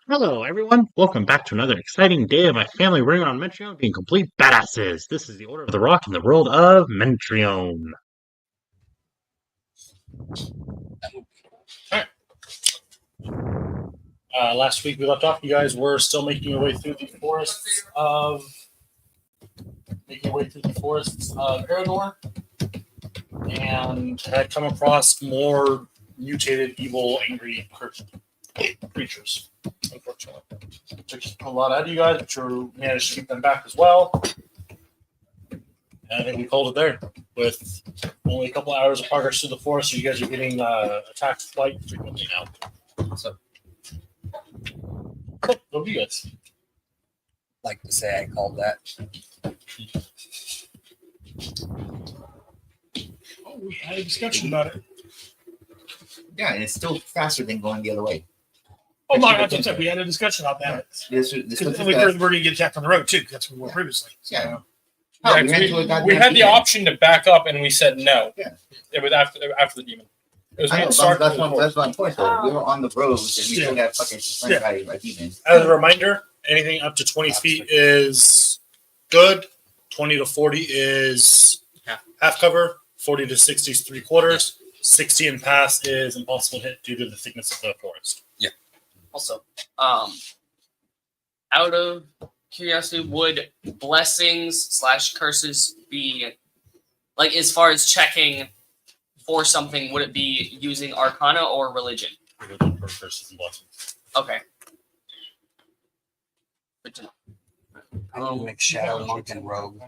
Hello, everyone. Welcome back to another exciting day of my family running on Mentrion being complete badasses. This is the Order of the Rock in the world of Mentrion. Last week we left off. You guys were still making your way through the forests of Arador, and had come across more mutated, evil, angry creatures. Unfortunately, took a lot out of you guys, but you managed to keep them back as well. And I think we called it there. With only a couple hours of progress through the forest, so you guys are getting attacked quite frequently now. So, go you guys. Like to say I called that. Oh, we had a discussion about it. Yeah, and it's still faster than going the other way. Oh, my God, we had a discussion about that. This We're going to get attacked on the road, too, because that's what we were previously. yeah. We had the option to back up, and we said no. Yeah. It was after the demon. It was That's my point, though. We were on the road, and we still got fucking surrounded by demons. As a reminder, anything up to 20 feet is good. 20 to 40 is half cover. 40 to 60 is 3/4. 60 and past is impossible to hit due to the thickness of the forest. Yeah. Also, out of curiosity, would blessings / curses be like, as far as checking for something, would it be using Arcana or religion? Religion for curses and blessings. Okay. Good to know. I need to make Shadow Monk and Rogue.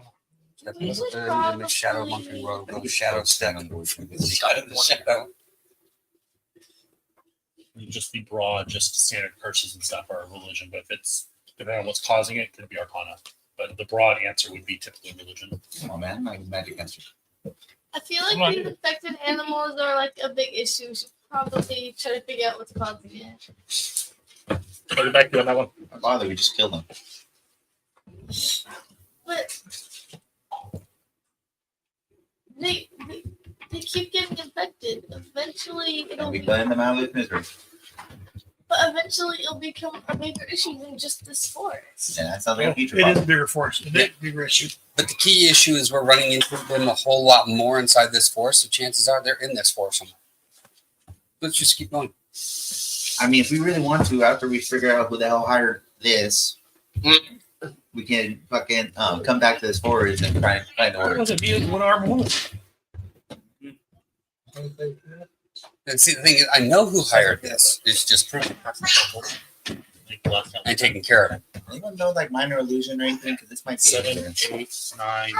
Make Shadow Monk and Rogue. Go to Shadow Step. Shadow. You just be broad, just standard curses and stuff are religion, but if it's depending on what's causing it, it could be Arcana. But the broad answer would be typically religion. Come on, man. My magic answer. I feel like these infected animals are like a big issue. We should probably try to figure out what's causing it. I'll get back to you on that one. Don't bother, we just killed them. But they keep getting infected. Eventually, And we cut them out of misery. it'll become a bigger issue than just this forest. Yeah, that sounds like a future It is problem. a bigger force. It's a bigger issue. But the key issue is we're running into them a whole lot more inside this forest, so chances are they're in this forest somewhere. Let's just keep going. I mean, if we really want to, after we figure out who the hell hired this, we can fucking come back to this forest and try and find order. One arm woman. And see, the thing is, I know who hired this. It's just proving and taking care of it. Anyone know like minor illusion or anything? Because this might be 7, 8, 9.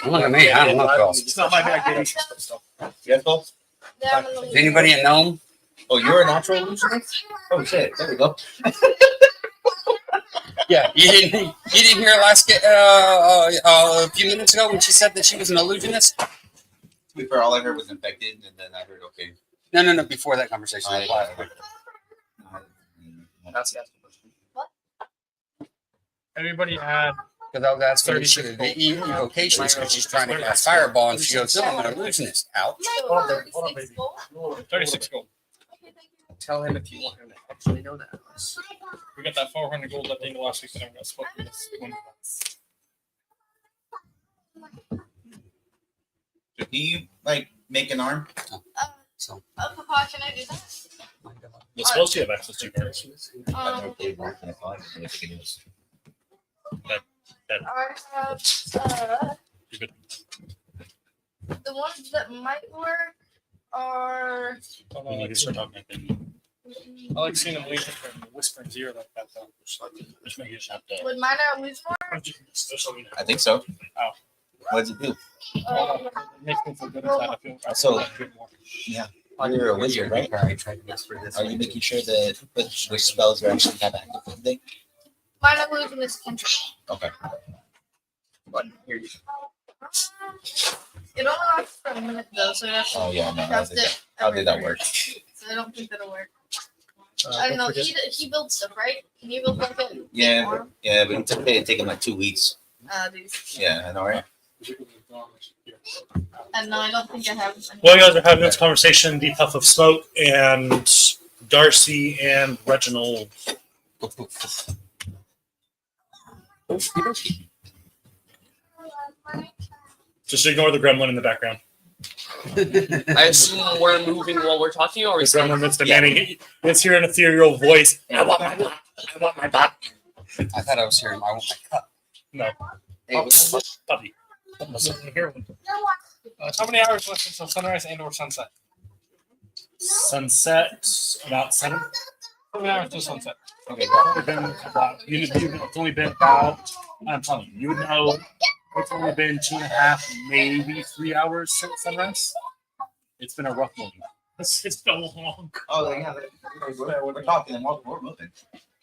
Look at me. I don't know girls. It's not my bag, Yes, Paul? Is anybody a gnome? Oh, you're a natural illusionist? Oh shit! There we go. Yeah, you didn't hear a few minutes ago when she said that she was an illusionist? To be fair, all I heard was infected, and then I heard okay. No. Before that conversation. That's the question. Everybody had Because I was asking her the evocations because she's trying to cast fireball, and she goes, "No, I'm an illusionist." Ouch. Hold on, baby. 36 gold. Tell him if you want him to actually know that. We got that 400 gold at the end of last week, and I'm going to split this one. So can you like make an arm? So. Papa, can I do that? You're supposed to have access to cards. I don't know if they work in the closet, if it is. I have You're good. the ones that might work are. We need to start talking, I think. I like seeing them leave and whisper in his ear like that, though. Just make you just have to. Would minor illusion work? I think so. Ow. What does it do? It makes me feel good inside. I feel So- good more. Yeah. You're a wizard, right? Are you making sure that which spells are actually have active thing? Minor illusion is control. Okay. But here you It only lasts for a minute though, so you have to Oh yeah, no. cast it. How every did that turn. work? So I don't think that'll work. I don't know. He builds stuff, right? Can you build like a Yeah, but it took him like 2 weeks. these. Yeah, I know, right? And no, I don't think I have. While you guys are having this conversation, the puff of smoke and Darcy and Reginald. Just ignore the gremlin in the background. I assume we're moving while we're talking, or The is gremlin that's demanding. Let's hear an ethereal voice. I want my butt. I want my butt. I thought I was hearing I want my cup. No. Hey, what's up? Puppy. How many hours left until sunrise and or sunset? Sunset about 7. How many hours till sunset? Okay, it's only been about, I'm telling you, you would know it's only been 2.5, maybe 3 hours since sunrise. It's been a rough morning. It's been long. Oh, yeah. We're talking and we're moving.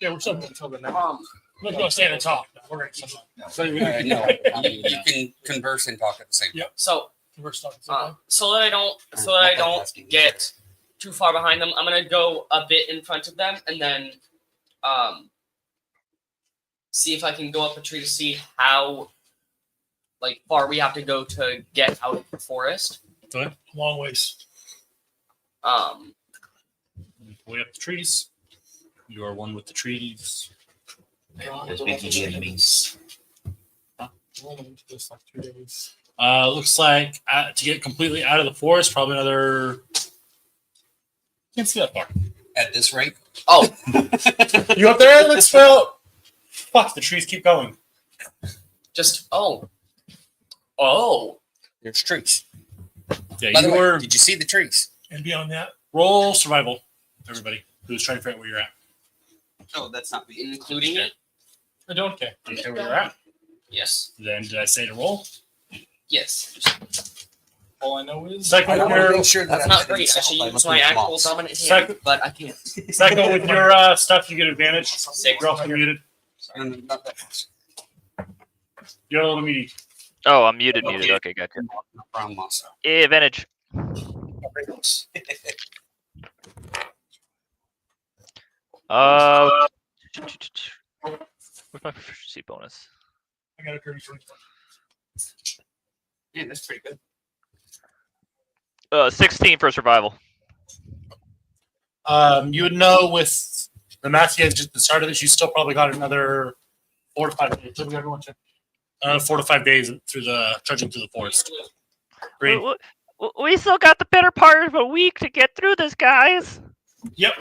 Yeah, we're still until the now. We're going to stay at the top. We're going to So No, you can converse and talk at the same time. so we're starting. so that I don't get too far behind them. I'm gonna go a bit in front of them and then see if I can go up a tree to see how far we have to go to get out of the forest. long ways. Way up the trees. You are one with the trees. There's big enemies. Just like 2 days. Looks like to get completely out of the forest, probably another. Can't see that far. At this rate, Oh, You up there? Let's go. Fuck, the trees keep going. just oh, there's trees. Yeah, By the you way, were. did you see the trees? And beyond that, roll survival, everybody who's trying to figure out where you're at. Oh, that's not me. including it. I don't care. Do you know where you're at? Yes, Then did I say to roll? yes. All I know is Second I with want to your make sure that That's I'm not hitting great. I south should by use looking my at actual moss. dominant hand, Second- but I can't. second with your stuff, you get advantage. Six. You're also muted. No, no, not that moss. You're a little muted. Oh, I'm muted. Okay, gotcha. Brown moss. Yeah, advantage. Where's my proficiency bonus? I got a 33. Yeah, that's pretty good. 16 for survival. You would know with the math you guys just the start of this, you still probably got another 4 to 5 days. Everyone check. 4 to 5 days through the trudging through the forest. Great. We still got the better part of a week to get through this, guys. Yep.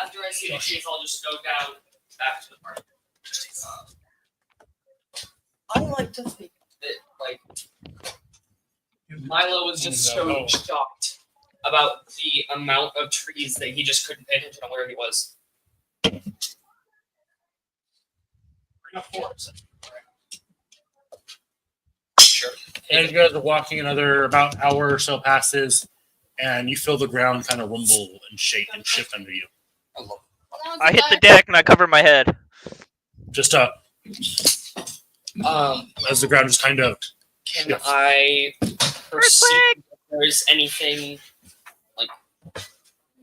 After I see the trees, I'll just go down back to the park. I like to think. Milo was just so shocked about the amount of trees that he just couldn't pay attention on where he was. Sure. And you guys are walking another about hour or so passes, and you feel the ground kind of rumble and shake and shift under you. I hit the deck and I cover my head. Just as the ground just kind of. Can Yes. I perceive Earthquake! if there's anything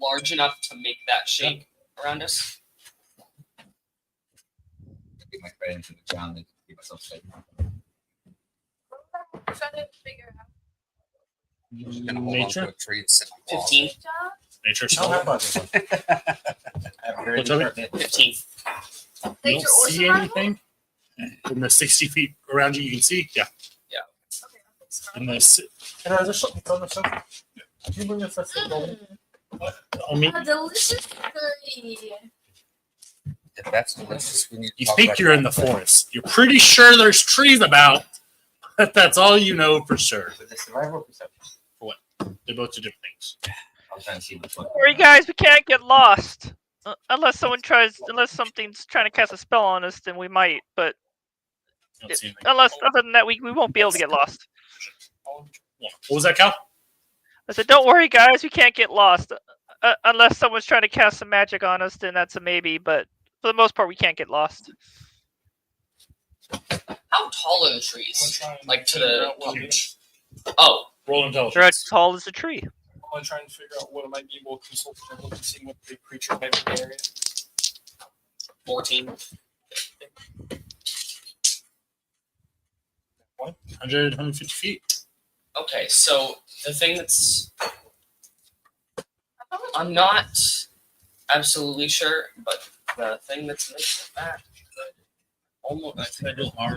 large enough to make that shake around us? Get my credit into the ground and keep myself safe. I'm trying to figure out. I'm just gonna hold on to Nature. a tree and sit on the wall. 15. Nature. Oh, how about So I have a very What's up? sharp hit. 15. you Nature don't or see survival? anything in the 60 feet around you. You can see, yeah. Okay, In the Can you bring us that I mean, a delicious curry. If that's delicious, we need to you talk think about you're in the forest. You're pretty sure there's trees about, but that's all you know for sure. With the survival perception. They're both two different things. I was trying to see which one. Sorry, guys, we can't get lost. Unless something's trying to cast a spell on us, then we might. But I don't see anything. other than that, we won't be able to get lost. What was that, Cal? I said, don't worry, guys, we can't get lost. Unless someone's trying to cast some magic on us, then that's a maybe. But for the most part, we can't get lost. How tall are the trees? Like to the. Huge. Oh, Roll They're intelligence. as tall as a tree. I'm trying to figure out what I might be able to consult with and seeing what the creature might be in the area. 14. 100, 150 feet. Okay, so the thing that's I'm not absolutely sure, but the thing that's making that could almost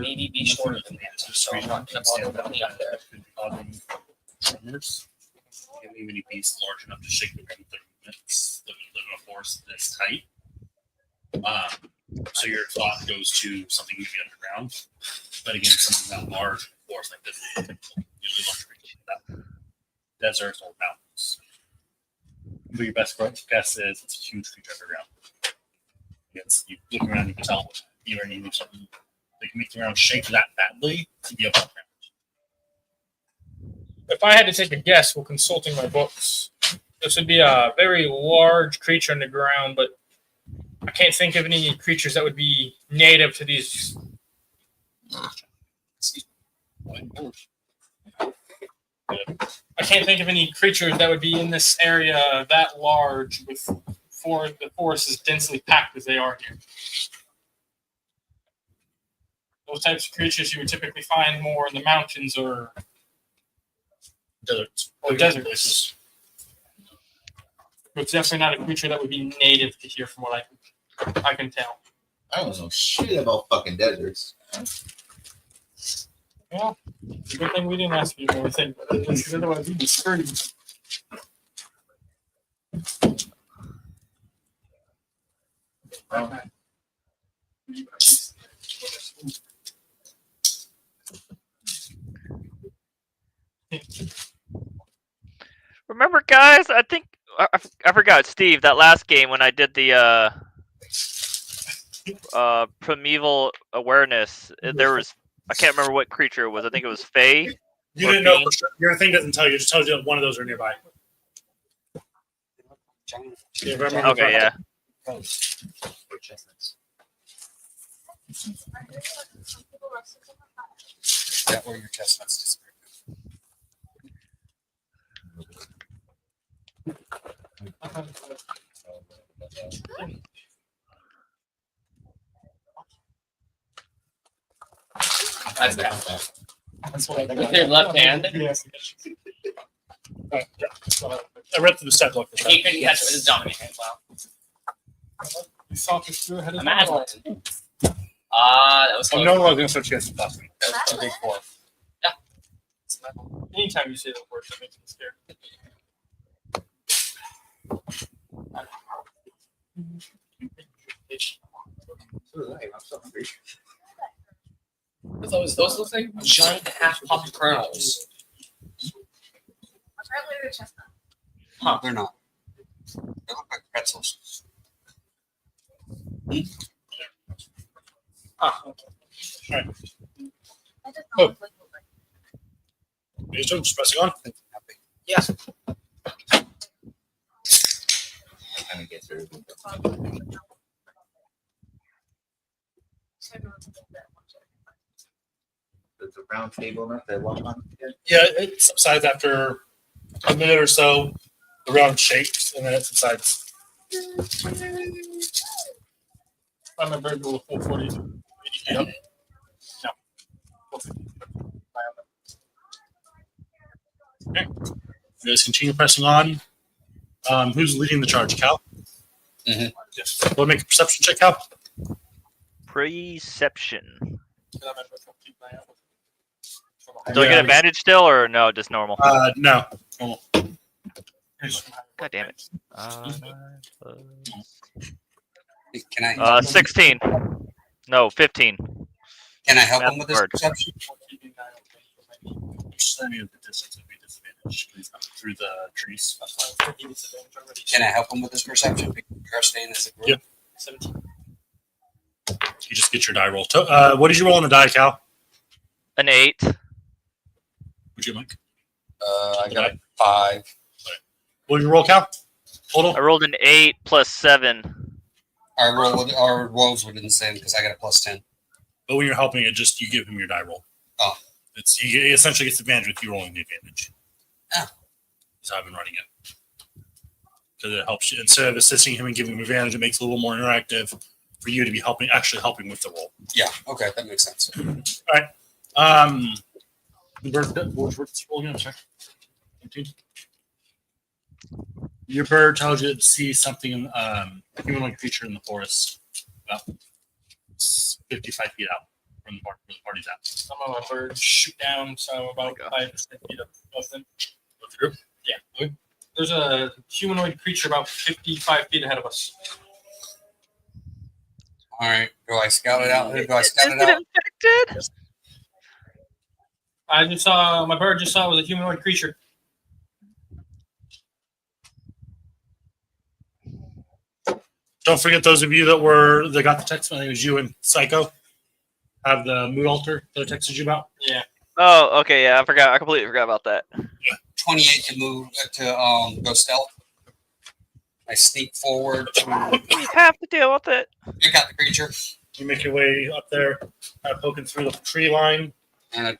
maybe be shorter than that. So I'm not gonna bother with the up there. Tremors. You have any beast large enough to shake the ground with their movements that would live in a forest this tight. So your thought goes to something maybe underground. But again, something that large forest like this is usually large creatures like that. Deserts or mountains. But your best guess is it's a huge creature underground. Yes, you look around, you can tell you already need something that can make the ground shake that badly to be above ground. If I had to take a guess while consulting my books, this would be a very large creature in the ground, but I can't think of any creatures that would be native to these. I can't think of any creatures that would be in this area that large with the forest as densely packed as they are here. Those types of creatures you would typically find more in the mountains or Deserts. deserts. It's definitely not a creature that would be native to here, from what I can tell. I don't know shit about fucking deserts. Well, it's a good thing we didn't ask you more things, because otherwise we'd be screwed. Remember, guys? I think I forgot Steve that last game when I did the primeval awareness. There was I can't remember what creature it was. I think it was Fae. You didn't know. Your thing doesn't tell you. It just tells you that one of those are nearby. Yeah, Okay, yeah. That where your chestnuts disappear. That's that. With your left hand. Yes. I read through the set book. He couldn't catch it with his dominant hand. Wow. You saw this through ahead of Imagine. That was Oh, close. no one was going to chance to pass me. That was a big four. Anytime you say the word, that makes me scared. Those look like giant half-popped kernels. No, they're not. They look like pretzels. Oh. You just pressing on. Yeah. Kind of get through. There's a round table enough to walk on. Yeah, it subsides after a minute or so. The round shakes and then it subsides. I'm a bird with full 40. Yep. Okay. You guys continue pressing on. Who's leading the charge, Cal? Mhm. Yes. We'll make a perception check, Cal. Perception. Do Do I get advantage still, or no? Just normal. No. God damn it. Can I 16. No, 15. can I help Math him with this word. perception? Any of the distance would be disadvantage because through the trees. Can I help him with this perception? Because we are staying as a group. Yep. 17. You just get your die roll. What did you roll on the die, Cal? An 8. Would you, Mike? I got a 5. What did you roll, Cal? Total? I rolled an 8 plus 7. Our rolls were the same because I got a plus 10. But when you're helping it, just you give him your die roll. Oh. He essentially gets advantage with you rolling the advantage. Oh. That's how I've been running it. Because it helps you. Instead of assisting him and giving him advantage, it makes it a little more interactive for you to be actually helping with the roll. Yeah, okay, that makes sense. The bird, which bird's rolling again? Sorry. 18. Your bird tells you to see something, human-like creature in the forest, about 55 feet out from where the party's at. Some of my birds shoot down, so about 5 to 10 feet above them. Go through. Yeah. There's a humanoid creature about 55 feet ahead of us. All right. Do I scout it out? Do I Is scout it it out? infected? I just saw my bird. Just saw it was a humanoid creature. Don't forget those of you that got the text. I think it was you and Psycho. Have the mood alter that I texted you about. Yeah. Oh, okay, yeah, I forgot. I completely forgot about that. 28 to move to go stealth. I sneak forward to We have to deal with it. pick out the creature You make your way up there, poking through the tree line. and a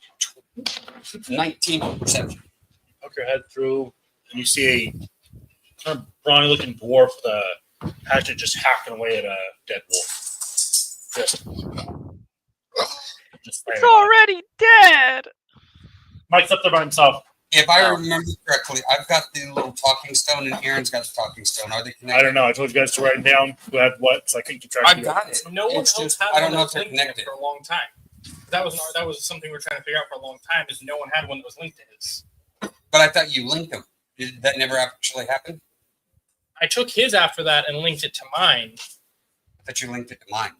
19 perception. Poke your head through, and you see a kind of brawny-looking dwarf with a hatchet just hacking away at a dead wolf. Just It's slamming on it. already dead. Mike's up there by himself. If I remember correctly, I've got the little talking stone and Aaron's got the talking stone. Are they connected? I don't know. I told you guys to write it down. Who had what? So I couldn't keep track. I of got it. No one It's else just, had I one don't that know if was they're linked to him connected. for a long time. That was something we were trying to figure out for a long time. Is no one had one that was linked to his. But I thought you linked them. Did that never actually happen? I took his after that and linked it to mine. I thought you linked it to mine.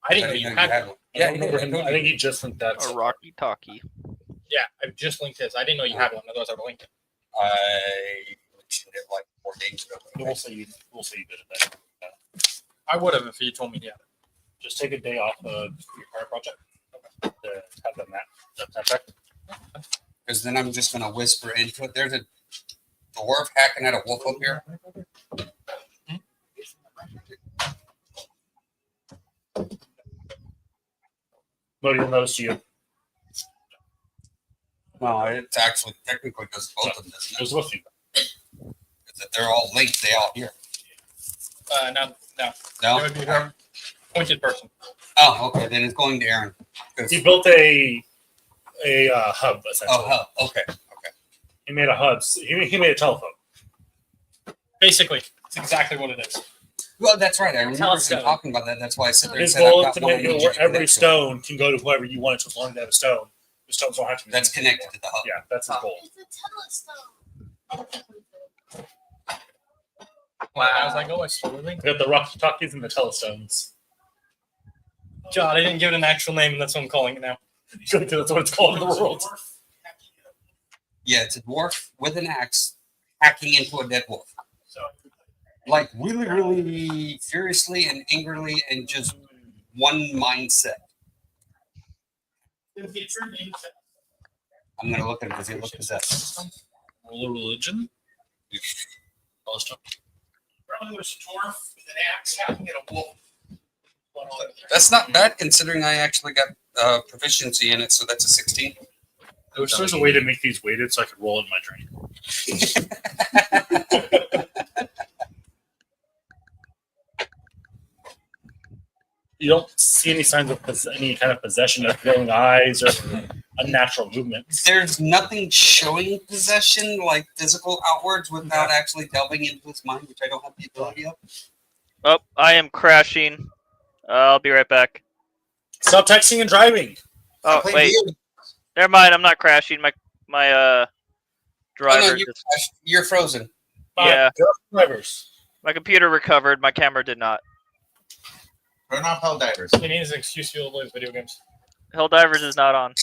I didn't know you had one. one. Yeah, I remember him. I think he just linked that. A rocky talkie. Yeah, I just linked his. I didn't know you had one. Otherwise, I would have linked it. I mentioned it like 4 games ago. We'll say you did it then. I would have if you told me he had it. Just take a day off of your fire project. To have them that check. Because then I'm just going to whisper into it. There's a dwarf hacking at a wolf up here. What do you notice to you? Well, it's actually technically just both of them, isn't it? Who's with you? Because if they're all linked, they all hear. No. No? That would be her pointed person. Oh, okay. Then it's going to Aaron. 'Cause- He built a hub essentially. Oh, hell. Okay. He made a hub. He made a telephone. Basically, it's exactly what it is. Well, that's right. I remember him Telestone. talking about that. That's why I said there and His said I've goal is got to one I make need it you where to every connect to. stone can go to whoever you want it to, as long as they have a stone. The stones don't have to be. That's connected to the hub. Yeah, that's his goal. It's a telestone. As I go, I slowly link. We got the rocky talkies and the telestones. God, I didn't give it an actual name, and that's what I'm calling it now. That's what it's called in the world. Yeah, it's a dwarf with an axe hacking into a dead wolf. Like really, really furiously and angrily and just one mindset. I'm going to look at him because he looks possessed. Roll a religion. Probably was a dwarf with an axe hacking at a wolf. That's not bad considering I actually got proficiency in it, so that's a 16. I wish there was a way to make these weighted so I could roll in my drink. You don't see any signs of any kind of possession, of glowing eyes, or unnatural movements. There's nothing showing possession, like physical outwards, without actually delving into his mind, which I don't have the ability of. Oh, I am crashing. I'll be right back. Stop texting and driving. Oh, Play wait. video. Never mind. I'm not crashing. My Oh, driver. no, you're frozen. Yeah. Drivers. My computer recovered. My camera did not. Turn off Helldivers. He needs an excuse to be able to play video games. Helldivers is not on.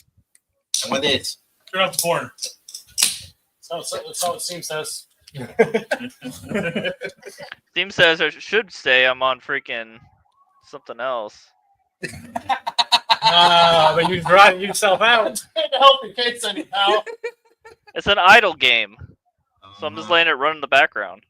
And what is? Turn off the porn. That's what Steam says. Steam says I should say I'm on freaking something else. But you drive yourself out. To help your kids anyhow. It's an idle game, so I'm just letting it run in the background.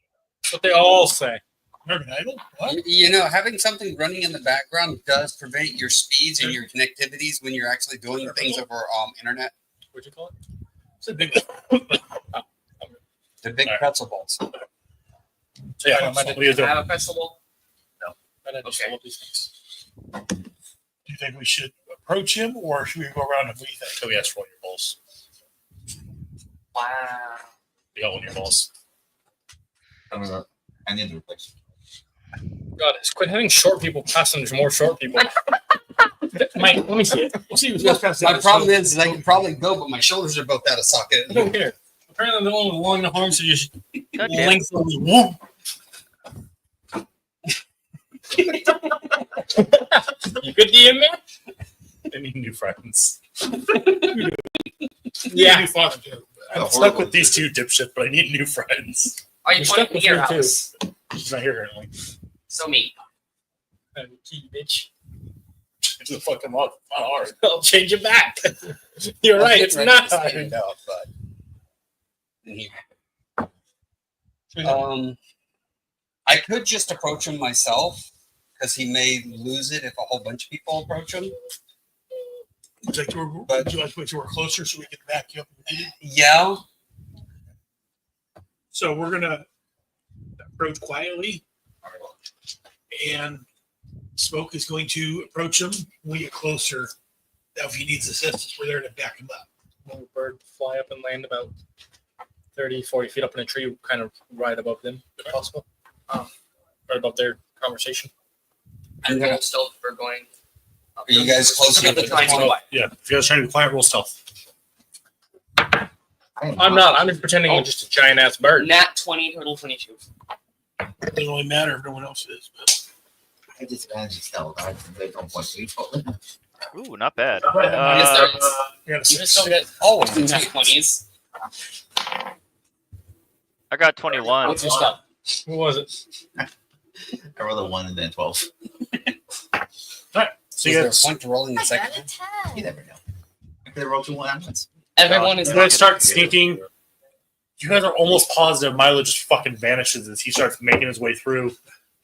That's what they all say. American Idol? What? You know, having something running in the background does prevent your speeds and your connectivities when you're actually doing things over internet. What'd you call it? It's a big. The big Alright. pretzel balls. So yeah, what are you doing? Have a festival. I didn't just Okay. pull up these things. Do you think we should approach him, or should we go around and we think? So we ask for all your goals. Wow. You got one of your balls. I need to replace. God, it's quit having short people passing. There's more short people. Mike, let me see it. We'll see who's past My problem is I can probably go, but my shoulders are both out of socket. I don't care. Apparently, they're only long enough arms to just God damn. lengthily whoop. You good DM, man? I need new friends. Yeah. I'm stuck with these two dipshits, but I need new friends. Are you You're pointing stuck to with your me, too. house? She's not here currently. So me. Key, bitch. It's a fucking lot. Not hard. I'll change it back. You're right. It's not. I could just approach him myself because he may lose it if a whole bunch of people approach him. Would you like to wait till we're closer so we can back you up? Yeah. So we're gonna approach quietly, and Smoke is going to approach him when we get closer. Now, if he needs assistance, we're there to back him up. Little bird fly up and land about 30, 40 feet up in a tree, kind of right above them, if possible. Right above their conversation. And roll stealth for going. Are you guys close enough to the Trying to point? quiet. Yeah, if you guys are trying to be quiet, roll stealth. I'm not. I'm just pretending I'm just a giant ass bird. Nat 20, total 22. It doesn't really matter if no one else is. But I just managed to stealth. I don't point people. Ooh, not bad. Yes, there is. you gotta You just don't sit. get Oh, two nat 20s. I got 21. What's your stuff? Who was it? I rolled a 1 and then 12. So is you there a guys, point to rolling the I second? got a 10. You never know. I could have rolled 2 1 once. Everyone is you guys start sneaking. You guys are almost positive Milo just fucking vanishes as he starts making his way through.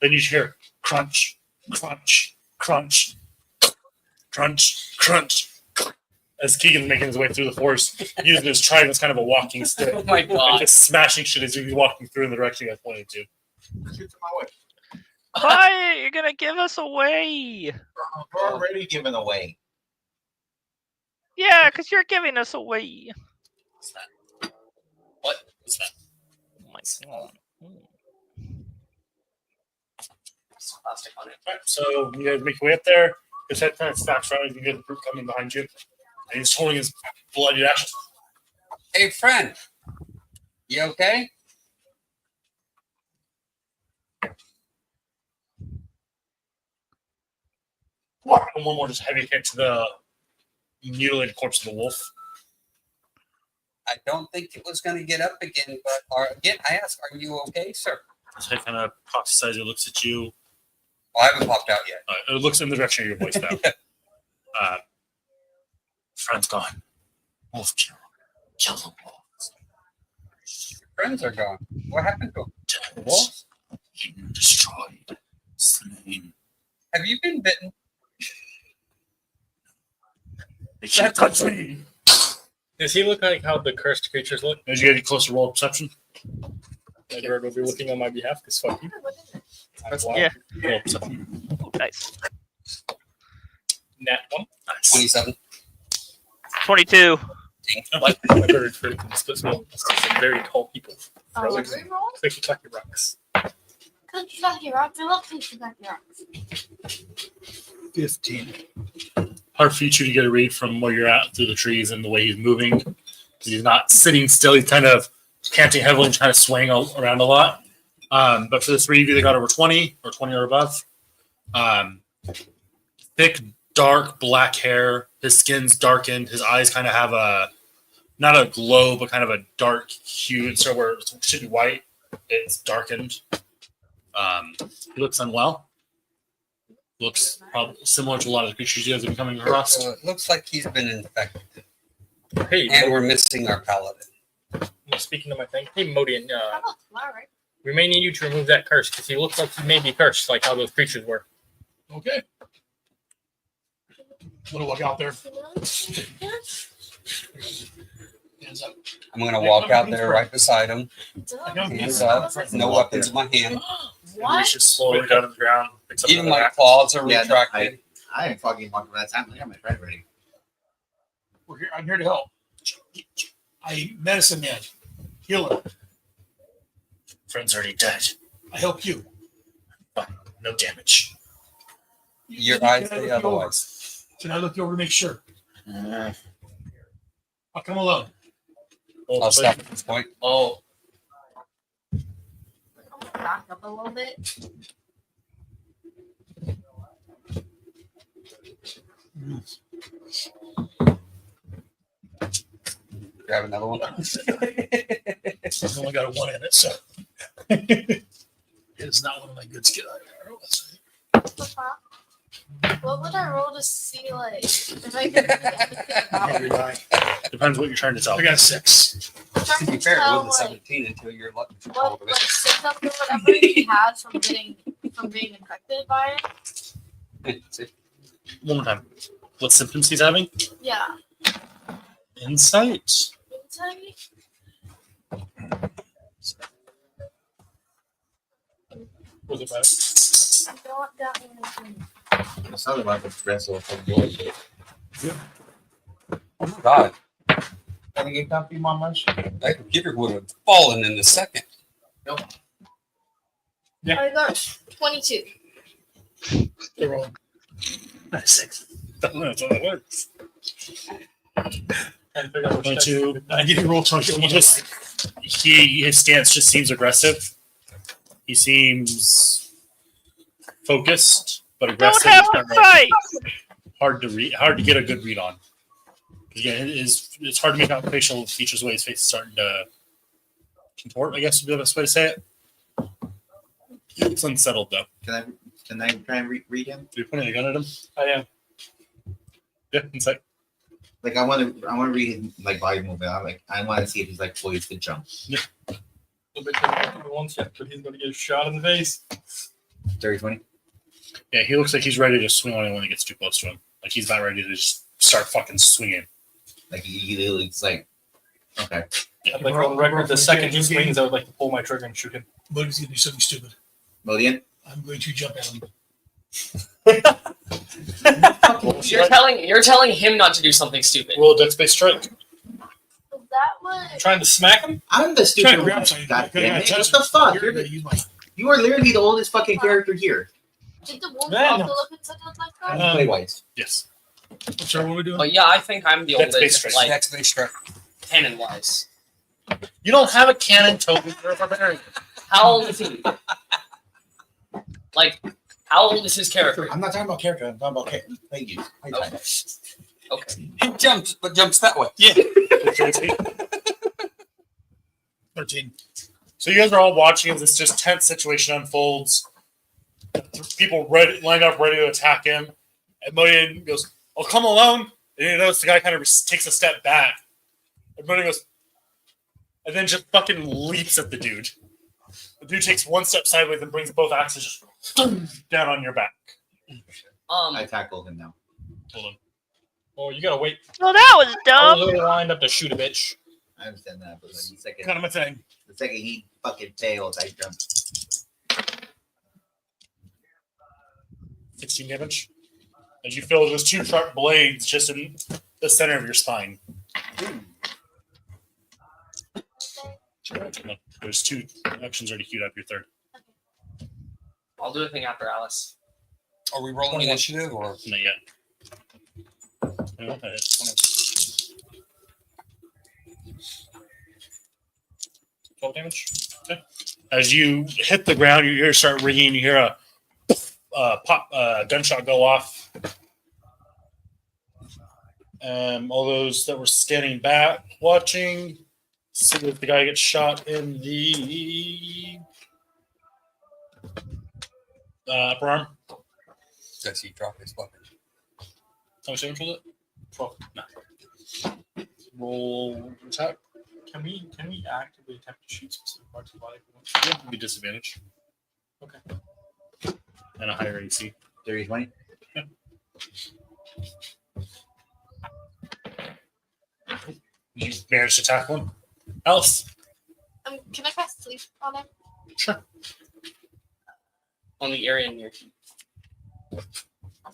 Then you just hear crunch, crunch, crunch, crunch, crunch. As Keegan's making his way through the forest, using his trident as kind of a walking stick. Oh my And god. just smashing shit as he's walking through in the direction you guys pointed to. Shoot to my way. Why? You're gonna give us away. We're already given away. Yeah, because you're giving us away. What's that? What? What's that? Oh my god. Plastic on it. Alright, so you guys make your way up there. His head kind of snaps around as you get the group coming behind you. And he's holding his bloody axe. Hey, friend. You okay? And one more just heavy kick to the mutilated corpse of the wolf. I don't think it was going to get up again, but again, I ask, are you okay, sir? His head kind of cocks aside. He looks at you. Well, I haven't popped out yet. It looks in the direction of your voice now. Friend's gone. Wolf kill. Kill the wolves. Your friends are gone. What happened to them? Dead. Wolves? Eaten, destroyed. Slain. Have you been bitten? They can't touch me. Does he look like how the cursed creatures look? As you get a closer roll of perception. That bird will be looking on my behalf because fuck you. That's Yeah. Roll perception. Oh, nice. Nat 1. Nice. 27. 22. My bird freaking splits me. Some very tall people. Oh, Like reroll? clicky-clacky rocks. Cookie Clacky Rocks. I love Cookie Clacky Rocks. 15. Hard for you two to get a read from where you're at through the trees and the way he's moving. Because he's not sitting still. He's kind of canting heavily and kind of swaying around a lot. But for the three of you, they got over 20 or 20 or above. Thick, dark, black hair. His skin's darkened. His eyes kind of have not a glow, but kind of a dark hue. So where it should be white, it's darkened. He looks unwell. Looks probably similar to a lot of the creatures you guys have been coming across. So it looks like he's been infected. Hey, And we're missing our paladin. speaking to my thing. Hey, Modian, How about tomorrow, right? we may need you to remove that curse because he looks like he may be cursed, like how those creatures were. Okay. Little look out there. Hands up. I'm going to walk out there right beside him. Duh. Hands up. No weapons in my hand. What? Reaches slowly down to the ground. Picks up Even another my axe. claws are Yeah, no, retracted. I ain't fucking walking that time. I got my friend ready. I'm here to help. medicine man, healer. Friend's already dead. I help you. No damage. Your Can I eyes look say you over? otherwise. Can I look you over to make sure? I'll come alone. I'll stop at this point. Oh, Back up a little bit. Grab another one. I've only got a 1 in it, so it's not one of my good skills. What would I roll to see like if I could do anything about it? Depends what you're trying to tell. I got a 6. I'm trying To be to fair, it tell, wasn't like, 17 until you're lucky. what like symptoms or whatever he has from being infected by it. See? One more time. What symptoms he's having? Yeah. Insight. Insight? Was it better? I don't got anything. It's not about the wrestle from boy. Oh, God. Can I get comfy, mama? That computer would have fallen in a second. Yeah. I got 22. They're wrong. 6. That's how that works. Trying to figure out which 22. dice. I give you roll charge. He just his stance just seems aggressive. He seems focused, but Don't aggressive. have It's to fight. hard to read, hard to get a good read on. Again, it's hard to make out facial features the way his face is starting to contort. I guess would be the best way to say it. It's unsettled though. Can I try and read him? Are you pointing a gun at him? I am. Yeah, insight. Like I want to read his like body movement. I want to see if he's like poised to jump. A little bit once yet, but he's going to get a shot in the face. 30-20. Yeah, he looks like he's ready to swing on anyone that gets too close to him. Like he's about ready to just start fucking swinging. Like he looks like okay. I'd like on record, the second he swings, I would like to pull my trigger and shoot him. But he's going to do something stupid. Modian. I'm going to jump at him. you're telling him not to do something stupid. Roll a dex-based strike. Is that what? Trying to smack him? I'm the Trying stupid to one. grab something. God Can I damn it. touch What the fuck? You're going to use my. You are literally the oldest fucking character here. Did the wolf Man. also look at something like that? Play wise. Yes. I'm sorry, what are we doing? But yeah, I think I'm the That's oldest, base like Next base strike. canon wise. You don't have a cannon, Toby. You're a barbarian. How old is he? Like, how old is his character? I'm not talking about character. I'm talking about play use. Okay. He jumps, but jumps that way. Yeah. 13. So you guys are all watching as this just tense situation unfolds. People line up ready to attack him. And Modian goes, "I'll come alone." And you notice the guy kind of takes a step back. And Modian goes, and then just fucking leaps at the dude. The dude takes one step sideways and brings both axes just down on your back. I tackled him now. Hold on. Oh, you got to wait. Well, that was I dumb. was lined up to shoot a bitch. I understand that, but like the second, Kind of a thing. the second he fucking failed, I jumped. 16 damage. As you feel those two sharp blades just in the center of your spine. No, there's 2 actions already queued up. Your third. I'll do a thing after Alice. Are we rolling initiative or? Not yet. No, that hits. 12 damage. Okay. As you hit the ground, your ears start ringing. You hear a pop, gunshot go off. All those that were standing back watching, see that the guy gets shot in the upper arm. Does he drop his weapon? How much damage was it? 12. No. Roll attack. Can we actively attempt to shoot specific parts of the body? Yeah, give you disadvantage. Okay. And a higher AC. 30-20. You managed to tackle him. Alice. Can I cast sleep on him? Sure. On the area near you.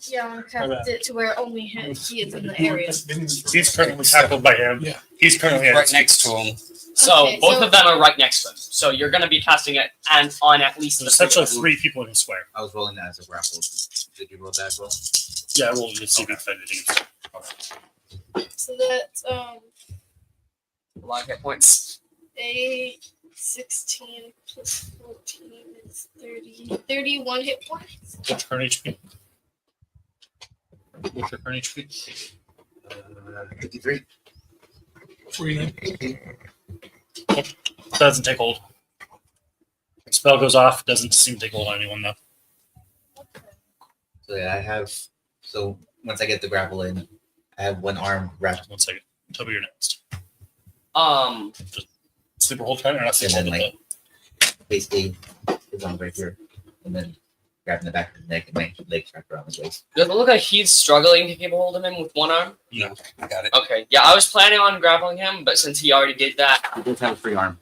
Yeah, craft it to where only he is in the area. He's currently tackled by him. Yeah. He's currently at Right his next feet. to him. So Okay, both so- of them are right next to him. So you're going to be casting it and on at least the There's three essentially of them. 3 people in his square. I was rolling that as a grapple. Did you roll that as well? Yeah, we'll just see if it's anything. So that's A lot of hit points. 8, 16 plus 14 is 30. 31 hit points. What's your current HP? What's your current HP? 53. Doesn't take hold. Spell goes off. Doesn't seem to take hold on anyone though. So yeah, I have. So once I get the grapple in, I have one arm wrapped, 1 second. Tell me your next. Sleeper hold time or not and sleeper then hold? like basically his arm right here, and then grabbing the back of the neck and my legs wrapped around his waist. Does it look like he's struggling to keep a hold of him with one arm? No, I got it. Okay. Yeah, I was planning on grappling him, but since he already did that, He does have a free arm.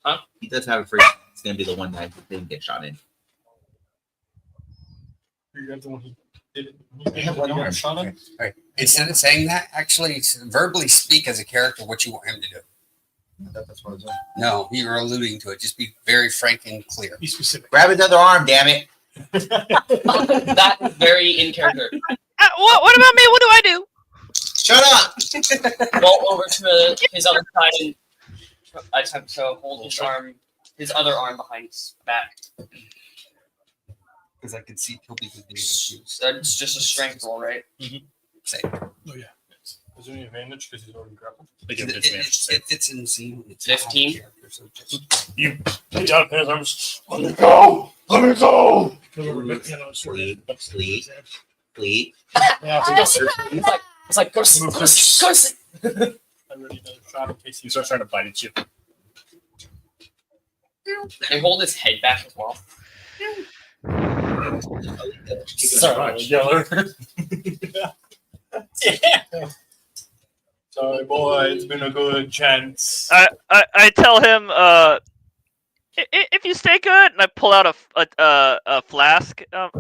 Huh? He does have a free arm. It's gonna be the one that didn't get shot in. I have one arm. Instead of saying that, actually verbally speak as a character what you want him to do. That's what I was doing. No, you're alluding to it. Just be very frank and clear. Be specific. Grab his other arm, damn it! that is very in character. What about me? What do I do? Shut up! Go over to his other side and attempt to hold his other arm behind his back. Because I can see he'll be confused. That's just a strength roll, right? Say. Oh yeah. Is there any advantage because he's already grappled? They give disadvantage to save. It's in the scene. It's 15? character, so just You put down his arms. Let me go. Let me go. Sleep, sleep, sleep. Yeah, It's like curse, curse, curse. I already know the shot in case he starts trying to bite at you. And hold his head back as well. Sorry, yeller. Yeah. Sorry, boy. It's been a good chance. I tell him, if you stay good, and I pull out a flask of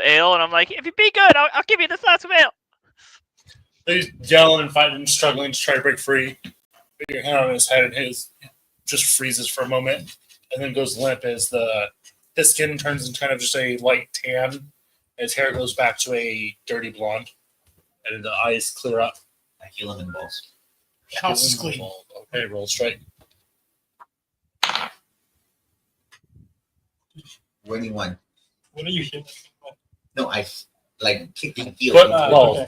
ale, and I'm like, if you be good, I'll give you this flask of ale. He's yelling and fighting and struggling to try to break free. Put your hand on his head and his just freezes for a moment and then goes limp as his skin turns into kind of just a light tan. His hair goes back to a dirty blonde and the eyes clear up. I heal him in the balls. House is clean. Okay, roll straight. Winning one. What are you hitting? No, I like kicked and healed. But, Oh, okay.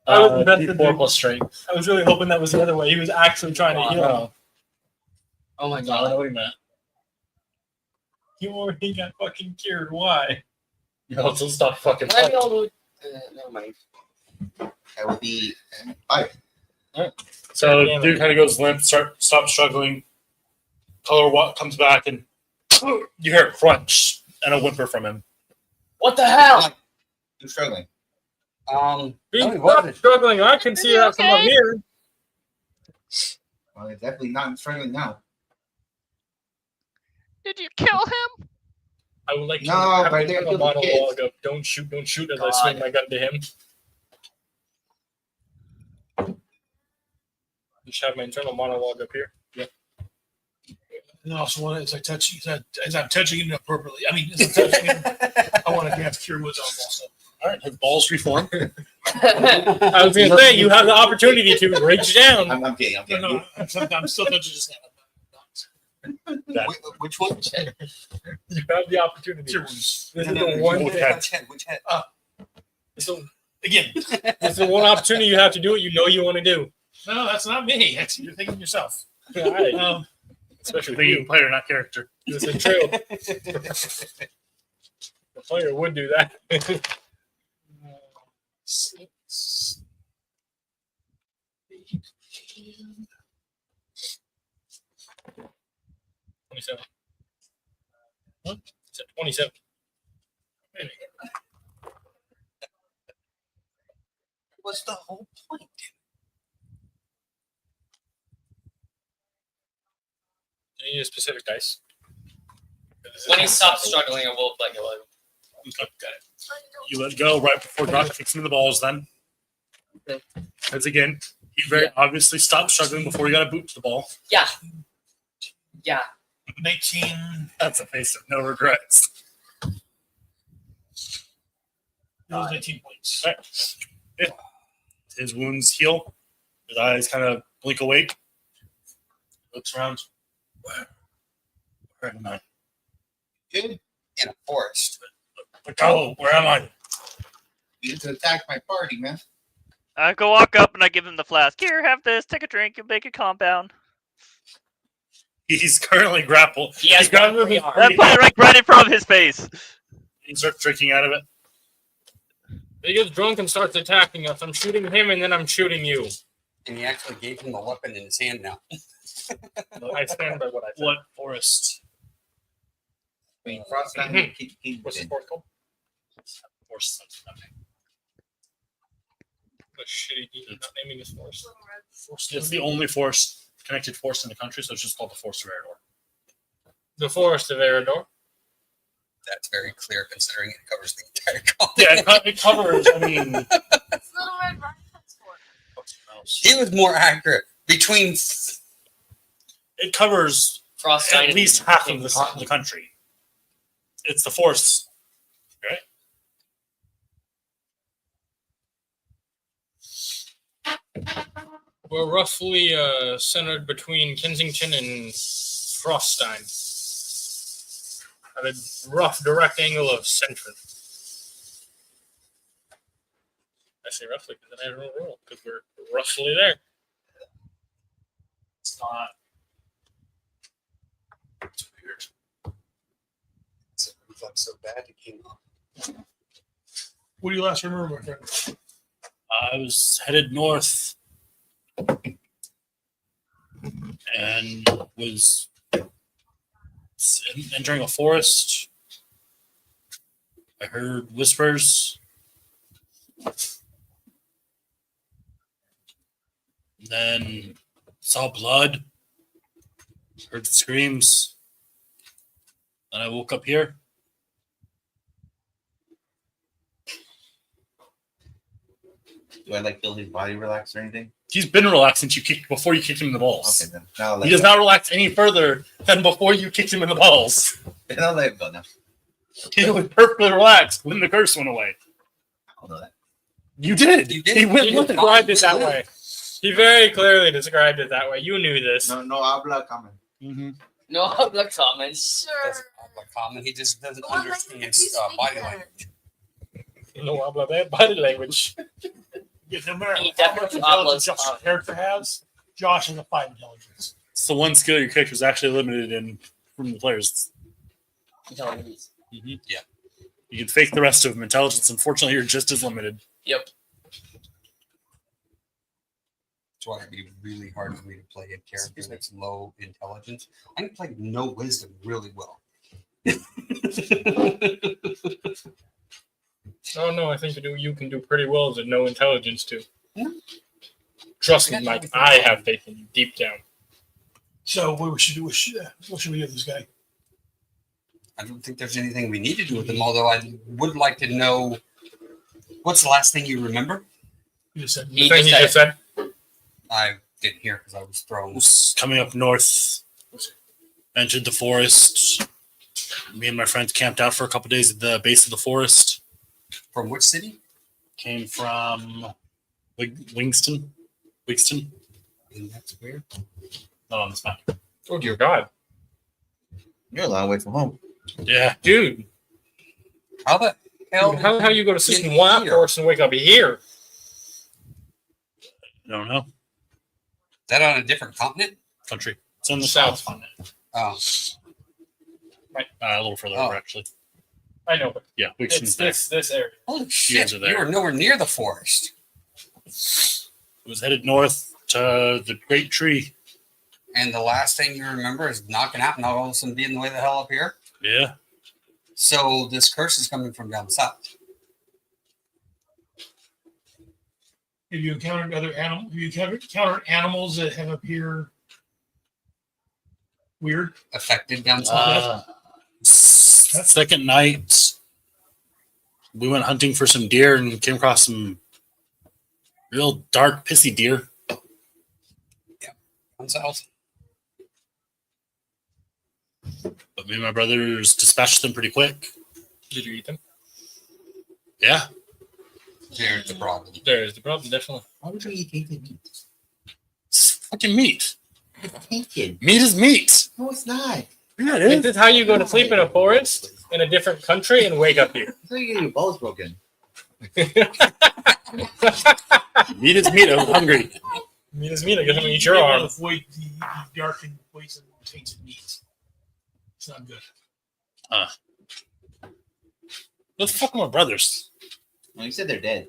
I was invested D4 in- plus strength. I was really hoping that was the other way. He was actually trying to heal him. No, Oh my I god. know what he meant. You already got fucking cured. Why? No, let's stop fucking Let me fighting. all do never mind. That would be 5. So the dude kind of goes limp, stops struggling. Color comes back, and you hear a crunch and a whimper from him. What the hell? Who's struggling? Being no, what? struggling, I can see that from up Okay? here. Well, it's definitely not struggling now. Did you kill him? I would like to No, have right an there, internal kill the kids. monologue of don't shoot as I swing my gun to him. Just have my internal monologue up here. And also, want as I'm touching it inappropriately. I mean, as I'm touching it, I want to have cure woods on also. All right, his balls reform. I was gonna say you have the opportunity to reach down. I'm kidding. I'm kidding. No, I'm still touching his hand. Which one? You have the opportunity. Cure wounds. This is No, the one. which head? Which head? So again, This is the one opportunity you have to do what you know you want to do. no, that's not me. That's, you're thinking yourself. All right. Especially The you. player, not character. This is true. The player would do that. 6, 8, 27. Huh? It's at 27. What's the whole point? You need a specific dice. When he stops struggling, I will let go of him. You let go right before Josh kicks him in the balls. Then, Okay. because again, he very obviously stopped struggling before he got a boot to the ball. Yeah. Yeah. 19. That's a face of no regrets. It was 19 points. All right. Yeah. His wounds heal. His eyes kind of blink awake. Looks around. Where am I? In a forest. Oh, where am I? You need to attack my party, man. I go walk up and I give him the flask. Here, have this. Take a drink. You'll make a compound. He's currently grappled. He has He's got one free him. arm. I put it right in front of his face. He starts drinking out of it. He gets drunk and starts attacking us. I'm shooting him and then I'm shooting you. And he actually gave him the weapon in his hand now. I stand by what I said. What forest? I mean, Frostbite, What's the forest called? Forest. The shitty not naming this forest. It's the only forest connected forest in the country, so it's just called the Forest of Eredor. The forest of Eredor. That's very clear considering it covers the entire continent. Yeah, it covers. I mean, That's Little Red Riding Hood's for. He was more accurate. Between it covers Frost at least half of the country. It's the forest, right? We're roughly centered between Kensington and Froststein. At a rough direct angle of center. I say roughly because I don't roll because we're roughly there. It's not. It's weird. it reflects so bad it came up. What do you last remember, my friend? I was headed north and was entering a forest. I heard whispers. Then saw blood. Heard screams. Then I woke up here. Do I like feel his body relax or anything? He's been relaxed since before you kicked him in the balls. Okay, then. Now I'll let He does go. not relax any further than before you kicked him in the balls. Then I'll let him go now. He was perfectly relaxed when the curse went away. I don't know that. You did. You did. He went He with it. described it that way. He very clearly described it that way. You knew this. No habla common. Mm-hmm. No other comments. Sure. That's not common. He just doesn't What language understand do you speak body then? language. No habla bad body language. Yeah, no matter He how much definitely intelligence uploads Josh's character has, Josh has a 5 intelligence. It's the one skill your character is actually limited in from the players. Intelligence. Yeah. You can fake the rest of them. Intelligence, unfortunately, you're just as limited. Yep. That's why it'd be really hard for me to play a character that's low intelligence. I can play no wisdom really well. Oh no, I think you can do pretty well as a no intelligence too. Trust me, Mike. I have faith in you deep down. So what we should do? What should we do with this guy? I don't think there's anything we need to do with them, although I would like to know what's the last thing you remember? You just said The thing he just said. I didn't hear because I was thrown. Was coming up north, entered the forest. Me and my friends camped out for a couple days at the base of the forest. From which city? Came from Wingston. Wigston. And that's weird. Not on this map. Oh dear God, You're a long way from home. Yeah. dude! How the hell? How you go to sleep in Get one here. forest and wake up here? I don't know. That on a different continent? Country. It's in the South. south continent. Oh, A little further Oh. over, actually. I know, but Yeah, it's Wigston's there. this area. holy guys shit! are You there. were nowhere near the forest. Was headed north to the Great Tree. And the last thing you remember is knocking out and all of a sudden being the way the hell up here. Yeah. So this curse is coming from down south. Have you encountered other animals? Have you encountered animals that have appear weird? Affected down south. Second night, We went hunting for some deer and came across some real dark, pissy deer. On south. But me and my brothers dispatched them pretty quick. Did you eat them? Yeah. There's the problem. There's the problem, definitely. Why would you eat tainted meat? It's fucking meat. It's tainted. Meat is meat. No, it's not. Yeah, it This is how you go to sleep in a forest in a different country and wake up here. That's how you get your balls broken. Meat is meat. I'm hungry. Meat is meat. I guess I'm gonna eat your You wanna arm. Avoid the dark and poison tainted meat. It's not good. What the fuck are my brothers? Well, you said they're dead.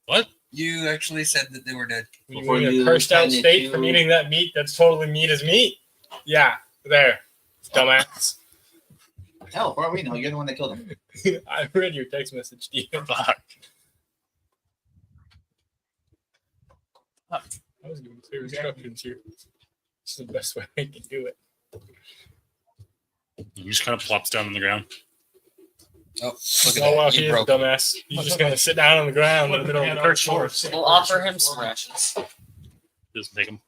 What? You actually said that they were dead. When Before you're in you a cursed out kinda state from chew- eating that meat, that's totally meat is meat. Yeah, there, dumbass. Hell, for all we know, you're the one that killed him. I read your text message, Steven. Fuck. I was giving clear instructions here. It's the best way I can do it. He just kind of plops down on the ground. Oh, look at Oh wow, that. he You is a broke. dumbass. He's just gonna sit down on the ground in the middle of the cursed forest. We'll offer him some rations. Just take him.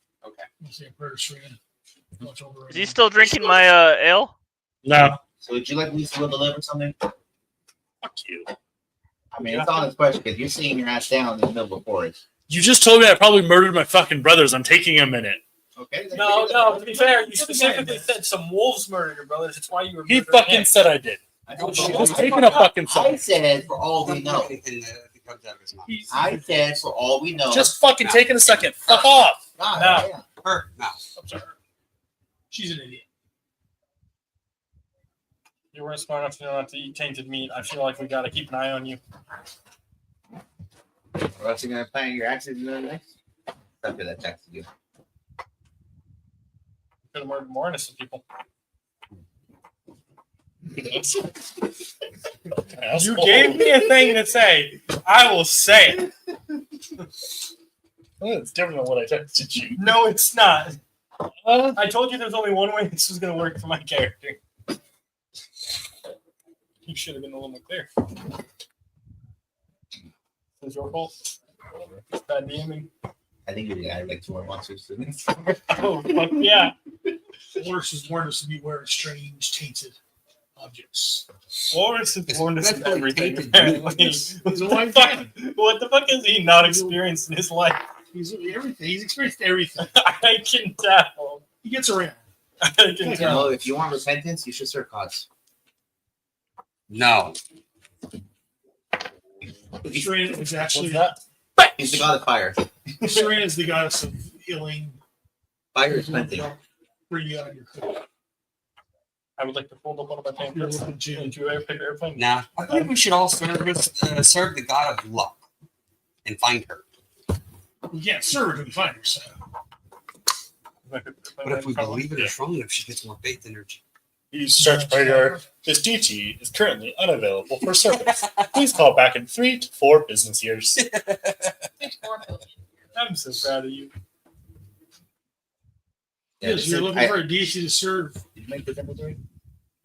Is he still drinking my ale? No. So would you like me to deliver something? Fuck you. I mean, it's on this question because you're seeing your ass down in the middle of the forest. You just told me I probably murdered my fucking brothers. I'm taking a minute. Okay. then No, take it. no. To be fair, you specifically said some wolves murdered your brothers. That's why you were. He murdering fucking him. said I did. I don't I know. was taking a fucking I second. said for all we know. Anything that comes out of his mouth. I said for all we know. Just fucking taking a second. Fuck off. God, No. yeah. Her. No. I'm sorry. She's an idiot. You weren't smart enough to know not to eat tainted meat. I feel like we gotta keep an eye on you. Or else you're gonna plan your actions in the next. After that text you. Could have murdered more innocent people. You gave me a thing to say. I will say it. It's different than what I texted you. No, it's not. I told you there's only one way this was gonna work for my character. You should have been a little more clear. It's your fault. Bad DMing. I think you added like 2 more monsters to this. Oh fuck yeah! Horse is warned us to beware of strange tainted objects. Boris has warned us That's of everything. tainted Apparently. What the fuck has he not experienced in his life? He's everything. He's experienced everything. I can tell. He gets around. I can You tell. know, if you want repentance, you should serve gods. No. Serena is actually He's the god of fire. Serena is the goddess of healing. Fire is cleansing. Bring you out of your coat. I would like to fold up one of my pamphlets into a paper airplane. Nah. I think we should all serve the god of luck and find her. We can't serve her to find her. So. But if we believe it is strong enough, she gets more faith energy. He's search radar. This DT is currently unavailable for service. Please call back in 3 to 4 business years. I'm so proud of you. Yeah, Yes, you're looking I- for a deity to serve. Did you make the number 3?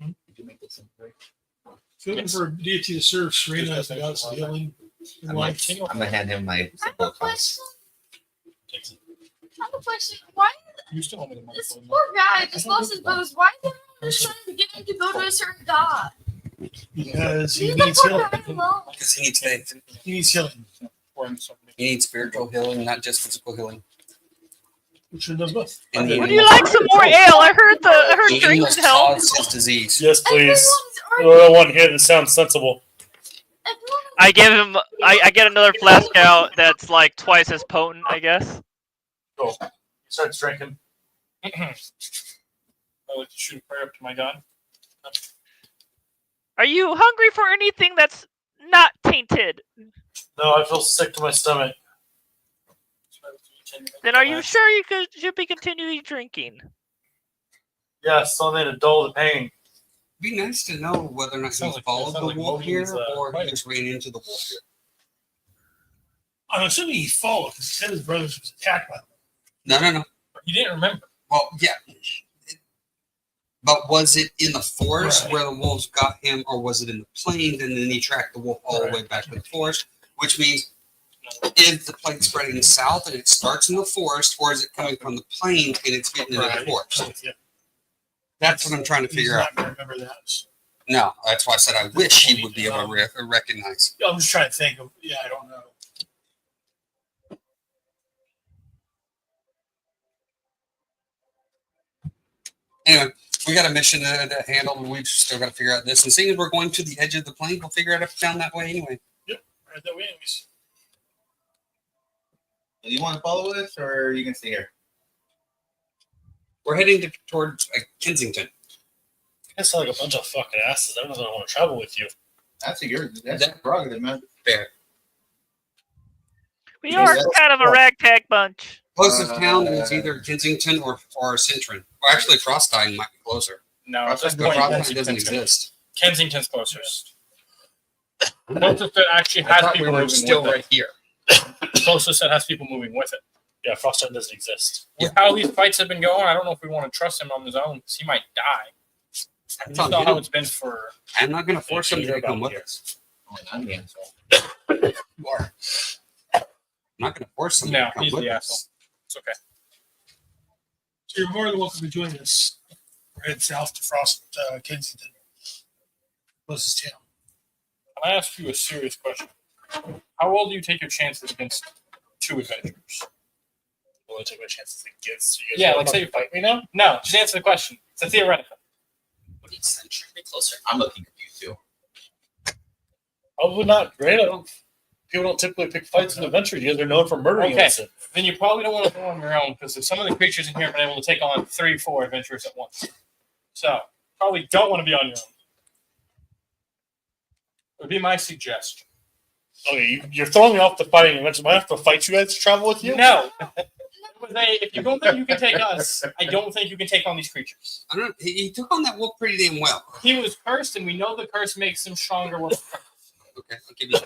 Did you make this number 3? If you're looking for a deity to serve, Serena is the goddess of healing. I'm gonna hand him my I have a simple question. toss. I have a question. Why You still want me to this microphone? poor guy just lost his brothers? Why is everyone just trying to get him to go to a certain god? Because he Leave the needs poor healing. guy alone. Because he needs faith. He needs healing. He needs spiritual healing, not just physical healing. Which one does both? And Would you like some more ale? I heard eating drinking will help. cause his disease. Yes, please. Everyone's You're the one here that sounds sensible. everyone I give him. I get another flask out that's like twice as potent, I guess. Cool. He starts drinking. I like to shoot a prayer up to my god. Are you hungry for anything that's not tainted? No, I feel sick to my stomach. Then are you sure you should be continuing drinking? Yes, something to dull the pain. Be nice to know whether or not Sounds he like- followed sounds the like wolf here Mobile's, or he fighting. just ran into the wolf here. I'm assuming he followed because he said his brothers was attacked by them. No. He didn't remember. Well, yeah. But was it in the forest Right. where the wolves got him, or was it in the plains and then he tracked the wolf all the way back to the forest? Which means, is the plague spreading south and it starts in the forest, or is it coming from the plains and it's getting into the forest? Yeah. That's what I'm trying to figure He's out. not gonna remember that. No, that's why I said I wish he would be able to recognize. I'm just trying to think of. Yeah, I don't know. Anyway, we got a mission to handle, and we've still got to figure out this. And seeing as we're going to the edge of the plain, we'll figure it out down that way anyway. Right that way, anyways. Do you want to follow us, or you can stay here? We're heading towards Kensington. You guys sound like a bunch of fucking asses. I don't know if I want to travel with you. That's your prerogative, man. Fair. We are kind of a ragtag bunch. Closest town is either Kensington or Centron. Well, actually, Frostine might be closer. No, at this But point, Frostine doesn't exist. Kensington's closest. Closest that actually I has thought people we were moving still with right here. it. Closest that has people moving with it. Yeah, Frostine doesn't exist. With how these fights have been going, I don't know if we want to trust him on his own because he might die. You That's on saw how him. it's been for. I'm not going to force him You're to come about with here. us. Oh, I'm the asshole. You are. I'm not going to force him No, to come he's with the us. asshole. It's okay. So you're more than welcome to join us. Head south to Kensington, closest town. Can I ask you a serious question? How well do you take your chances against two adventurers? Will I take my chances against you guys? Yeah, want like to say you fight me now? No, just answer the question. It's a theoretical. Would each century be closer? I'm looking confused too. Probably not. Great. People don't typically pick fights in adventures. You guys are known for murdering Okay. innocent. Then you probably don't want to go on your own because if some of the creatures in here have been able to take on 3-4 adventurers at once. So, probably don't want to be on your own. Would be my suggestion. Okay, you're throwing me off the fighting adventure. Might I have to fight you guys to travel with you? No. If you don't think you can take us, I don't think you can take on these creatures. I don't. He took on that wolf pretty damn well. He was cursed, and we know the curse makes him stronger. Okay, I'll give you.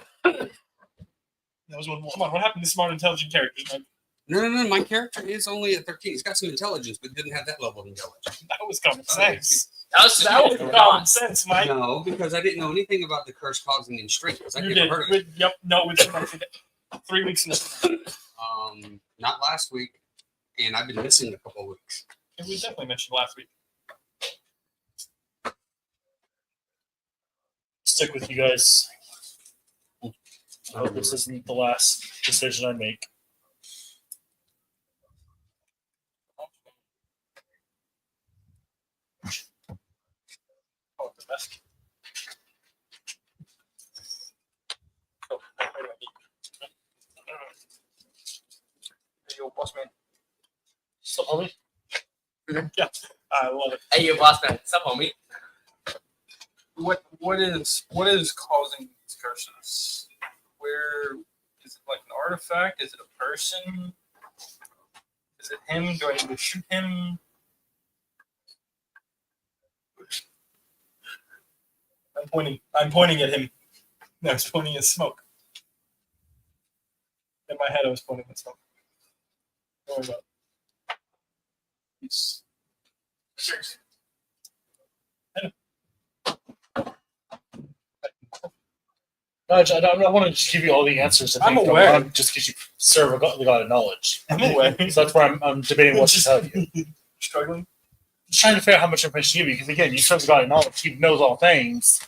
That was one more. Come on, what happened to smart, intelligent characters? Man? No. My character is only at 13. He's got some intelligence, but didn't have that level of intelligence. That was common sense. That was Common sense, Mike. No, because I didn't know anything about the curse causing him strength. Because I You never did. heard of it. Yep. No, we mentioned it 3 weeks ago. Not last week, and I've been missing a couple of weeks. It was definitely mentioned last week. Stick with you guys. I hope this isn't the last decision I make. Oh, the best. Oh, wait a minute. Hey, yo, boss man. Still, homie? Yeah, I love it. Hey, you boss man. What's up, homie? What is causing these curses? Where is it? Like an artifact? Is it a person? Is it him? Do I need to shoot him? I'm pointing at him. No, I was pointing at smoke. In my head, I was pointing at smoke. Don't worry about it. He's serious. No, I don't want to just give you all the answers. I'm aware. Just because you serve the God of knowledge. I'm aware. So that's where I'm debating what to tell you. Struggling. Just trying to figure out how much information to give you. Because again, you serve the God of knowledge. He knows all things.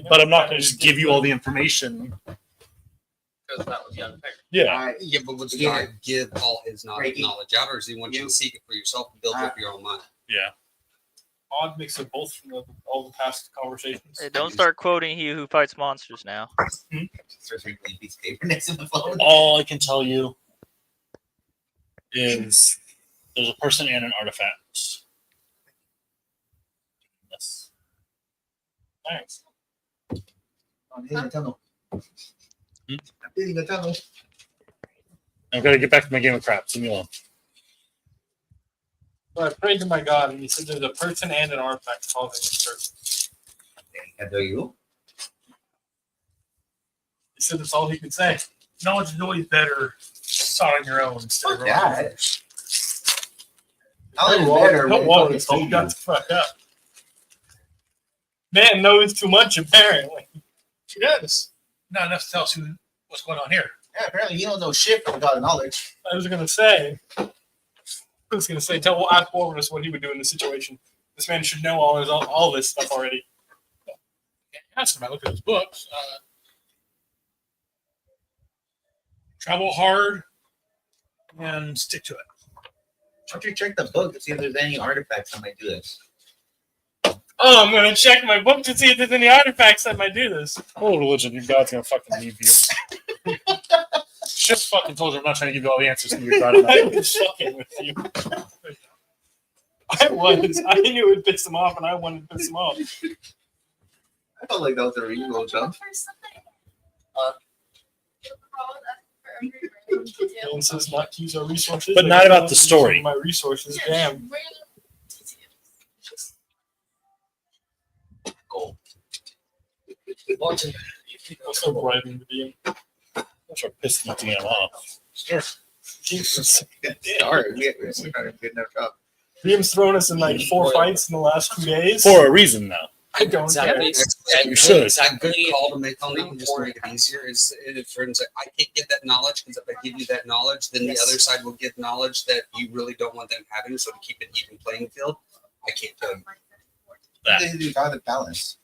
But I'm not going to just give you all the information. Because that would be unfair. Yeah. Yeah, but would the Yeah. guy give all his knowledge Reiki. out, or does he want you to seek it for yourself and build up your own mind? Yeah. Odd mix of both from all the past conversations. Hey, don't start quoting he who fights monsters now. Starts wrinkling a piece of paper next to the phone. All I can tell you is there's a person and an artifact. Yes. Thanks. I'm hitting the tunnel. Hmm? I'm hitting the tunnel. I've got to get back to my game of craps. Leave me alone. So I prayed to my God, and he said there's a person and an artifact causing this curse. And do you? He said that's all he could say. Knowledge is always better sought on your own instead of Yeah. others. Knowledge is better. Don't when walk it's it, you got told the fuck up. Man knows too much, apparently. She does. Not enough to tell us what's going on here. Yeah, apparently you don't know shit from God knowledge. I was gonna say, ask Wolverus what he would do in this situation. This man should know all this stuff already. Can't ask him. I look at his books. Travel hard and stick to it. Why don't you check the book to see if there's any artifacts that might do this? Oh, I'm gonna check my book to see if there's any artifacts that might do this. Oh, religion, your God's gonna fucking leave you. Just fucking told you I'm not trying to give you all the answers to your God. I was fucking with you. I was. I knew it would piss him off, and I wanted to piss him off. I felt like that was a reasonable jump. Man says not to use our resources, But not about the story. My resources, damn. Gold. Also bribing the DM. That's what pissed my DM off. Jesus. Sorry, we're not a good enough job. DM's thrown us in like 4 fights in the last 2 days. For a reason, though. I don't care. You should. It's a good call to make on that, just to make it easier. Is for instance, I can't get that knowledge because if I give you that knowledge, then the other side will get knowledge that you really don't want them having. So to keep it even playing field, I can't tell you. They got the balance.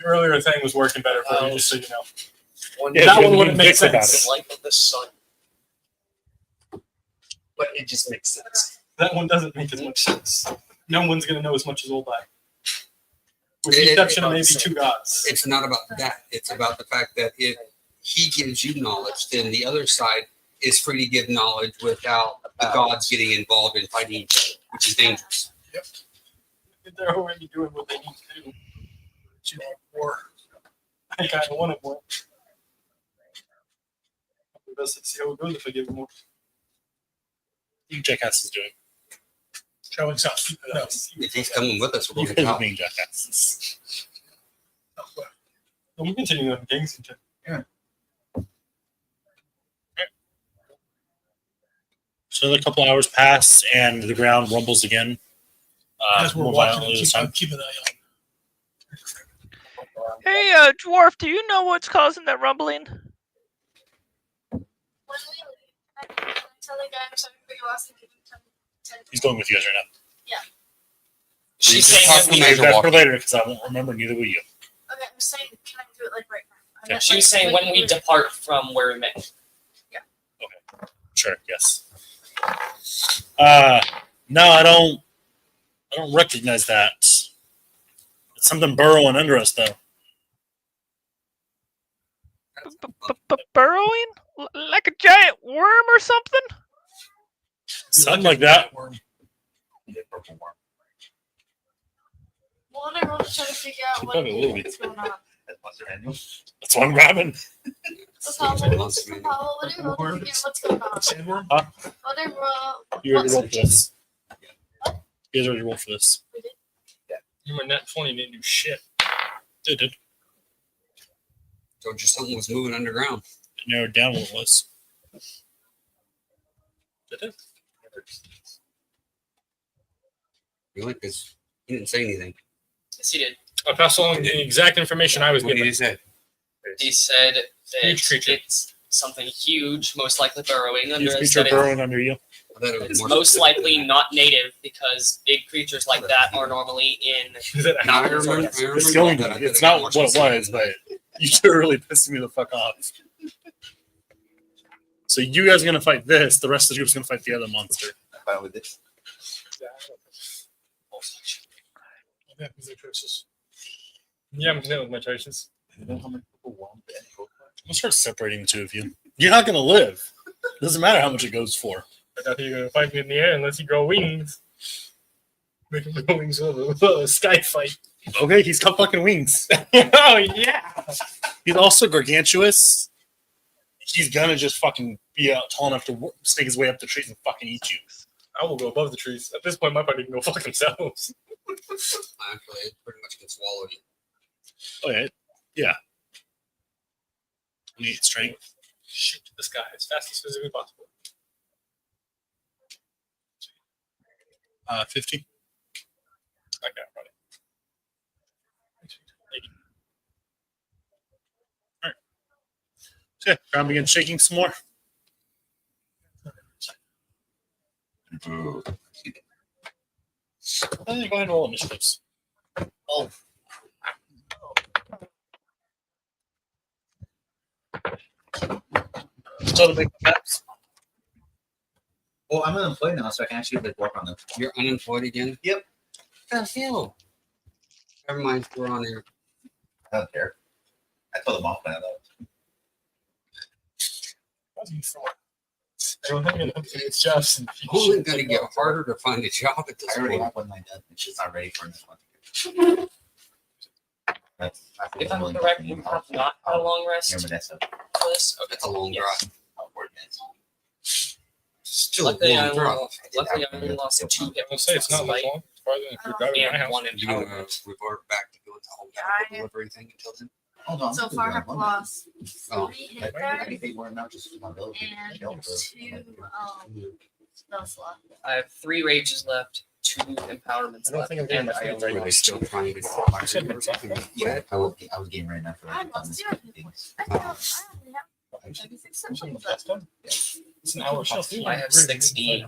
Your earlier thing was working better for you, just so you know. Yeah, that you one wouldn't can make fix about sense. it. Light of the sun, but it just makes sense. That one doesn't make as much sense. No one's gonna know as much as Old Eye. With the It- exception of it- maybe 2 gods. It's not about that. It's about the fact that if he gives you knowledge, then the other side is free to give knowledge without the gods getting involved in fighting each other, which is dangerous. They're already doing what they need to do. But you want war. I kind of want it more. Let's see how it goes if I give them more. You Jackass is doing. Showing south. No. If he's coming with us, we're You going to guys are top. being jackasses. We continue on Gangsington. So a couple hours pass, and the ground rumbles again. As we're More watching, violently this time. keep an eye on. Hey, dwarf, do you know what's causing that rumbling? When we leave, I tell the guy I'm sorry for your loss and give him 10 He's going with you guys right now. She's Just saying talk that to we, me as you're That's for walking. later, because I won't remember. Neither will you. Okay, I'm saying, can I do it like right now? I Okay. meant, she was like, saying when we depart from where we met. Sure. Yes. No, I don't recognize that. It's something burrowing under us, though. Burrowing? Like a giant worm or something? Something like that. Well, I want to try to figure out what Probably will be. is going on. That's what I'm grabbing. So Paolo, what do you want to figure out what's going on? Sandworm? What are You already rolled for this. You guys already rolled for this. You were net 20 didn't do shit. It did. Told you something was moving underground. It narrowed down what it was. Did it? Really? Because he didn't say anything. Yes, he did. I passed along the exact information I was What did given. he say? He said that Huge creature. it's something huge, most likely burrowing under Huge us. creature That burrowing under you. I thought it was it's more most likely not native because big creatures like that are normally in Is that No, I mountains or remember, I remember It's going that. I to. thought It's it not more what it specific. was, but you're really pissing me the fuck off. So you guys are gonna fight this. The rest of the group's gonna fight the other monster. I'm fine with this. Yeah, with their choices. Yeah, I'm content with my choices. I'm gonna start separating the two of you. You're not gonna live. Doesn't matter how much it goes for. I thought you were going to fight me in the air unless you grow wings. Make him grow wings with a sky fight. Okay, he's got fucking wings. Oh, yeah. He's also gargantuous. He's gonna just fucking be out tall enough to snake his way up the trees and fucking eat you. I will go above the trees. At this point, my party can go fuck themselves. Actually, it pretty much can swallow you. Okay, yeah. 28 strength. Shoot to the sky as fast as physically possible. 50. I got it. Ground begins shaking some more. Go ahead and roll initiatives. Oh, So to make maps. Well, I'm unemployed now, so I can actually like work on them. You're unemployed again? Yep. What the hell? Never mind. We're on here. I don't care. I told them off when I left. It's just Only going to get harder to find a job at this I already point. have one of my done. It's just not ready for this one. That's if I'm correct, you have not had a long rest Remember that stuff. for this. Okay. That's a long Yes. drive. About 40 minutes. Still a Luckily, I long only, drive. luckily, I only lost 2 hit I say it's not much long. Farther than if you're driving my and house. 1 You want empowerment. to revert back to doing the whole Yeah, delivery thing until then? Hold on. So far, I've lost Oh. 3 I hit think cards they weren't not just my ability. and They don't 2 spell slots. I have 3 rages left, 2 empowerments I don't left, think I'm getting and that I many only Were they lost still 2. trying to said or something? Yeah, I was getting ready now for I like lost 0 hit points. I only have 36 symptoms left. It's an hour. I have 16.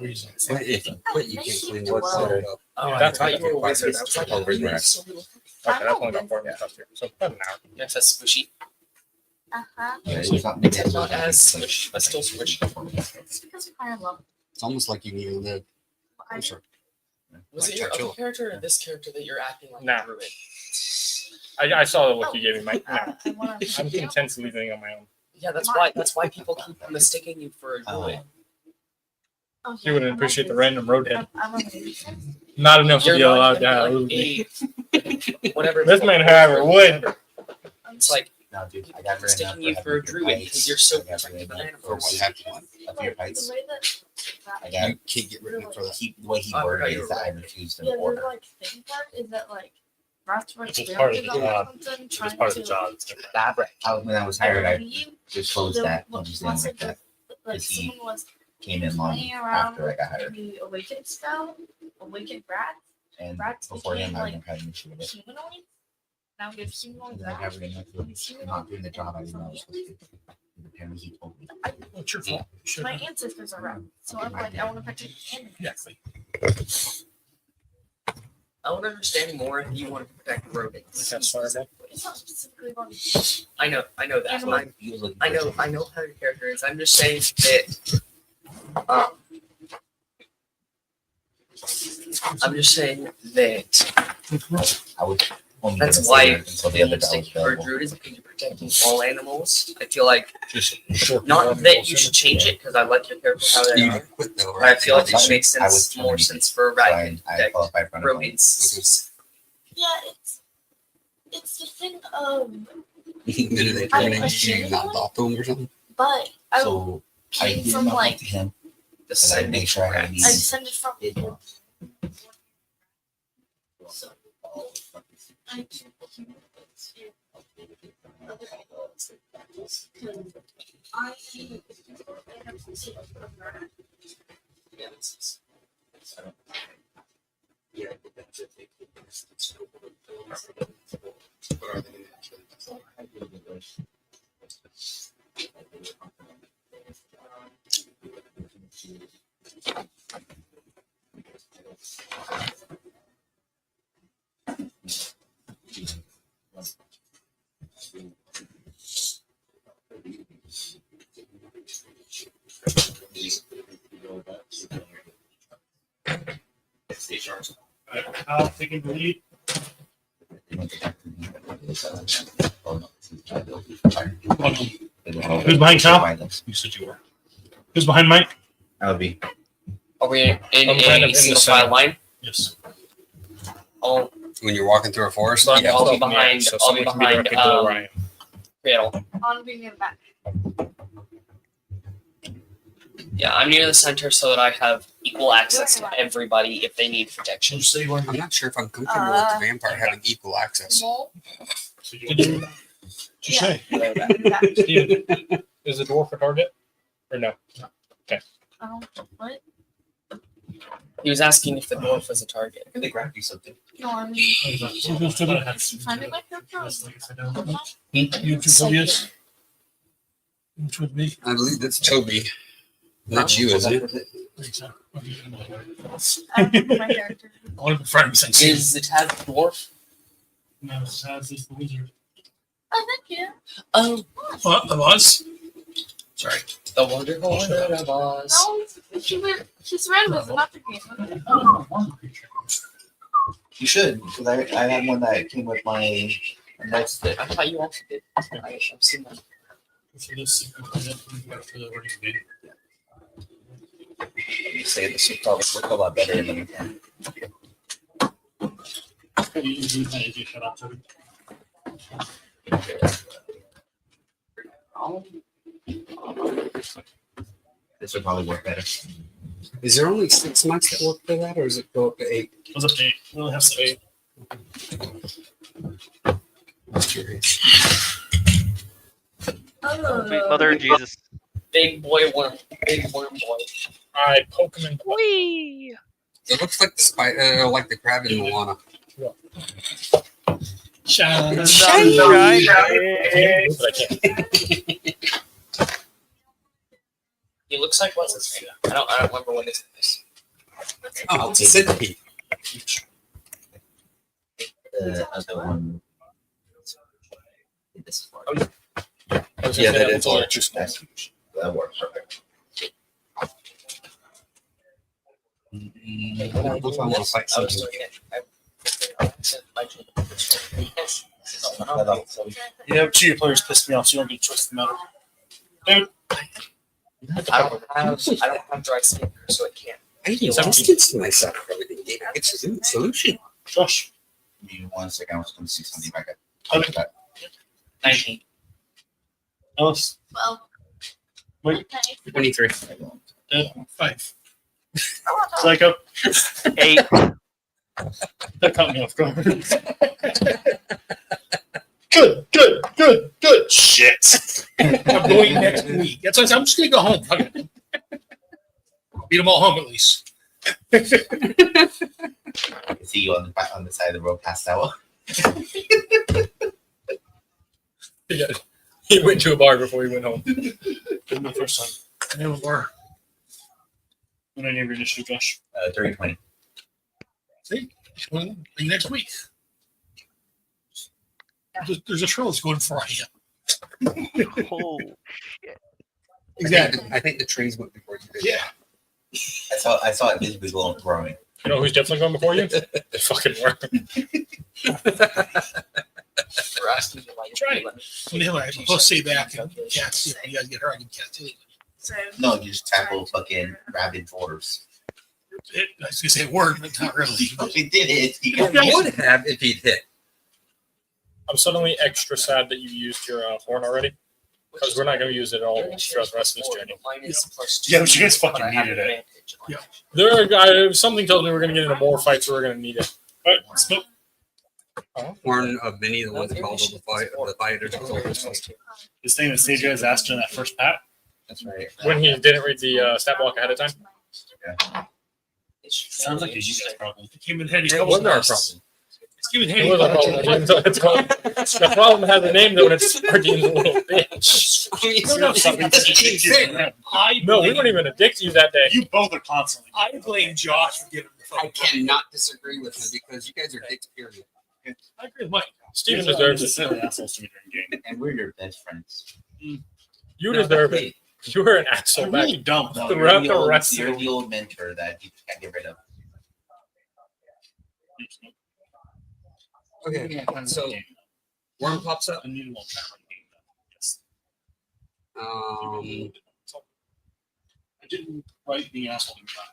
But if you quit, you can't clean the Well, water up. Oh, I That's thought right. you were a wizard. I was like, Oh, how do you right. have so little? Okay, that's only about 4 minutes left here. So about an hour. Yes, that's squishy. Uh-huh. Yeah, it's not It's not as squishy, but still squishy. It's because I love It's almost like you need to live. I I'm sorry. Was Like it your Churchill. other character or this character that you're acting like Nah. a druid? I saw the look you gave me, Mike. No. I wanna I'm content to living on my own. Yeah, that's why people keep mistaking you for a druid. Oh, You wouldn't appreciate the random roadhead. I'm a musician. Not enough to You're be not allowed to even have. like a whatever. This man, however, would. It's like No, dude, people I got keep rid mistaking you for a druid because you're so protective of For what animals. happened. of your heights. The way that I got You can't get rid of it for that. the way he Oh, worded right, it you're is that I right. refuse to yeah, the order. like thing part is that like Rats were It's just part of the job. something It's trying part of the to job. It's different. Fabric. When I was hired, I leave. just closed The- that. what- Just once like it that. like Is he someone was Came in long playing around after I got hired. the awakened spell, awakened rats, And Rats before him, became, I like, didn't have an issue with it. humanoids. Now we have humanoid And then I rats. got rid of not doing the job I didn't know I was supposed to do. Apparently he told me. It's your fault. You should My have. ancestors are rats, so I'm like, I want to protect animals. Exactly. I would understand more if you want to protect rodents. That's far enough. It's not specifically about I know that. Animals. He was looking I know how your character is. I'm just saying that. I'm just saying that I would only that's consider why it until the other dog was mistaking for a available. druid is because you're protecting all animals. I feel like Just short. not that you should change it because I like your character how they You are. quit though, But I right? feel like it I makes was sense more terminated. sense for a So rat to I protect qualified for unemployment. rodents. Yeah, it's the thing of, Did they I terminate you? You not talk to them or something? but I So I came did from not like talk to him. The Because I make sure I had I these. descended from. So I can't humans and other animals. I have to see from rat. I'll take the lead. Who's behind Cal? You said you were. Who's behind Mike? I would be. Are we in I'm kind of in a the single center. file line? Yes. I'll When you're walking through a forest, But yeah. I'll be behind. So I'll be someone can be behind. directly below where I am. Cradle. On being in the back. Yeah, I'm near the center so that I have equal access to everybody if they need protection. I'm not sure if I'm comfortable with the vampire having equal access. Mole. Did you say? In the back. Steven, is the dwarf a target? Or no? What? He was asking if the dwarf was a target. Can they grab you something? No, I mean, finding my character. You two phobias? Which would be. I believe that's Toby. That's you, isn't it? I don't know my character. One of the friends I see. Is the Taz dwarf? No, Taz is the wizard. Oh, thank you. Oh, What, of us? Sorry. the wonderful Wizard of Oz. No, she's red was not the game. You should, because I had one that came with my notes stick. I thought you also did. I've seen that. For this, for the working game. You say this would probably work a lot better than this would probably work better. Is there only 6 months that work for that, or does it go up to 8? It was up to 8. We only have 8. I'm curious. Sweet mother of Jesus. Big boy worm. Big worm boy. All right, poke him in the butt. Whee! It looks like the spider, like the crab in Moana. Shine. Sunshine. But I can't. He looks like what's his name? I don't remember what his name is. Oh, it's a centipede. The other one. This is I was gonna Yeah, say that was is a little large. too small. that works perfect. I want to fight I was something. looking at You know, cheater players piss me off, so you don't get to twist the matter. Dude, I don't have dry skin, so it can't. I even distanced myself from everything. It's a solution. Josh. Give me 1 second. I was going to see something back Okay. up. 19. Ellis. Well, Wait. okay. 23. 5. Psycho. 8. That caught me off guard. Good. Shit. I'm going next week. That's what I'm just going to go home. Fuck it. Beat them all home at least. See you on the side of the road past that one. Yeah. He went to a bar before he went home. Did my first time. Never more. When I name your initiative, Josh. 30-20. See? Well, next week. There's a trail that's going for you. Oh. Exactly. I think the trees went before you did. Yeah. I saw it visibly growing. You know who's definitely going before you? The fucking worm. We're asking you why you Try Anyway, let's see back and cast. You guys get her, I can cast it. So, No, you just tackle fucking rabid dwarves. I was going to say a word, but not really. He did it. He You got would have if he'd hit. I'm suddenly extra sad that you used your horn already, because we're not going to use it all throughout the rest of this journey. Yeah, but you guys fucking needed it. Yeah. Something tells me we're going to get into more fights, so we're going to need it. Alright, smoke. One of many of the ones called the fighters. This thing that Sage guys asked you in that first pat. That's right. When he didn't read the stat block ahead of time. Sounds like a you guys problem. It came in handy. It wasn't our problem. It's came in It handy. was our problem. It's called, the problem has a name though, and it's Sardines a little bitch. No, we weren't even a dick to you that day. You both are constantly. I blame Josh for giving the I phone. cannot disagree with him because you guys are dicks, period. I agree with Mike. Steven deserves it. Silly assholes to me during game. And we're your best friends. You deserve it. You were an asshole I'm back. really dumb. No, Throughout you're the the, rest you're of the old mentor that you can't get rid of. Okay, so worm pops up. I need a little time on the game. Yes. I didn't write the asshole in front.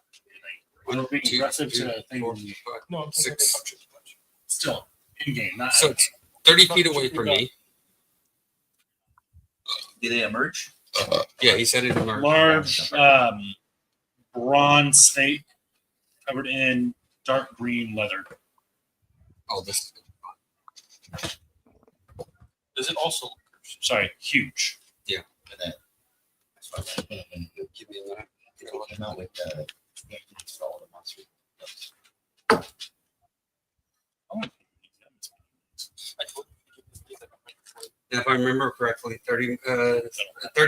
One, Being two, aggressive three, to thing. four, five. No, I'm Six. Still in game, not So it's 30 feet away from me. Did they emerge? Yeah, he said it emerged. large bronze snake covered in dark green leather. Oh, this. Does it also? Sorry, huge. That's what I Give me a minute. came out with all the monster. And if I remember correctly, 30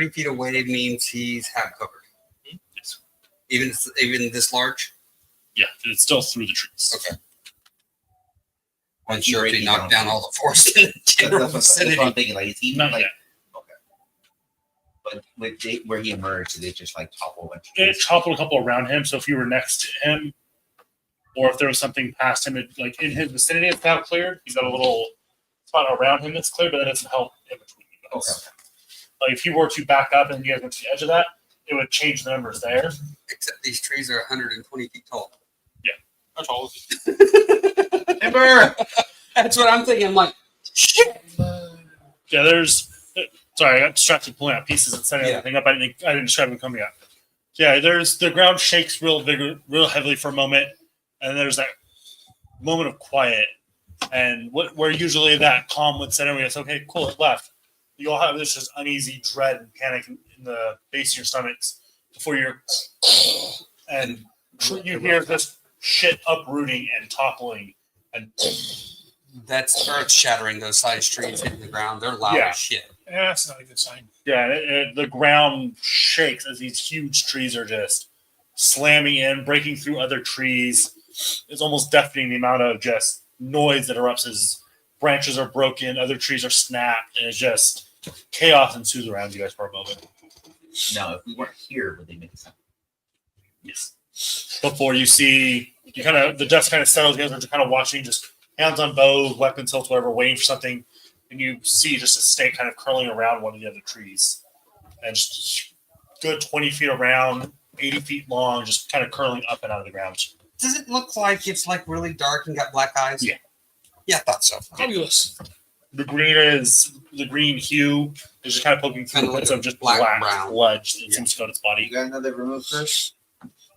feet away means he's half covered. Yes. Even this large? Yeah, it's still through the trees. Okay. I'm sure if he knocked down all the forest in the general That's what vicinity. I'm thinking. Like, is he Not like? yet. Okay. But where he emerged, did it just like topple a bunch of It trees? toppled a couple around him, so if you were next to him, or if there was something past him, like in his vicinity, it's now cleared. He's got a little spot around him that's clear, but that doesn't help in between you guys. Okay. Like if you were to back up and you guys went to the edge of that, it would change the numbers there. Except these trees are 120 feet tall. How tall is Timber. That's what I'm thinking. I'm like, shit. Yeah, there's. Sorry, I got distracted pulling out pieces and setting Yeah. everything up. I didn't describe them coming up. Yeah, there's the ground shakes real heavily for a moment, and there's that moment of quiet, and where usually that calm would set in. It's okay, cool, it left. You all have this just uneasy dread and panic in the base of your stomachs before you're, and you hear this shit uprooting and toppling, and That's earth shattering. Those size trees hitting the ground. They're loud Yeah. as shit. Yeah, that's not a good sign. yeah, the ground shakes as these huge trees are just slamming in, breaking through other trees. It's almost deafening the amount of just noise that erupts as branches are broken, other trees are snapped, and it's just chaos ensues around you guys for a moment. No, if we weren't here, would they make a sound? Yes. Before you see, the dust kind of settles. You guys are kind of watching, just hands on bows, weapons hilts, whatever, waiting for something, and you see just a snake kind of curling around one of the other trees, and just good 20 feet around, 80 feet long, just kind of curling up and out of the ground. Does it look like it's like really dark and got black eyes? Yeah. Yeah, I thought so. Fabulous. The green hue is just kind of poking through Kinda like bits of just black black brown. sludge that Yeah. seems to go to its You body. got another remove curse?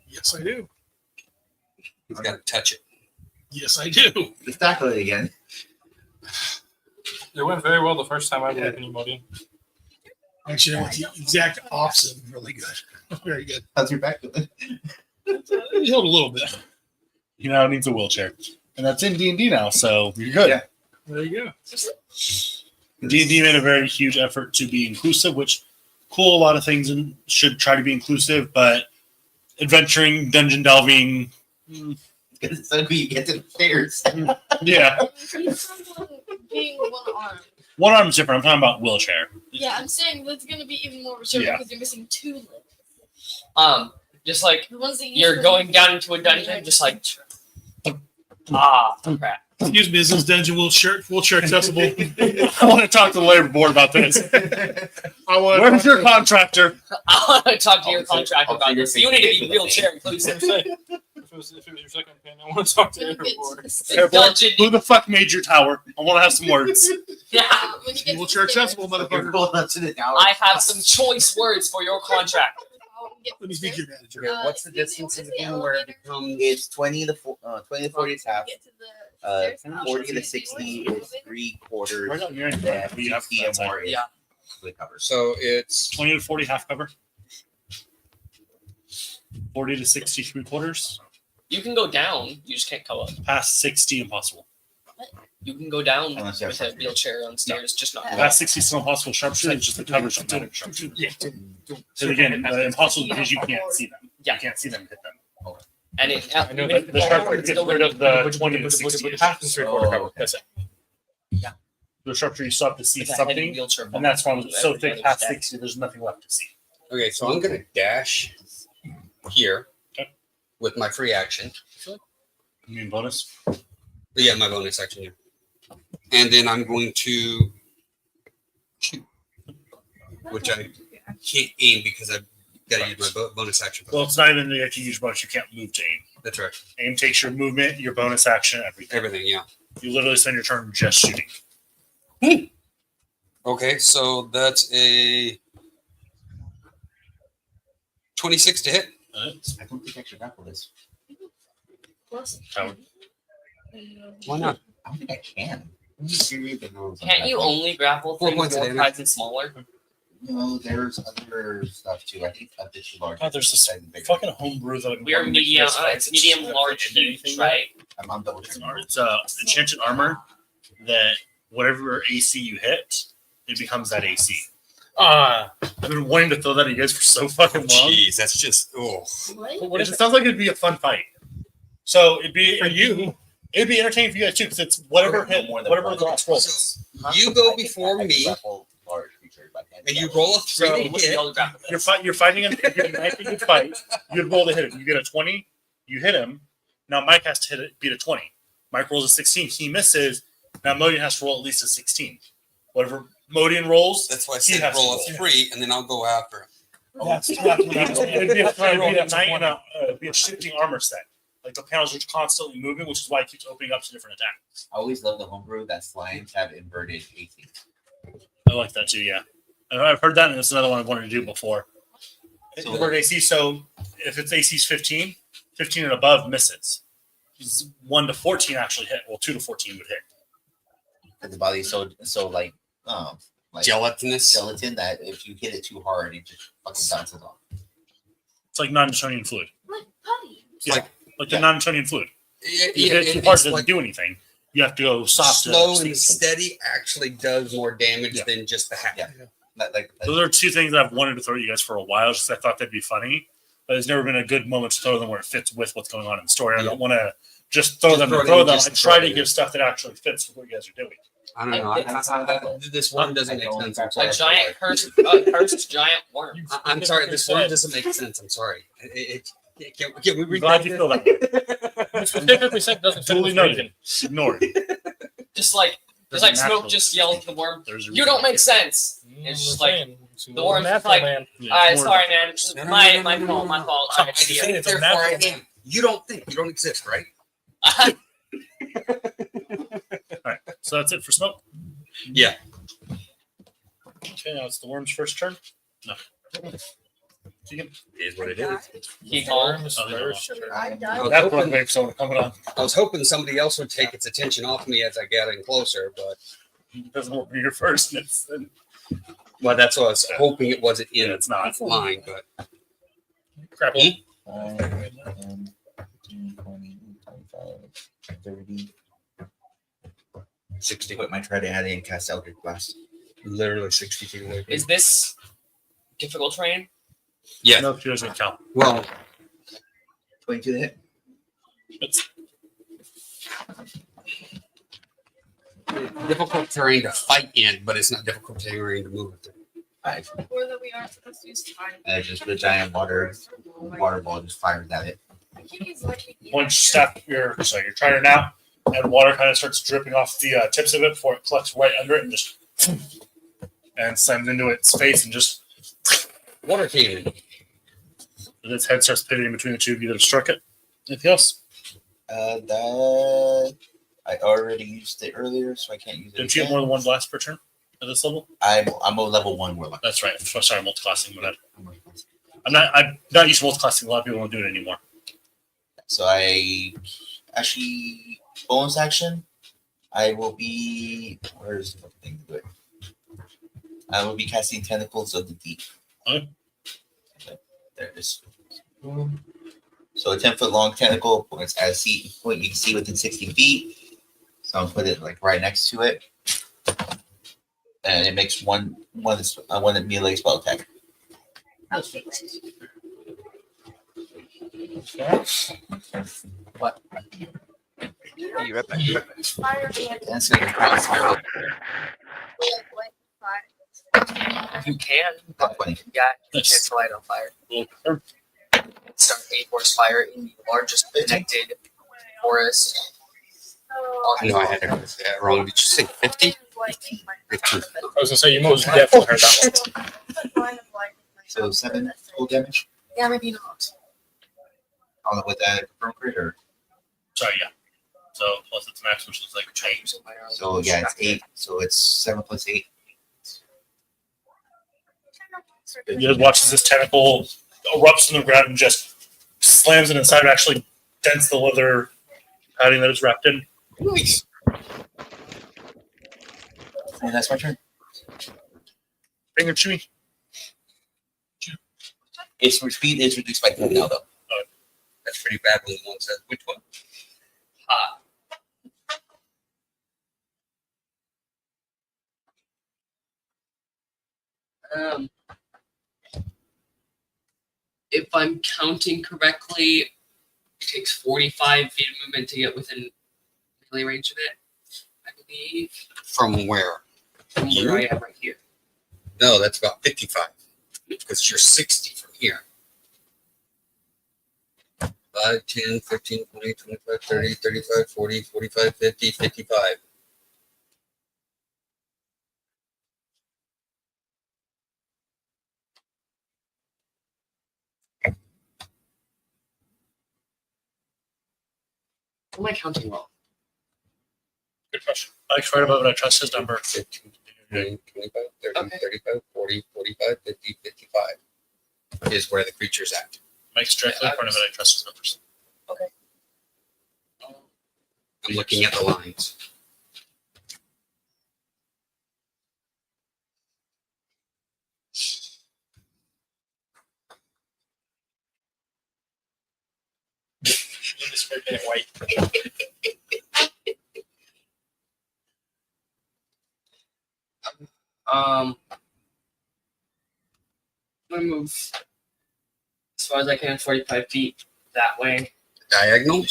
Yes, I do. He's got to touch it. Yes, I do. Just tackle it again. it went very well the first time I believe anybody. Actually, I went the exact opposite. Really good. Very good. How's your back doing? It helped a little bit. He now needs a wheelchair, and that's in D&D now, so you're good. Yeah. There you go. D&D made a very huge effort to be inclusive, which cool. A lot of things should try to be inclusive, but adventuring, dungeon delving, It's ugly. You get to the stairs. yeah. Being one arm. One arm's different. I'm talking about wheelchair. Yeah, I'm saying that's gonna be even more restrictive Yeah. because you're missing 2 limbs. Just like The ones that you you're use going for- down into a dungeon, just like crap. Excuse me, is this dungeon wheelchair accessible? I want to talk to the labor board about this. I want. Where's your contractor? I want to talk to your I'll say- contractor I'll about figure this. You need to things be out. wheelchair inclusive. If it was your second opinion, I want to talk to When you your get to board. the Hey, stairs- board, Dungeon. who the fuck made your tower? I want to have some words. Yeah, when you get to Wheelchair the stairs- accessible, You're motherfucker. pulling up to the tower. I have some choice words for your contract. Let me speak to your manager. What's the excuse me, distance what's of the the game where it elevator? becomes? It's 20 to 40 is half. Get to the stairs. 40 to 60 is 3/4. Right on, you're in. And We have 60 and more is Yeah. fully covered. So it's 20 to 40 half cover. 40 to 60 3/4. You can go down. You just can't go up. Past 60 impossible. You can go down Unless you have with a something. wheelchair on stairs, just not. Past 60 is still impossible. Sharpshooter is just the coverage of magic sharpshooter. Yeah. So again, impossible because you can't see them. Yeah. You can't see them hit them. And it, I know even if The sharpshooter it's gets still rid of the 20 to Half 60. and 3/4 cover. That's it. The sharpshooter you still have to see it's a heavy something, wheelchair. and that's why it's so thick past Everything 60, there's nothing left to see. okay. So I'm gonna dash here Okay. with my free action. You mean bonus? Yeah, my bonus action here. And then I'm going to shoot, which I can't aim because I've got to use my bonus action. For Well, it's not even that you have to use bonus. You can't move to aim. That's right. Aim takes your movement, your bonus action, everything. Everything, yeah. You literally spend your turn just shooting. Okay, so that's a 26 to hit. I don't think I should grapple this. Plus- Howard. Why not? I don't think I can. Let me see read the rules on Can't you that. only grapple 4 things points of more damage. size and smaller? No, there's other stuff too. I think up to 2 large. Oh, there's this size and bigger. fucking homebrew that We're medium. It's medium, large, huge, right? I'm double checking. It's enchanted armor that whatever AC you hit it becomes that AC. I've been wanting to throw that at you guys for so fucking long. Jeez, that's just What? It just sounds like it'd be a fun fight. So it'd be it'd be entertaining for you guys too, because it's whatever the last roll. So you go before me, and you roll a 3 So, to hit. You're fighting him. You're an acting fight. You'd roll to hit him. You get a 20. You hit him. Now Mike has to beat a 20. Mike rolls a 16. He misses. Now Modian has to roll at least a 16. Whatever Modian rolls, That's why I he said has to roll a 3, and then I'll go after him. It'd be a shifting armor set. Like the panels are constantly moving, which is why it keeps opening up to different attacks. I always love the homebrew that slimes have inverted AC. I like that too. Yeah, I've heard that, and it's another one I've wanted to do before. So- Inverted AC. So if it's AC's 15 and above misses. 1 to 14 actually hit. Well, 2 to 14 would hit. The body's so like Gelatinous. gelatin that if you hit it too hard, it just fucking bounces off. It's like non-Newtonian fluid. Like putty. Like the non-Newtonian fluid. Yeah, You hit it too hard, it it's doesn't like do anything. You have to go soft. slow to and steady actually does more damage Yeah. than just the hat. Yeah. Like Those are two things that I've wanted to throw at you guys for a while, just 'cause I thought they'd be funny. But there's never been a good moment to throw them where it fits with what's going on in the story. I don't want to just throw Just them throw and it throw in, them. just I try throw it to in. give stuff that actually fits with what you guys are doing. I don't know. This one doesn't make sense. I'm A sorry. giant cursed giant worm. I'm sorry. This one doesn't make sense. I'm sorry. Can we I'm read glad you feel that way. You specifically said it doesn't fit Totally with noted. reason. Ignore it. Just like Doesn't Smoke naturally just fit. yelled at the worm. There's a You reason don't why. make sense. We're It's just like, saying it's the worm's natural, like- man. Yeah, Alright, it's more- sorry, man. No, no, My no, no, no, my no. fault. I'm I just idiot. saying it's a Therefore, I natural. am. You don't think. You don't exist, right? So that's it for Smoke. Yeah. Okay, now it's the worm's first turn. No. Keegan. It is what it is. He called. Worms Oh, first. I died. I was That's what hoping- makes someone coming on. I was hoping somebody else would take its attention off me as I got in closer, but It doesn't work when you're first. And it's, well, that's what I was hoping it wasn't in it's not. line. But Crap. 5, 10, 15, 20, 25, 30. 60 foot might try to add in cast Eldritch Blast. literally 60 feet away. Is this difficult terrain? Yeah. No, she doesn't count. Well, 22 to hit. It's difficult terrain to fight in, but it's not difficult terrain to move it. 5. Or that we aren't supposed to use time. Just the giant water ball just fires at it. I keep using like once you step you're trying it out, and water kind of starts dripping off the tips of it before it collects right under it and just and slams into its face and just Water cannon. its head starts pivoting between the two of you that have struck it. Anything else? That I already used it earlier, so I can't use it. Don't you have again. more than one blast per turn at this level? I'm a level 1 warlock. That's right. Sorry, I'm multiclassing. I'm not used to multiclassing. A lot of people don't do it anymore. So I actually bonus action. I will be where's the thing to do it? I will be casting Tentacles of the Deep. Okay. There it is. So a 10-foot long tentacle points at a seat point you can see within 60 feet. So I'm gonna put it like right next to it. And it makes one melee spell attack. What? You right back. fire. That's gonna cross my You can. top 20. Yeah, you Nice. can light on fire. Well, Start a forest fire in the largest connected forest. I know I had it wrong. Did you say 50? 50. I was gonna say you most definitely heard that one. So 7 full damage. Yeah, maybe not. On the with that confirm crit or sorry, yeah. So plus its max, which is like a change. so yeah, it's 8. So it's 7 plus 8. You guys watches this tentacle erupts in the ground and just slams it inside. It actually dents the leather padding that it's wrapped in. Nice. And that's my turn. Finger chewy. Its speed is reduced by 10 now though. That's pretty bad when one says, which one? Ha. If I'm counting correctly, it takes 45 feet of movement to get within melee range of it. I believe. From where? From where I am right here. No, that's about 55. Because you're 60 from here. 5, 10, 15, 20, 25, 30, 35, 40, 45, 50, 55. Am I counting wrong? Good question. Mike's right about it. I trust his number. 15, 20, 25, 30, Okay. 35, 40, 45, 50, 55 is where the creature's at. Mike's directly in front of it. I trust his numbers. I'm looking at the lines. Just spray paint it white. I'm gonna move as far as I can, 45 feet that way, Diagonal?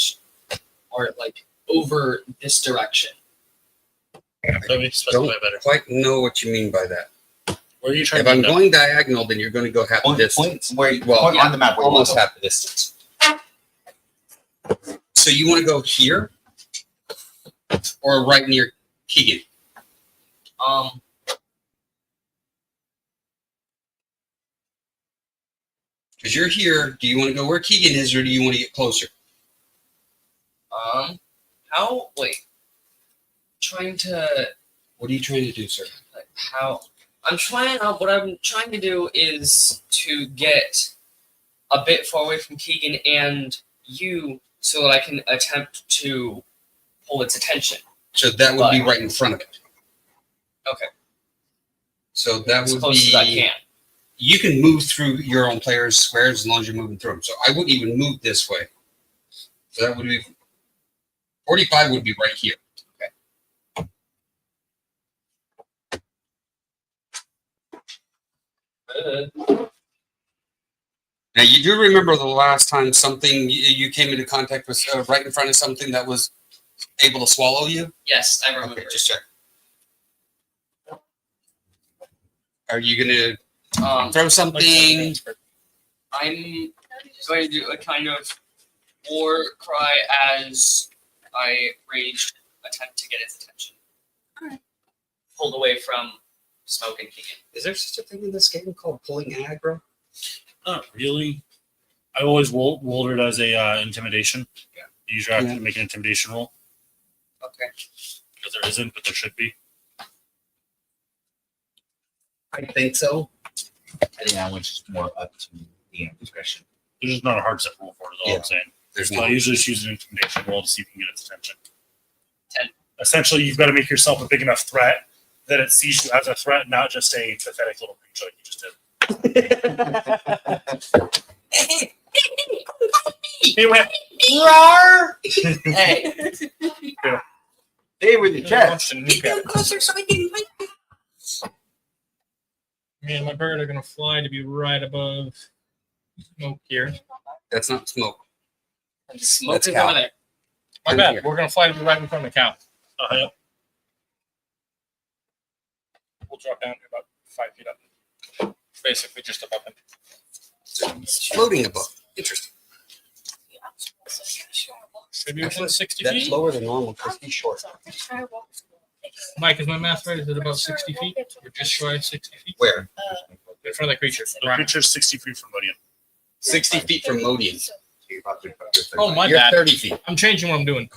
or like over this direction. Let me specify Don't better. quite know what you mean by that. Where are you trying If to I'm go? going diagonal, then you're going to go half the Point, distance. point where you, Well, point yeah, on the map where you Almost want half the distance. So you want to go here? Or right near Keegan? Because you're here. Do you want to go where Keegan is, or do you want to get closer? How? Wait. Trying to. What are you trying to do, sir? Like, how? I'm trying. What I'm trying to do is to get a bit far away from Keegan and you, so that I can attempt to pull its attention. So that would be right in front of it. Okay. So that As would close be. as I can. You can move through your own player's squares as long as you're moving through them. So I wouldn't even move this way. So that would be 45 would be right here. Now you do remember the last time something you came into contact with right in front of something that was able to swallow you? Yes, I remember. Okay, just check. Are you gonna throw something? I'm going to do a kind of war cry as I rage attempt to get its attention. Pulled away from Smoke and Keegan. Is there such a thing in this game called pulling aggro? Not really. I always rolled it as a intimidation. Yeah. You usually have to make an intimidation roll Okay. because there isn't, but there should be. I think so. I think that one's just more up to the discretion. There's just not a hard set rule for it. Is all Yeah. I'm saying. There's So no. I usually just use an intimidation roll to see if you can get its attention. 10. Essentially, you've got to make yourself a big enough threat that it sees you as a threat, not just a pathetic little creature like you just did. Anyway, Hey. Stay with your chest. Me and my bird are gonna fly to be right above Smoke here. That's not smoke. And Smoke That's is Cal. over there. My I'm bad. here. We're gonna fly to be right in front of the cow. yep. We'll drop down to about 5 feet up. Basically just above him. It's floating above. Interesting. Should be within 60 That's feet. lower than normal because he's short. Mike, is my math right? Is it about 60 feet? Or just shy of 60 feet? Where? In front of that creature. The creature's 60 feet from Modian. 60 feet from Modian. Oh, my You're bad. 30 feet. I'm changing what I'm doing.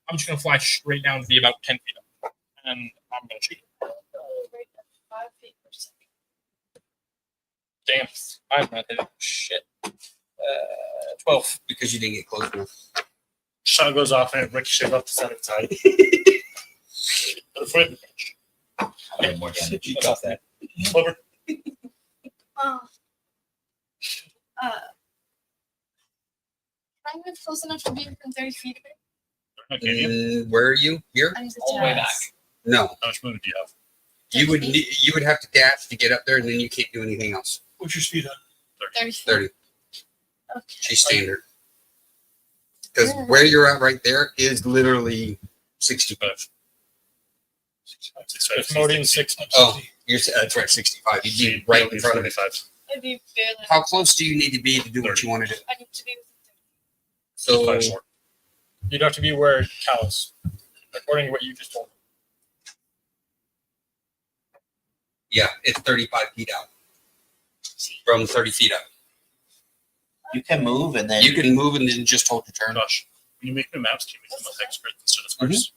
I'm just gonna fly straight down to be about 10 feet up. And I'm gonna shoot. Damn. I'm not hitting. Shit. 12. Because you didn't get close enough. Shot goes off and it ricochets off the side of its head. The foot. I have more damage. You got that. Over. I'm close enough to be within 30 feet of it. Okay, Where are you? Here? I need to All the way back. chest. No. how much movement do you have? You would have to dash to get up there, and then you can't do anything else. What's your speed on? 30. 30. Okay. She's standard. Because where you're at right there is literally 65. If Modine's 60. Oh, that's right, 65. You'd be right in front of it. I'd be barely. How close do you need to be to do what you want to do? I need to be So You'd have to be where Cal is, according to what you just told me. yeah, it's 35 feet out. From 30 feet up. You can move and then You can move and then just hold your turn. Josh, when you make new maps, can you make them with experts instead of squares?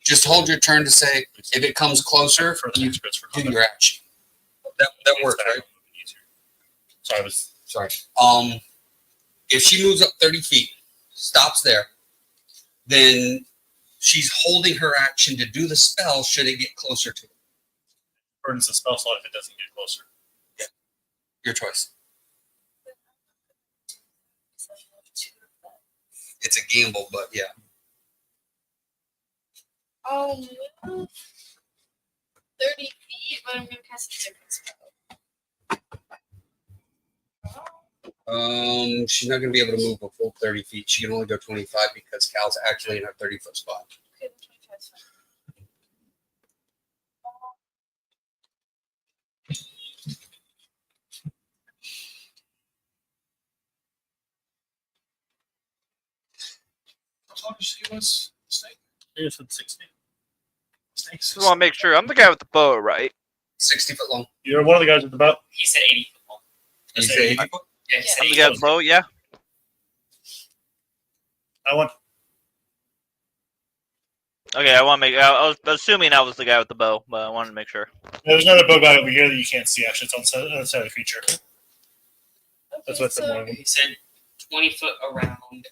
Just hold your turn to say, if it comes closer, For the you experts for do combat. your action. That works, right? Easier. So I was Sorry. If she moves up 30 feet, stops there, then she's holding her action to do the spell should it get closer to it. burns the spell slot if it doesn't get closer. Your choice. It's a gamble, but yeah. Oh, 30 feet, but I'm gonna cast a different spell. She's not going to be able to move a full 30 feet. She can only go 25 because Cal's actually in her 30-foot spot. Okay, the 25 is fine. How tall did she was? Snake. It's at 60. Snakes. Just want to make sure. I'm the guy with the bow, right? 60 foot long. You're one of the guys with the boat. He said 80 foot long. You say 80 foot? Yeah, he said I'm the 80 guy with the bow. Yeah. I want. Okay, I want to make. I was assuming I was the guy with the bow, but I wanted to make sure. There's another bow guy over here that you can't see. Actually, it's on the other side of the creature. That's what the so morning. He said 20 foot around and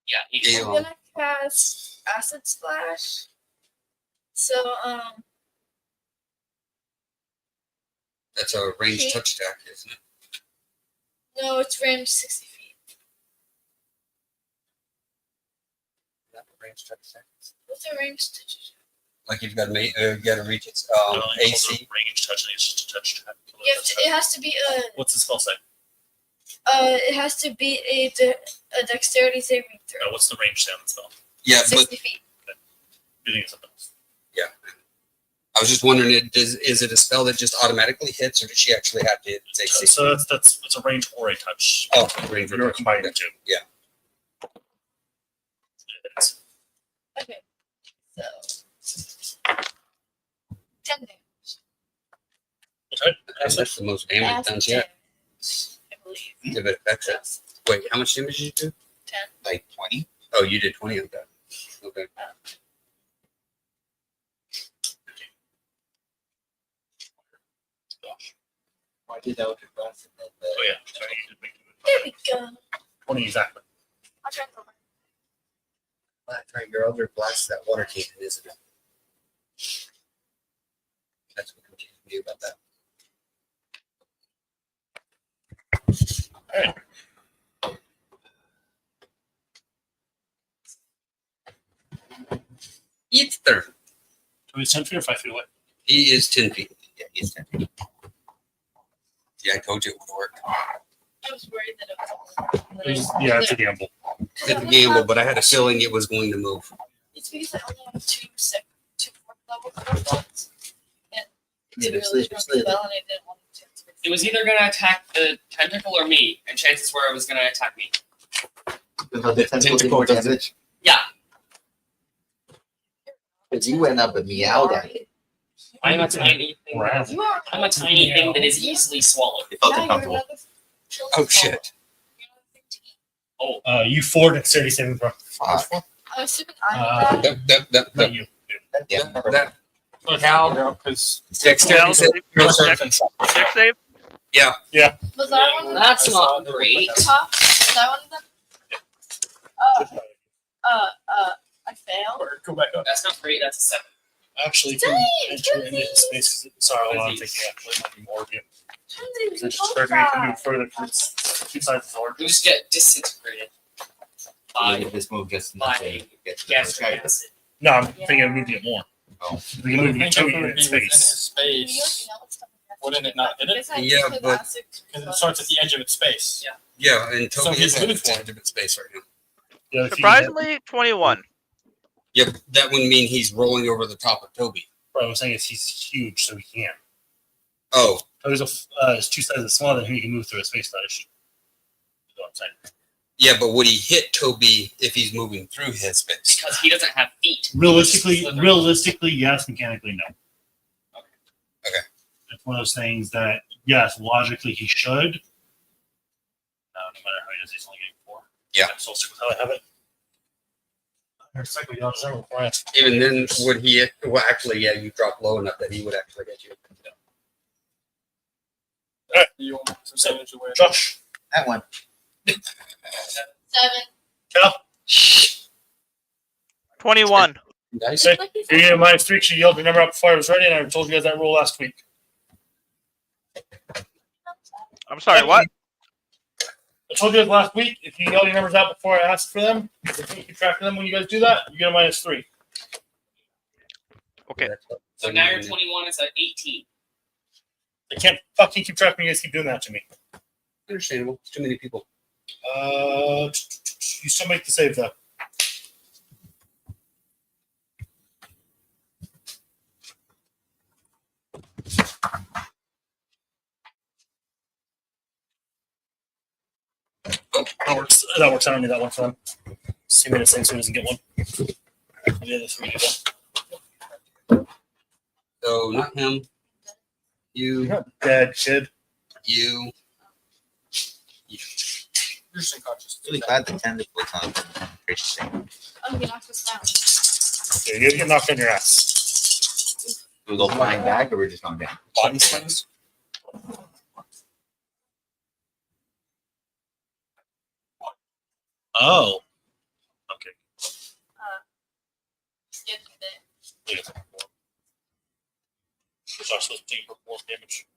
yeah, 80 Yeah. foot. I'm gonna cast Acid Splash. So, That's a ranged touch attack, isn't it? no, it's range 60 feet. Not a ranged touch attack. What's a range to Like you've got to reach its AC. Range touch. And it's just a touch attack. it has to be What's the spell say? it has to be a dexterity saving throw. No, what's the range say on the spell? Yeah, 60 but feet. You think it's something else? I was just wondering, is it a spell that just automatically hits, or does she actually have to hit its AC? So that's it's a range or a touch. Oh, range or You're touch. combining the two. Yeah. It's- Okay. So 10 damage. Okay. That's the most damage Acid done yet. damage, I believe. If it affects it. Yes. Wait, how much damage did you do? 10. like 20. Oh, you did 20 of that. Okay. I did that with your glass. And then Oh yeah. Sorry, you did make There we go. 20 exactly. I'll try for That's right. Your other glass, that water cannon, isn't it? That's what confused me about that. It's there. So he's 10 feet or 5 feet away. He is 10 feet. yeah, he's 10 feet. Yeah, I told you it would work. I was worried that it was. Yeah, it's a gamble. It's a gamble, but I had a feeling it was going to move. It's because I only have two fourth level spells. And it's Yeah, a there's really the- strong spell, and I didn't want to. It was either going to attack the tentacle or me, and chances were it was going to attack me. Because the tentacle did more doesn't- damage. Yeah. Because you went up and meowed at it. I'm a tiny thing. Wow. You are. I'm a tiny thing that is easily swallowed. It felt Now you're uncomfortable. another Oh, shit. You're another thing to eat. Oh, You 4 dexterity saving throw. Fuck. I'm assuming I'm that. Not you. Yeah. That Cal, because dexterity save. Dex save. Was I one of them? that's not great. Top? Was I one of them? I failed. or go back up. That's not great. That's a 7. Actually, Dang, can enter into the space. Sorry, hold on. I'm thinking actually it might be more of you. Twinsies, It's you just both starting to move died. further because it's 2 sides of the sword. You just get disintegrated I by did this move just enough to Bye. get to the gastric first guy. acid. No, I'm thinking of moving it more. We can move I think Toby it would in be its within his space. space. Wouldn't it not hit it? Yeah, but- Because it starts at the edge of its space. Yeah, and So Toby he's is at moved. the edge of its space right now. Yeah, if he Surprisingly, 21. Yeah, but that would mean he's rolling over the top of Toby. what I'm saying is he's huge, so he can't. Oh, Toby's is 2 sizes smaller than him. He can move through a space without issue. That's what I'm saying. yeah, but would he hit Toby if he's moving through his space? Because he doesn't have feet. Realistically, yes. Mechanically, no. Okay. It's one of those things that, yes, logically he should. No matter how he does, he's only getting 4. Yeah. So stick with how I have it. Cycle, y'all deserve it for it. Even then, would he hit? Well, actually, yeah, you drop low enough that he would actually hit you. You want percentage away. Josh, That one. 7. Cal, 21. Dice? Okay. you're getting -3. She yelled your number up before I was ready, and I told you guys that rule last week. I'm sorry, what? I told you guys last week, if you yell your numbers out before I asked for them, if you keep track of them when you guys do that, you get a -3. Okay. So now you're 21. It's at 18. I can't fucking keep track when you guys keep doing that to me. Understandable. It's too many people. You still make the save though. That works. That works. I don't need that one for them. See me the same so he doesn't get one. Yeah, this we do that. So not him. You're You. not dead, kid. You. You're just unconscious. Really glad the tentacles on gracious thing. Oh, you knocked us down. Yeah, you get knocked on your ass. Do we go flying back or we're just going down? Body slings. Oh. Okay. Skip a bit. It's not supposed to take more damage.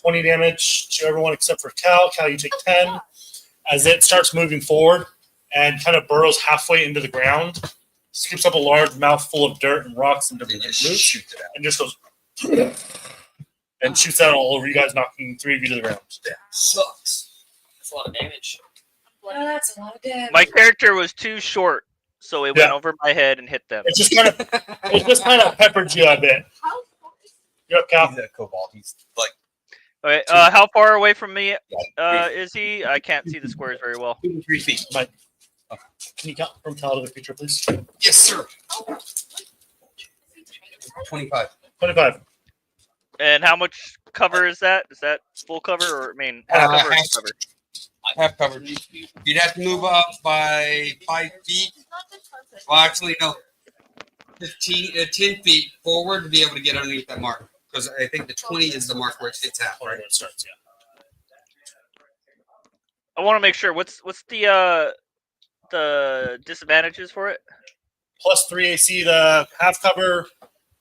20 damage to everyone except for Cal. Cal, you take 10. As it starts moving forward and kind of burrows halfway into the ground, scoops up a large mouthful of dirt and rocks and different And just roots, shoot it out. and just goes and shoots out all over you guys, knocking 3 of you to the ground. That sucks. That's a lot of damage. That's a lot of damage. My character was too short, so it went Yeah. over my head and hit them. It just kind of peppered you a bit. How You're up, Cal. He's a cobalt. He's like Okay, how far away from me is he? I can't see the squares very well. 2 to 3 feet. Mike, can you count from Cal to the creature, please? Yes, sir. 25. 25. And how much cover is that? Is that full cover or half cover? Or half. cover? Half covered. You'd have to move up by 5 feet. Well, actually, no. 10 feet forward to be able to get underneath that mark. Because I think the 20 is the mark where it hits half, right? It starts, yeah. I want to make sure. What's the disadvantages for it? +3 AC to half cover,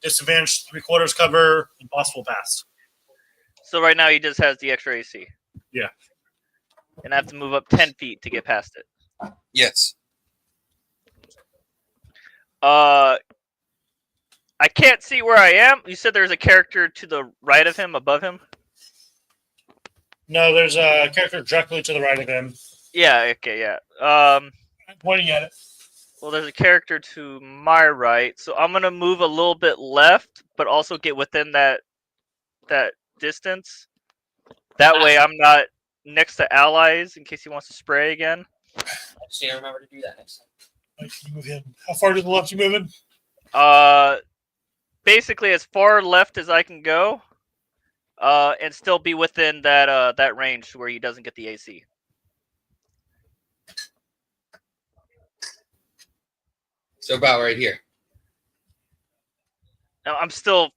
disadvantage 3/4 cover, impossible pass. So right now he just has the extra AC. Yeah. And I have to move up 10 feet to get past it. Yes. I can't see where I am. You said there's a character to the right of him, above him? No, there's a character directly to the right of him. Yeah, okay, yeah. I'm pointing at it. Well, there's a character to my right, so I'm gonna move a little bit left, but also get within that distance. That way, I'm not next to allies in case he wants to spray again. I just need to remember to do that next time. Mike, can you move him? How far to the left you moving? Basically as far left as I can go, and still be within that range where he doesn't get the AC. So about right here. Now I'm still.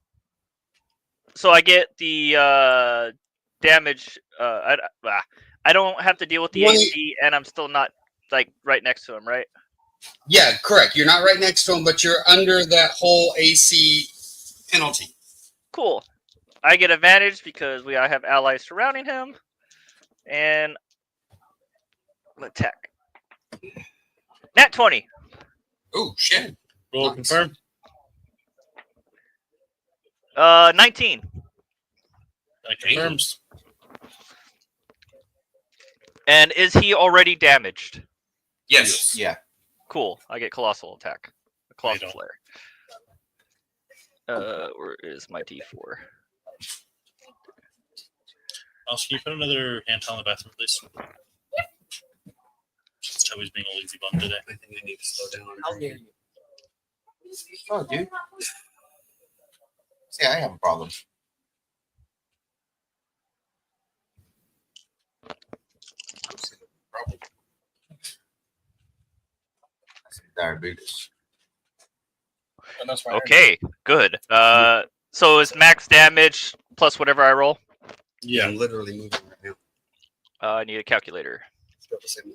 So I get the damage. I don't have to deal with the AC, and I'm still not like right next to him, right? Yeah, correct. You're not right next to him, but you're under that whole AC penalty. Cool. I get advantage because I have allies surrounding him, and attack. Nat 20. Oh shit! Roll Nice. confirm. 19. That confirms. And is he already damaged? Yes. Yeah. Cool. I get colossal attack. A colossal don't. flare. Where is my D4? Also, can you put another hand towel in the bathroom, please? Just Toby's being a lazy bum today. I think I need to slow down. How dare you? Oh, dude. See, I have a problem. Probably. Diabetes. And that's why. Okay, good. So is max damage plus whatever I roll? Yeah. I'm literally moving right now. I need a calculator. It's about the same.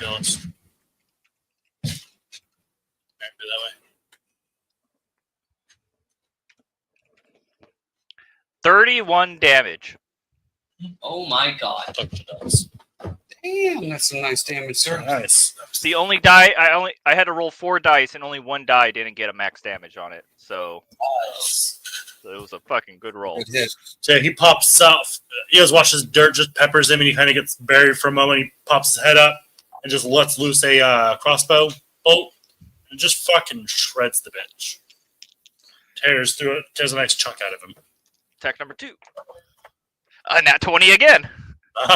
Balance. Back to that way. 31 damage. Oh my god. Talk to dogs. Damn, that's some nice damage, sir. Nice. The only die I had to roll 4 dice and only 1 die didn't get a max damage on it. So it was a fucking good roll. It is. So he pops out. You guys watch his dirt just peppers him, and he kind of gets buried for a moment. He pops his head up and just lets loose a crossbow bolt and just fucking shreds the bitch. Tears through it, tears a nice chunk out of him. Attack number 2. Nat 20 again.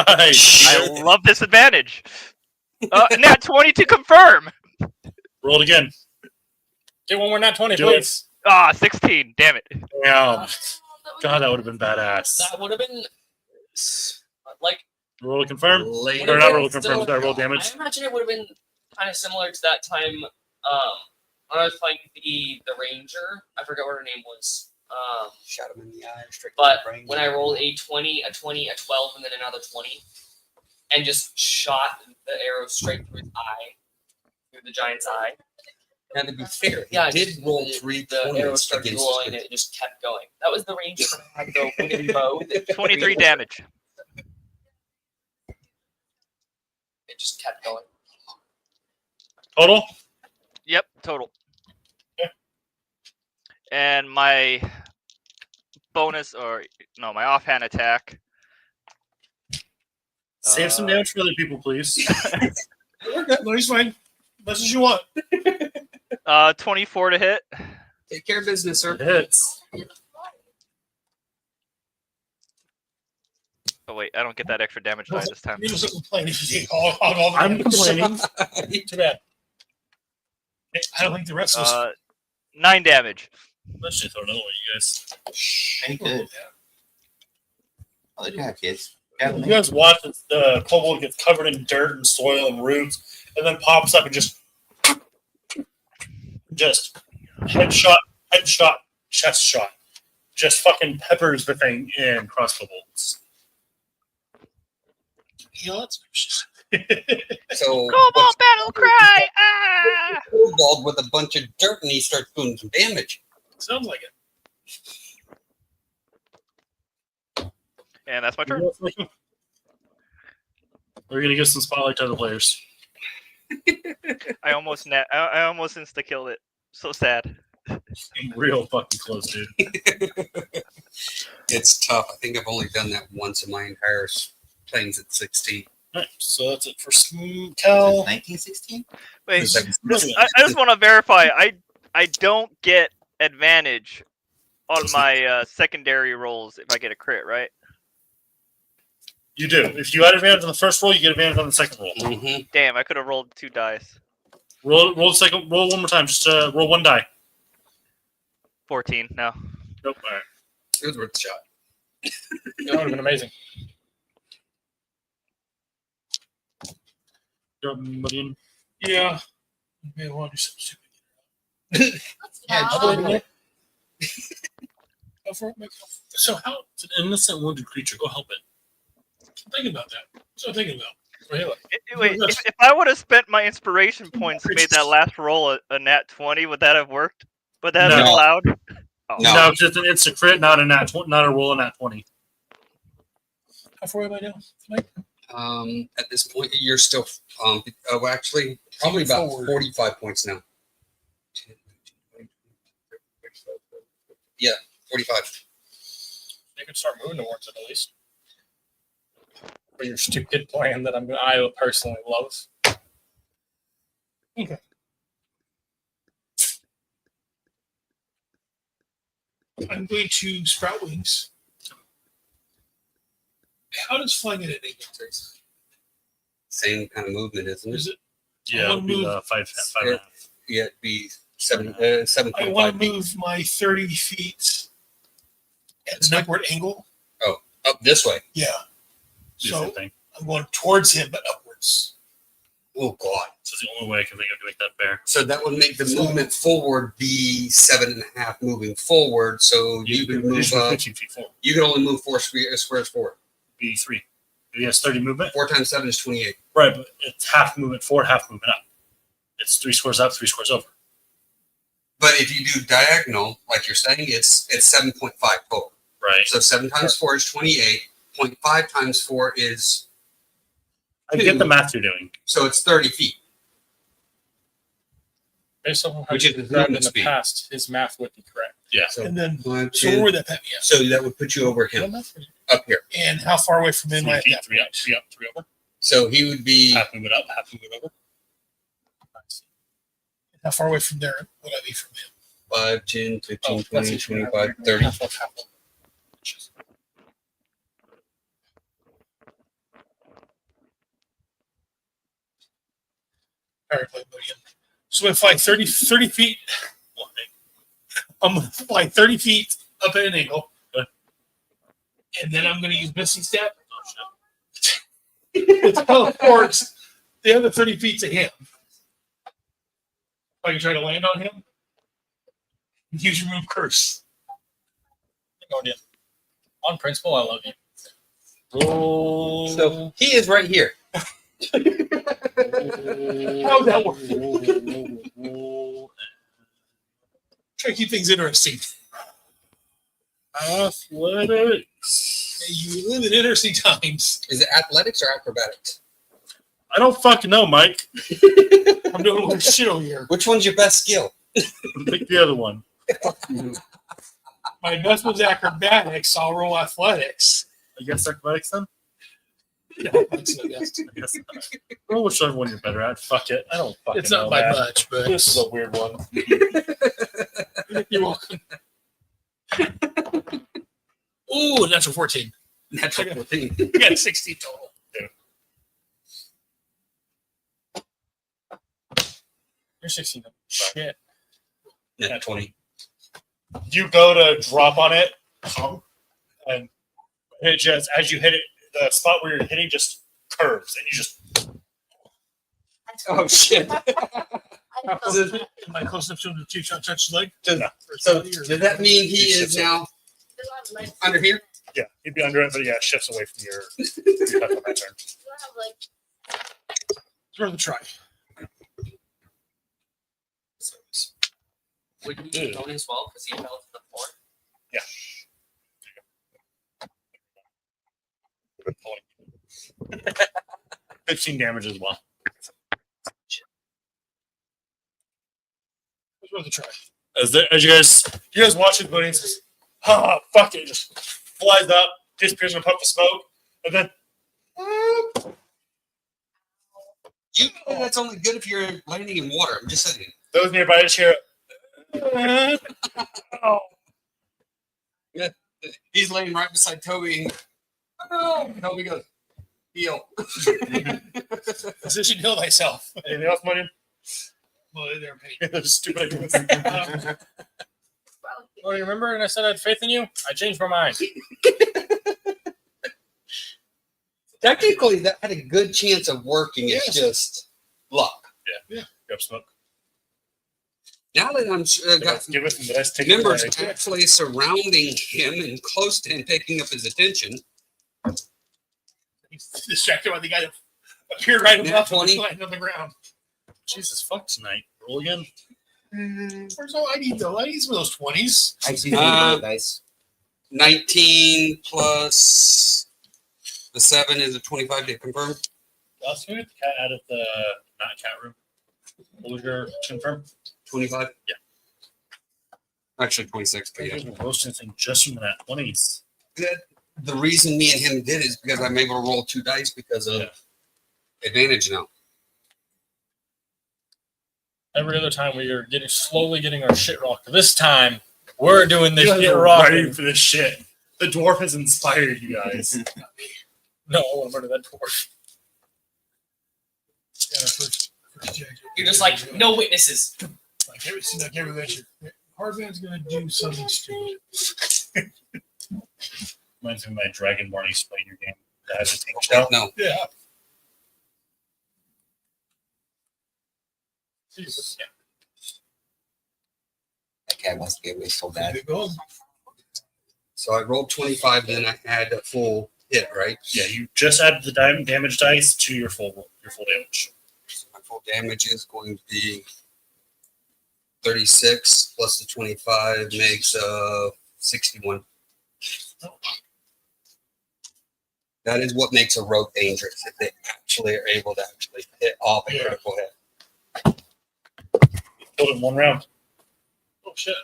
Nice. I love this advantage. Nat 20 to confirm. Roll it again. Get one more nat 20, Do please. 16. Damn it. Damn. God, that would have been badass. That would have been like Roll to confirm. Later. Or not roll to Still- confirm, sorry, roll damage. I imagine it would have been kind of similar to that time when I was playing the ranger. I forgot what her name was. Shot him in the eye. Straight But to the brain. when I rolled a 20, a 20, a 12, and then another 20, and just shot the arrow straight through his eye, through the giant's eye. Now, to be fair, he Yeah, did just roll the- 3 The arrow points started against glowing his and it just kept going. That was the ranger that had the winged bow. that 23 damage. It just kept going. Total? Yep, total. Okay. And my bonus, my offhand attack. Save some damage for other people, please. We're good. No, he's fine. Much as you want. 24 to hit. Take care of business, sir. It hits. Oh wait, I don't get that extra damage die this time. You must complain if you take all the I'm damage. complaining. Too bad. I don't think the rest of us. 9 damage. Let's just throw another one, you guys. Any good. I'll let you have kids. Yeah, You guys watch as the kobold gets covered in dirt and soil and roots, and then pops up and just headshot, chest shot. Just fucking peppers the thing in crossbow bolts. You know, that's So, Cobalt battle cry! Ah! kobold with a bunch of dirt and he starts doing some damage. sounds like it. And that's my turn. We're gonna give some spotlight to other players. I almost insta killed it. So sad. Real fucking close, dude. It's tough. I think I've only done that once in my entire planes at 16. All right, so that's it for Cal. 1916? Wait, It's like- I just want to verify. I don't get advantage on my secondary rolls if I get a crit, right? You do. If you had advantage on the first roll, you get advantage on the second roll. Mm-hmm. Damn, I could have rolled 2 dice. Roll the second. Roll one more time. Just roll 1 die. 14. No. Nope. All right. It was worth a shot. That would have been amazing. You're up, Mentrion. Yeah. Maybe I want to do something stupid. Yeah, I'll do it. Go for it. So how? It's an innocent wounded creature. Go help it. I'm thinking about that. That's what I'm thinking about. Really? Wait, if I would have spent my inspiration points and made that last roll a nat 20, would that have worked? Would that have been No. allowed? Oh. No, it's just an instant crit, not a roll in that 20. How far away am I now? Mike? At this point, you're still actually probably about Forward. 45 points now. Yeah, 45. You can start moving towards it at least. For your stupid plan that I personally love. Okay. I'm going to sprout wings. How does flying at an angle take? Same kind of movement, isn't it? Is it? Yeah, I it'll be the 5 and a half. Yeah, it'd be 7.5 I want to feet. move my 30 feet at an upward angle. Up this way. Yeah. Do the same So thing. I'm going towards him, but upwards. Oh God! So it's the only way I can think of to make that fair. So that would make the movement forward be 7.5 moving forward. So you could move. 15 feet forward. You can only move 4 squares forward. Be 3. He has 30 movement. 4 times 7 is 28. Right, but it's half movement forward, half movement up. It's 3 squares up, 3 squares over. But if you do diagonal, like you're saying, it's 7.5 total. Right. So 7 times 4 is 28. 0.5 times 4 is I get the math you're doing. so it's 30 feet. Based on how Which you is the described in movement the speed. past, his math would be correct. Yeah. So And then, one, so two, where would that put me at? so that would put you over him up here. And how far away from him am I 3 at feet, that 3 up, point? 3 up, 3 over. So he would be Half movement up, half movement over. How far away from there would I be from him? 5, 10, 15, Oh, 20, that's 25, 30. Half of half of. All right, play again. So I'm flying 30 feet. I'm going to fly 30 feet up at an angle. And then I'm going to use Misty Step. To teleport the other 30 feet to him. I can try to land on him. Use remove curse. Going in. On principle, I love you. So he is right here. How would that work? Try to keep things interesting. Athletics. You live in interesting times. Is it athletics or acrobatics? I don't fucking know, Mike. I'm doing a little shit over here. Which one's your best skill? Pick the other one. My best was acrobatics. I'll roll athletics. I guess acrobatics then? Yeah, that's the best. I guess not. Roll whichever one you're better at. Fuck it. I don't fucking It's know. not by man. much, but This is a weird one. you're welcome. Ooh, natural 14. Natural 14. We got 16 total. You're 16. Shit. Net 20. You go to drop on it, and it just as you hit it, the spot where you're hitting just curves, and you just Oh shit. I felt that. Am I close enough to him to touch his leg? So does that mean he is now There's a lot of legs. under here? yeah, you'd be under it, but yeah, it shifts away from your touch on that turn. You don't have like It's worth a try. Would you be going as well because he fell to the floor? 15 damage as well. It's worth a try. As you guys watching the movie, says, "Ha, fuck it!" Just flies up, disappears in a puff of smoke, and then You know that's only good if you're landing in water. I'm just saying. those nearby just hear. Oh, He's laying right beside Toby. And, oh, Toby goes, heal. Position heal thyself. anything else, William? Well, they're paid. Stupid. Oh, you remember? And I said I had faith in you. I changed my mind. Technically, that had a good chance of working. It's Yes. just luck. grab smoke. Now that I'm got Give it some rest. Take it members away. actually surrounding him and close to him, taking up his attention. He's distracted by the guy that appeared right Net above him 20. lying on the ground. Jesus fuck tonight. Roll again. Where's all I need though? I need some of those 20s. I see dice. 19 plus the 7 is a 25 to confirm. Let's get the cat out of the not cat room. What was your confirm? 25? Yeah. Actually, 26, but yeah. Roasting thing just from that 20s. The reason me and him did is because I'm able to roll 2 dice because of advantage now. Every other time we are slowly getting our shit rocked. This time we're doing this You guys shit are rocking. ready for this shit. The dwarf has inspired you guys. No, I want to murder that dwarf. Yeah, first You're just like, no witnesses. like every venture. Hardman's gonna do something stupid. Reminds me of my Dragonborn I used to play in your game. That has a tank shell. No. Yeah. That cat wants to get away so bad. Big goal. So I rolled 25, then I had a full hit, right? Yeah, you just added the damage dice to your full damage. So my full damage is going to be 36 plus the 25 makes 61. That is what makes a rogue dangerous, if they actually are able to actually hit off a critical hit. Killed it in one round. Oh shit.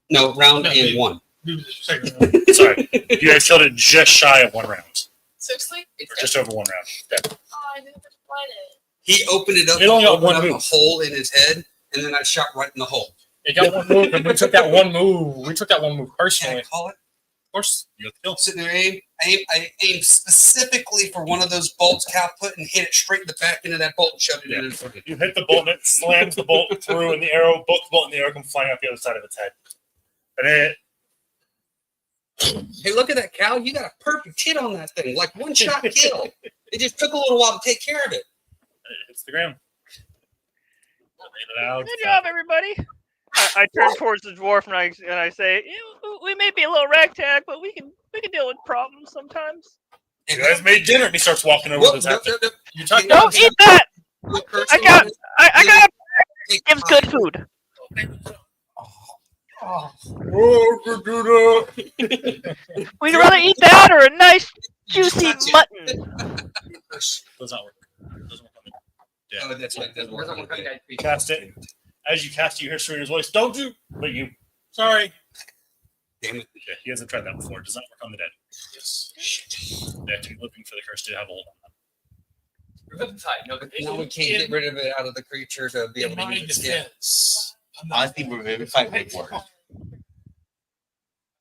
No, round No, and dude. one. Move the second round. Sorry, you guys killed it just shy of one round, Seriously? or just over one round. Dead. Oh, I didn't find it. He opened it up, It only got opened one up a move. hole in his head, and then I shot right in the hole. It got one move, and we took that one move. We took that one move Can I personally. call it? Of course, you got the kill. Sitting there, I aimed specifically for one of those bolts Cal put and hit it straight in the back end of that bolt and shoved it in his fucking. You hit the bolt and it slams the bolt through, and the arrow, both the bolt and the arrow come flying out the other side of its head. And it Hey, look at that, Cal. You got a perfect hit on that thing. Like one shot kill. It just took a little while to take care of it. hits the ground. Made it out. Good job, everybody. I turn towards the dwarf and I say, we may be a little ragtag, but we can deal with problems sometimes. You guys made dinner, and he starts walking over Whoop, to his nope, after. nope, You talking Don't eat that. nope. I got. Gives good food. We'd rather eat that or a nice juicy mutton. Does not work. Doesn't work on me. Oh, that's right. Doesn't work on the You cast it. As you cast it, you hear Serena's voice. Don't do. But you. Sorry. Damn it. Yeah, he hasn't tried that before. It does not work on the dead. Yes. They have to be living for the curse to have a hold on them. Revivify. No, Now we can't get rid of it out of the creature to be In able to my use its skin. defense, I'm not- Honestly, Revivify would work.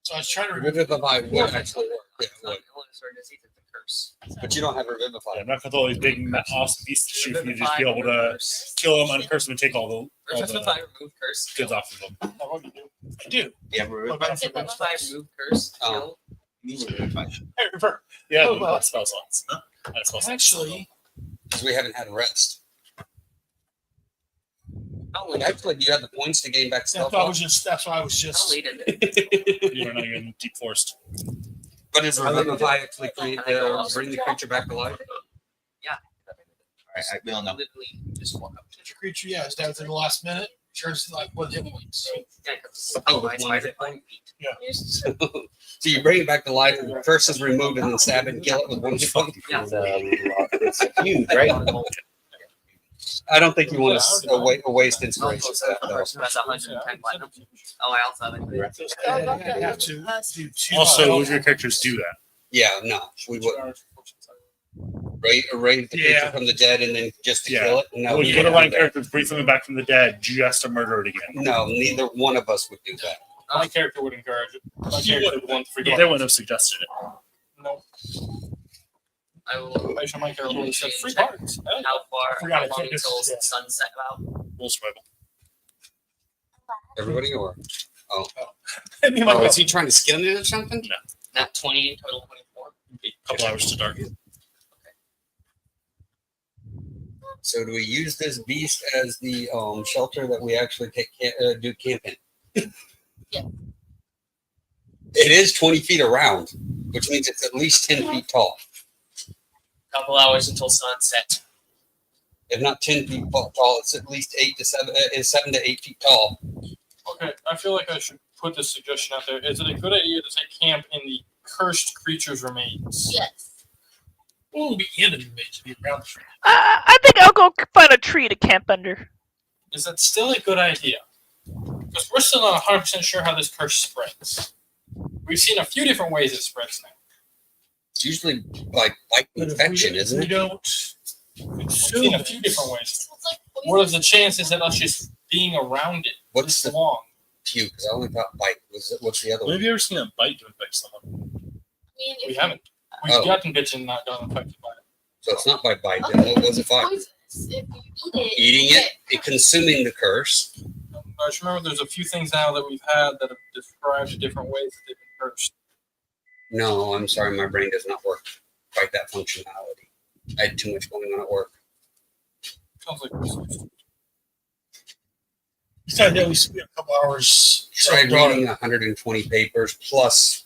So I was trying to remember. Revivify would actually work. Yeah, it it's not would. illness or disease, it's a curse. But you don't have Revivify. Yeah, I'm not going to all these big, awesome beasts to shoot for you. Just be Revivify able or to curse. kill them, uncurse them, and take all the Revivify, remove curse. goods off of them. Oh, what do you do? I do. Yeah, What Revivify. about for Revivify, remove curse. Oh. Kill. Revivify. Hey, revert. Yeah, Oh, well. that's spell slots. That's spell slots. Actually, Because we haven't had a rest. Oh, and actually, you have the points to gain back that's stealth. why I was just. That's why I was I'll just. lead it. You are not even deep forest. But is Revivify actually bring the creature back to life? Alright, we don't know. Literally just walk up to Such a creature, yeah, is down to the last minute. Turns to like one hit points. it. Oh, My with spider one hit point. So you bring it back to life, and first is removed, and then stab and kill it with one hit point. Yeah. It's huge, right? I don't think you want to waste Oh, inspiration. so the person has 110 platinum. Oh, I also have it. I have to do two. Also, would your characters do that? Yeah, no, we wouldn't. Raise the creature Yeah. from the dead, and then just to Yeah. kill it. No, When we you put a wouldn't line do that. characters bring something back from the dead, just to murder it again. No, neither one of us would do that. My character would encourage it. My You character would. would want to But forget. they wouldn't have suggested it. No. I will. My character would have said free Check. cards. How far? Forgot How I long can't until just- yeah. sunset? About. We'll survival. Everybody or? Me and my Oh, wife- is he trying to skin it or something? Not 20 total 24. A couple hours to dark. So do we use this beast as the shelter that we actually do camping? Yeah. It is 20 feet around, which means it's at least 10 feet tall. Couple hours until sunset. If not 10 feet tall, it's at least 7 to 8 feet tall. Okay, I feel like I should put this suggestion out there. Is it a good idea to take camp in the cursed creature's remains? Yes. What would be in the remains to be around the tree? I think I'll go find a tree to camp under. Is that still a good idea? Because we're still not 100% sure how this curse spreads. We've seen a few different ways it spreads now. It's usually like infection, isn't We it? don't. We've seen a few different ways. So it's like What are the chances of us just being around it What's this the long? puke? Because I only thought bite. What's the other Have one? you ever seen a bite to infect someone? I mean, if We you- haven't. We've Oh. gotten bitten, not gotten infected by it. So it's not by bite. Then what was it by? poisonous. If you eat it, Eating it, consuming the curse. I just remember there's a few things now that we've had that have described the different ways that they've been cursed. No, I'm sorry, my brain does not work quite that functionality. I had too much going on at work. Sounds like we're supposed to. Besides that, we spent a couple hours. Tried reading 120 papers plus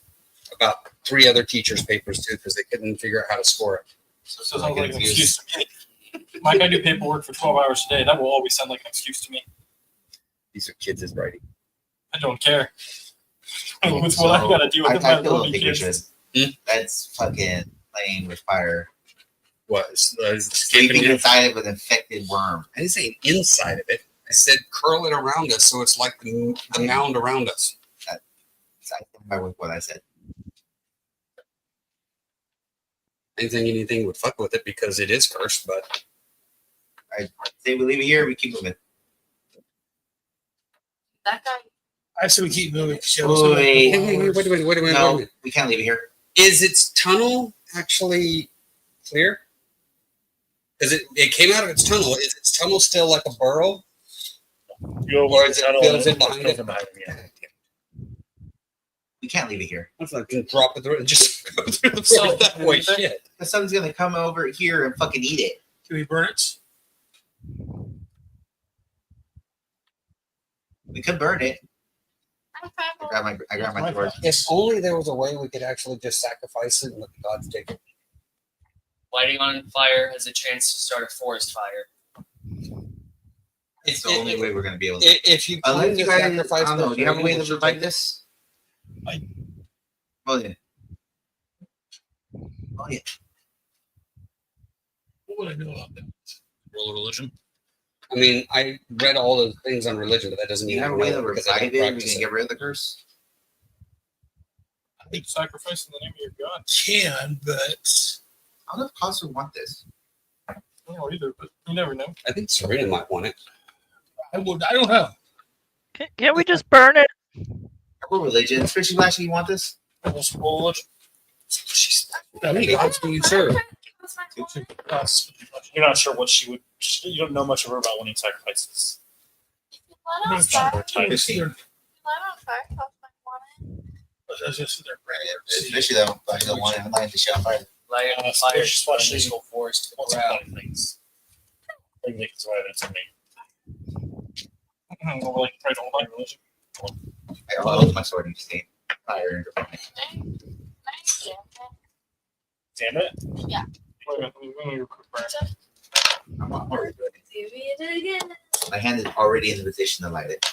about 3 other teachers' papers too because they couldn't figure out how to score it. So it sounds like an excuse to me. Mike, I do paperwork for 12 hours a day. That will always sound like an excuse to me. These are kids' writing. I don't care. With what I gotta do with I my still don't living think we should. kids. That's fucking playing with fire. What? Sleeping inside of an infected worm. I didn't say inside of it. I said curl it around us so it's like the mound around us. I stand by with what I said. Anything would fuck with it because it is cursed, but Say we leave it here, we keep moving. that guy. I say we keep moving. Wait. wait a minute. No, we can't leave it here. Is its tunnel actually clear? Because it came out of its tunnel. Is its tunnel still like a burrow? You Or is it behind it? We can't leave it here. It's like just drop it through and just go through the floor that way. Shit. Because someone's gonna come over here and fucking eat it. Can we burn it? We could burn it. I'm I grab my sword. If only there was a way we could actually just sacrifice it and let the gods take it. Lighting on fire has a chance to start a forest fire. It's the only way we're gonna be able to. If you plan Unless to you guys, sacrifice, I don't know. Do you have a way to should revive take this? I- Oh yeah. Oh yeah. What would I know about that? Roll a religion. I mean, I read all those things on religion, but that doesn't Do mean you have I a know way it to because I revive don't it? We practice can it. get rid of the curse. I think sacrifice in the name of your God. Can, but I don't know if Costa would want this. I don't know either, but you never know. I think Serena might want it. I would. I don't know. Can't we just burn it? What religion? Fishy Lashy, you want this? Just roll it. I mean, God's being served. You're not sure what she would. You don't know much of her about winning sacrifices. Light on fire. Fishy. Light on fire. Cost my wanted. That's just their It's fishy though. But I don't want to light the shit on fire. Light on Uh, fire, especially- this whole forest to What's the ground. funny things? Like they can survive it to me. Or like try to hold on religion. I hold my sword and just say fire. Nice. Yeah. Damn it! Wait a minute, let me quick burn. I'm already doing it. Do it again. My hand is already in the position to light it.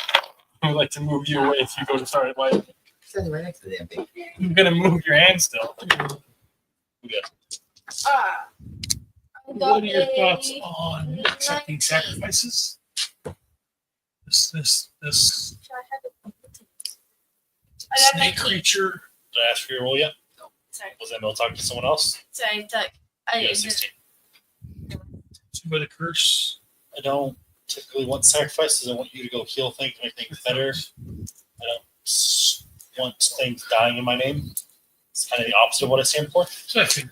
I would like to move you away if you go to start it lighting. Standing right next to the damn thing. I'm gonna move your hand still. Ah. What are your thoughts on accepting sacrifices? This snake creature. Did I ask for your roll yet? Sorry. Was Emil talking to someone else? Sorry, Doug. I Yeah, just 16. By the curse. I don't typically want sacrifices. I want you to go heal things, make things better. I don't want things dying in my name. It's kind of the opposite of what I stand for. So I think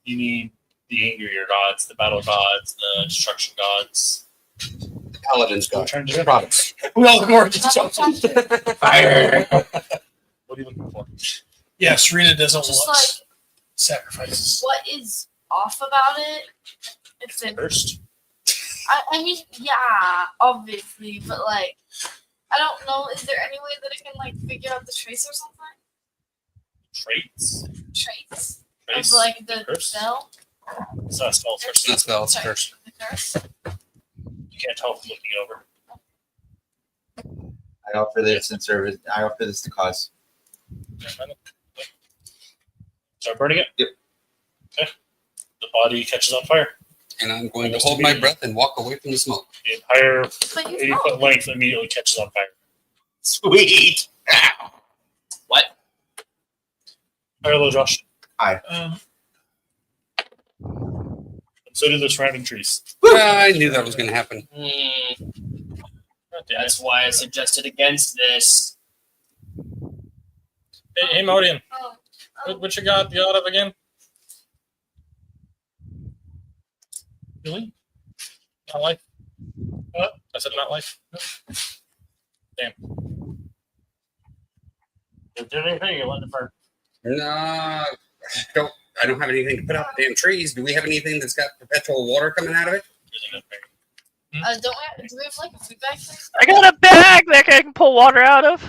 You need the anger of your gods, the battle gods, the destruction gods. The paladin's Go got turn to products. We all go to Fire. What are you looking for? yeah, Serena doesn't just want like sacrifices. what is off about it? If it, First, I mean, yeah, obviously, but like, I don't know. Is there any way that I can like figure out the trace or something? traits. Trace Trace. of like the curse? spell. It's not spell first. Not spell, it's a Sorry. curse. The curse. You can't tell from looking it over. I offer this in service. I offer this to cause. Start burning it. Yep. Okay. The body catches on fire. And I'm going to hold my breath and walk away from the smoke. The entire But you 80-foot length immediately catches on fire. Sweet. What? Fire low, Josh. Um, And so do the surrounding trees. I knew that was going to happen. That's why I suggested against this. Hey, Modian, Oh. what you got the out of again? Really? Not life? I said not life. If there's anything, you let it burn. No, I don't have anything to put out the damn trees. Do we have anything that's got perpetual water coming out of it? Do we have like a food bag thing? I got a bag that I can pull water out of.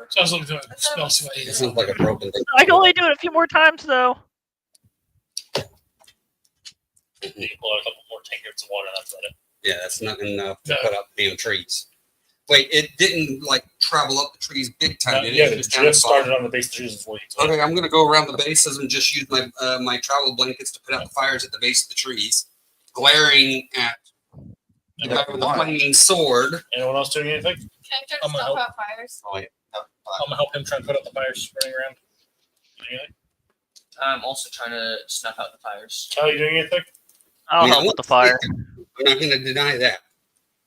so I was looking at the spell. See what It sounds like a broken thing. I can only do it a few more times though. You can pull out a couple more tankards of water. That's about it. Yeah, that's not enough to put out the damn trees. Wait, it didn't like travel up the trees big time, did it? Yeah, It it was down the just bottom. started on the base of the trees before you. Okay, I'm gonna go around the bases and just use my my travel blankets to put out the fires at the base of the trees, glaring at the guy with the flaming sword. Anyone else doing anything? Can I try to I'm gonna stop help. out fires? Oh wait. No, I'm gonna help him try and put out the fires running around. Anything? I'm also trying to snuff out the fires. Cal, you doing anything? I'll help with the fire. I'm not gonna deny that,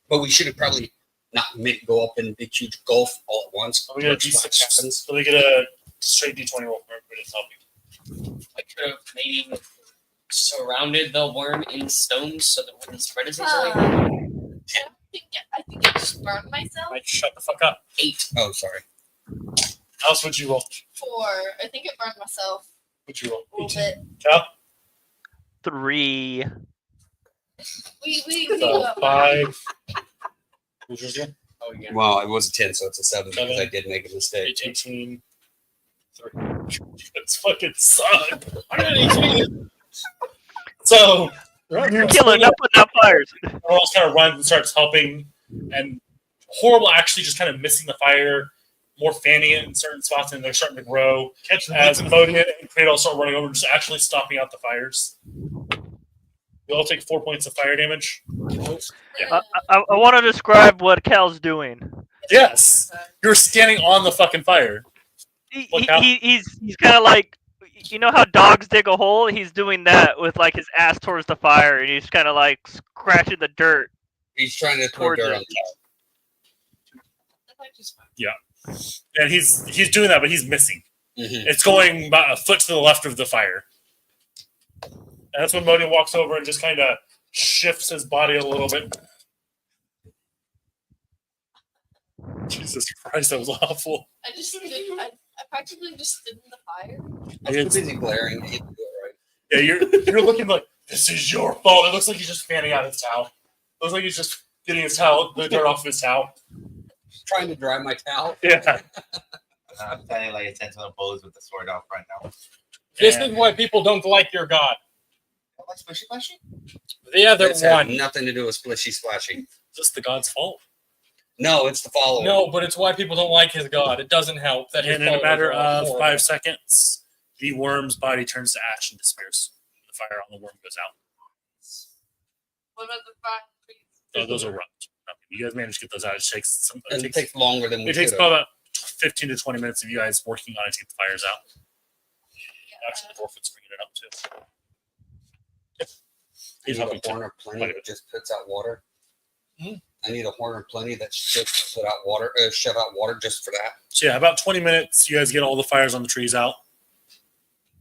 but we should have probably not made go up in a big huge gulf all at once. We get a Which D6. happens. So we get a straight D20 roll for everybody that's helping. I could have maybe surrounded the worm in stones so that it wouldn't spread as easily. I think I just burned myself Mike, shut the fuck up. 8. Oh, sorry. How else would you roll? for. I think I burned myself Would you roll? a little bit. Cal? 3. We So 5. Who's yours again? Oh yeah. Well, it was a 10, so it's a 7 because 7. I did make a mistake. 18. 3. It's fucking suck. I got 18. So, You're killing up with that fires. Earl kind of runs and starts helping, and Horrible actually just kind of missing the fire, more fanning it in certain spots, and they're starting to grow. As Modian and Cradle start running over, just actually stopping out the fires. We all take 4 points of fire damage. I want to describe what Cal's doing. Yes, you're standing on the fucking fire. Look out. He's kind of like, you know how dogs dig a hole? He's doing that with like his ass towards the fire, and he's kind of like scratching the dirt. He's trying to throw Towards dirt it. on top. And he's doing that, but he's missing. Mhm. It's going about a foot to the left of the fire. And that's when Modian walks over and just kind of shifts his body a little bit. Jesus Christ, that was awful. I just stood, I practically just stood in the fire. I was too busy glaring. He didn't do it Yeah, you're looking like, this is your fault. It looks like he's just fanning out his towel. It looks like he's just getting his towel, the dirt off of his towel. right. Trying to dry my towel. Yeah. I'm standing like a sentinel pose with the sword out front now. This is why people don't like your god. Like splashy splashy? The other This had one. nothing to do with splishy splashing. Just the god's fault. No, it's the follower. No, but it's why people don't like his god. It doesn't help that his And in a followers matter are all of horrible. 5 seconds, the worm's body turns to ash and disappears. The fire on the worm goes out. What about the fire? So those are rubbed. You guys managed to get those out. It takes some. And it takes longer than we It takes could have. about 15 to 20 minutes of you guys working on it to get the fires out. Actually, the dwarf is bringing it up too. Yep. I He's need helping a too. horn or plenty that just puts out water. Mhm. I need a horn or plenty that's just put out water, shut out water just for that. So yeah, about 20 minutes. You guys get all the fires on the trees out.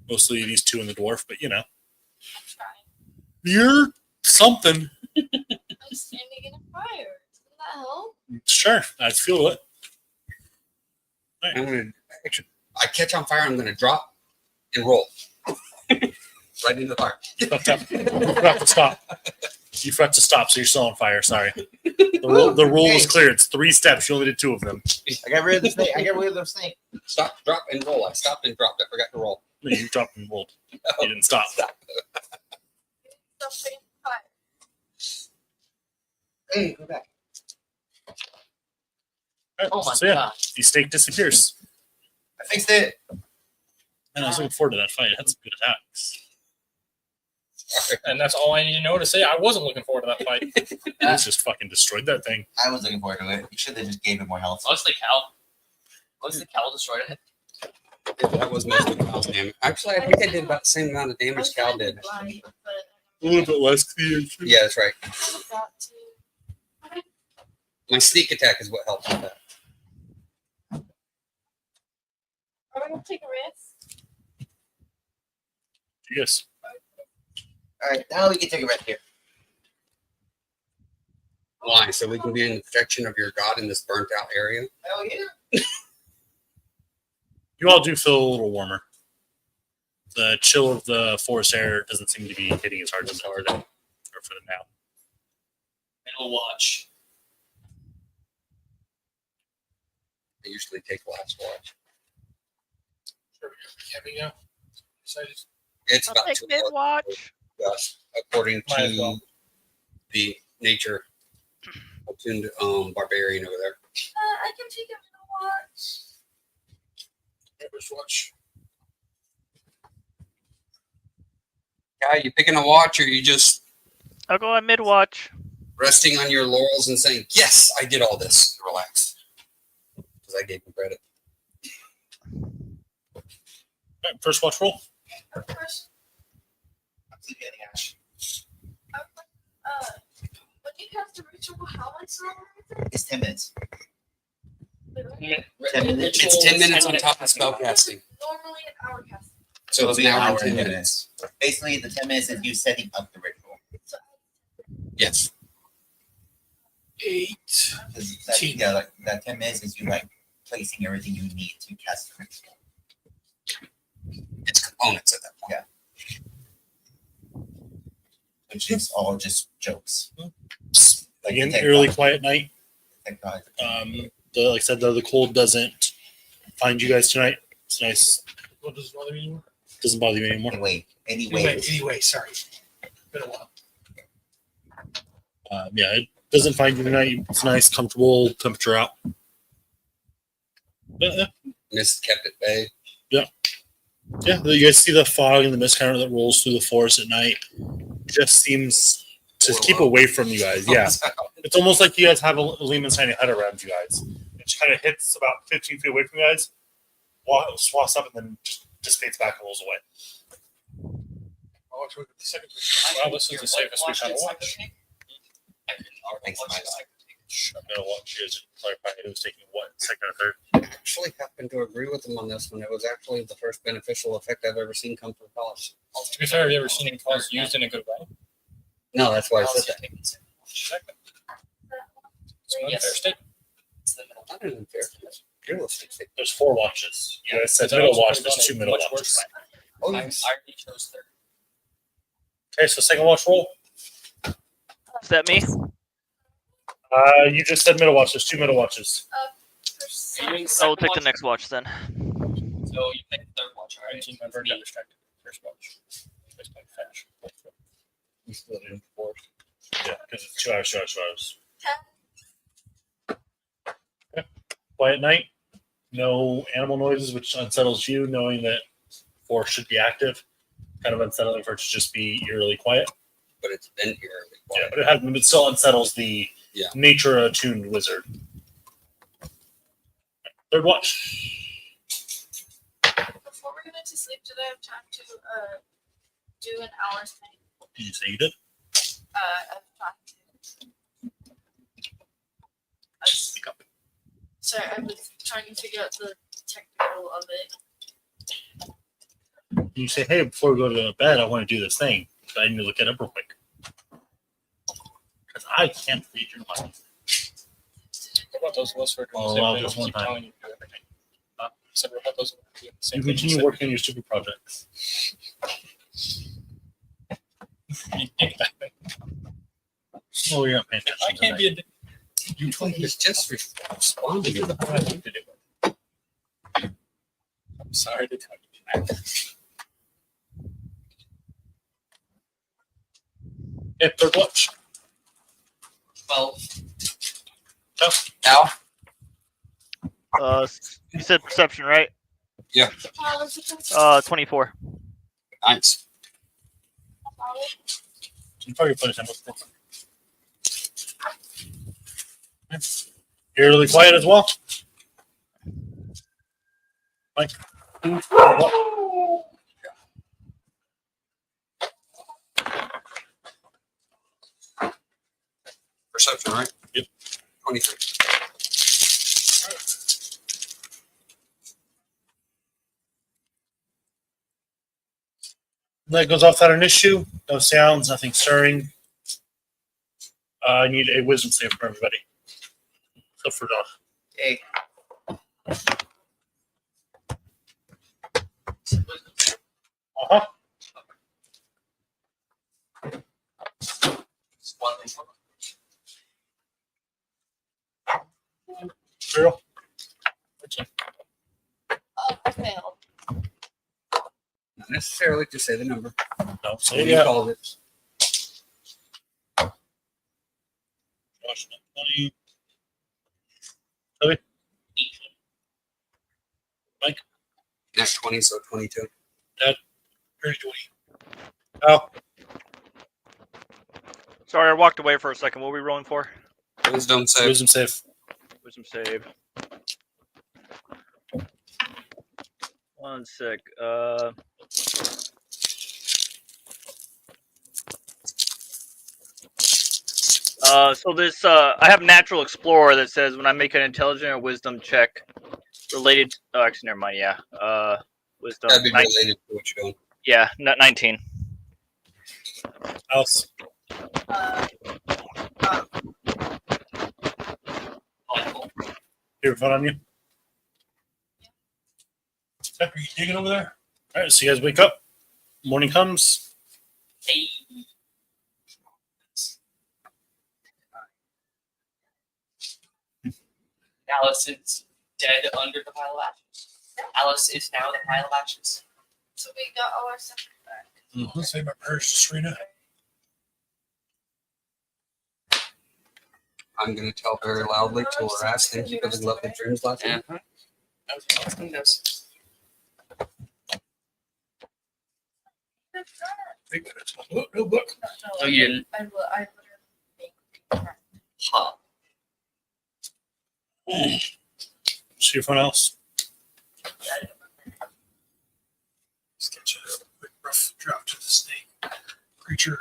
Mostly these two and the dwarf, but you know, I'm trying. you're something. I'm standing in a fire. Doesn't that help? Sure, I feel it. I'm gonna actually, I catch on fire. I'm gonna drop and roll right into the fire. You forgot to stop. You forgot to stop, so you're still on fire. Sorry. The rule was clear. It's 3 steps. You only did 2 of them. I got rid of the snake. I got rid of the snake. Stop, drop, and roll. I stopped and dropped. I forgot to roll. No, you dropped and rolled. You didn't stop. Something fire. Hey, go back. Oh my So yeah, god. the stake disappears. I fixed it. And I was looking forward to that fight. It had some good attacks. And that's all I need to know to say. I wasn't looking forward to that fight. He just fucking destroyed that thing. I was looking forward to it. You should have just gave it more health. What's the cow? What's the cow destroyed it? That was mostly Cal's damage. Actually, I think I did about the same amount of damage Cal did. Blind, but A little bit less clear. Yeah, that's right. I got to. My sneak attack is what helped with that. Are we gonna take a risk? Yes. All right, now we can take a rest here. Why? So we can be in the protection of your god in this burnt out area? Hell yeah. You all do feel a little warmer. The chill of the forest air doesn't seem to be hitting as hard as it or for them now. Middle watch. I usually take last watch. Having a excited. It's I'll about take 2 mid hours, watch. yes, according Might as to well. the nature attuned barbarian over there. I can take a middle watch. Members watch. Guy, you picking a watch or you just I'll go on mid watch. resting on your laurels and saying, yes, I did all this. Relax. Because I gave him credit. Alright, first watch roll. Of course. I'm sleeping in the ash. When you cast the ritual, how much longer is it? It's 10 minutes. 10 minutes. It's 10 minutes on top of spell casting. Normally an hour casting. So It'll it's be an hour and 10 and minutes. Basically, the 10 minutes is you setting up the ritual. So Yes. 8. 'Cause that, yeah, like, that 10 minutes is you like placing everything you need to cast the ritual. It's components at that point. Yeah. Which is all just jokes. Like Again, the early tech- quiet night. technology. Like I said, though, the cold doesn't find you guys tonight. It's nice. What does it bother me anymore? Doesn't bother you anymore. Anyway, sorry. Been a while. Yeah, it doesn't find you tonight. It's nice, comfortable temperature out. But, Mist kept at bay. yeah, you guys see the fog and the mist kind of that rolls through the forest at night. It just seems to keep away from you guys. Yeah, it's almost like you guys have a Lehman sign head around you guys. It just kind of hits about 15 feet away from you guys, swaths up, and then just dissipates back and rolls away. I'll watch with the second. Well, this is the safest we've had a watch. Thanks, my dog. I'm gonna want you guys to clarify who's taking what, second or third. I actually happen to agree with him on this one. It was actually the first beneficial effect I've ever seen come from college. To be fair, have you ever seen calls used in a good way? No, that's why I said that. It's an unfair statement. Not an unfair. Realistic statement. There's 4 watches. You guys said Is that middle also watch. pretty There's 2 middle much watches. worse? Oh, I yes. already chose third. Okay, so second watch roll. Is that me? You just said middle watch. There's 2 middle watches. Are you doing I'll second take the watch? next watch then. So you pick third watch, alright? 19 member got distracted. First watch. First by flash. You split it in 4. Yeah, because it's 2 hours, 2 hours, 2 hours. Okay. Quiet night. No animal noises, which unsettles you, knowing that force should be active. Kind of unsettling for it to just be eerily quiet. But it's been here. Yeah, but it still unsettles the Yeah. nature attuned wizard. Third watch. before we go to sleep, did I have time to do an hour's thing? Did you say you did? I'm trying to. Sorry, I was trying to figure out the technical of it. You say, hey, before we go to bed, I want to do this thing. But I need to look it up real quick. Because I can't read your mind. What about those of us who are doing Oh, the wow, same just thing? one Keep time. telling you to do everything. So what about those who are doing the same You thing? continue working on your stupid projects. You think that way. Oh, you're not paying attention. I can't be a You told me he's just responding to the what I need to do. I'm sorry to tell you that. Yeah, third watch. 12. Now, You said perception, right? How was it? 24. nice. You probably put it in. You're really quiet as well. Mike. Perception, right? Yep. 23. That goes off without an issue. No sounds, nothing stirring. I need a wisdom save from everybody. Except for Doc. Okay. Uh-huh. Zero. Oh, I failed. Not necessarily to say the number. No, so You yeah. called it. Josh, 20. Toby? Mike? Not 20, so 22. 30, 20. Al? Sorry, I walked away for a second. What were we rolling for? Wisdom save. Wisdom save. Wisdom save. One sec. So this I have Natural Explorer that says when I make an intelligence or wisdom check related. Oh, actually, never mind. Yeah. Wisdom. That'd be related to what you're doing. Yeah, 19. Alice? Here, phone on you. Okay, are you digging over there? All right, so you guys wake up. Morning comes. Hey. Alice is dead under the pile of ashes. Alice is now the pile of ashes. So we got all our stuff back. Say my prayers, Serena. I'm going to tell very loudly to harass. Thank you for the lovely dreams last night. Everything does. Look, no book. Oh, you didn't. I literally. Ha. See your phone, Alice. Let's get you a quick rough drop to the snake creature.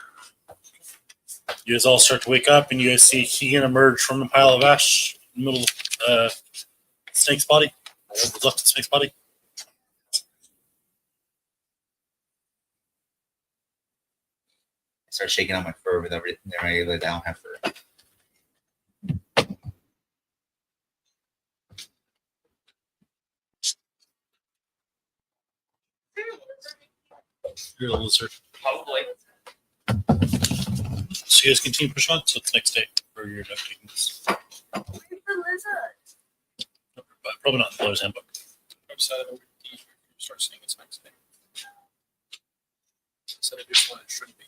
You guys all start to wake up, and you guys see Keegan emerge from the pile of ash in the middle of Snake's body. What's left of Snake's body. I start shaking out my fur with everything that I don't have fur. You're the lizard. Probably. So you guys continue to push on. So it's next day for your note taking this. Where's the lizard? But probably not in the Player's Handbook. Outside of the start seeing it's next day. Instead of just one, it shouldn't be.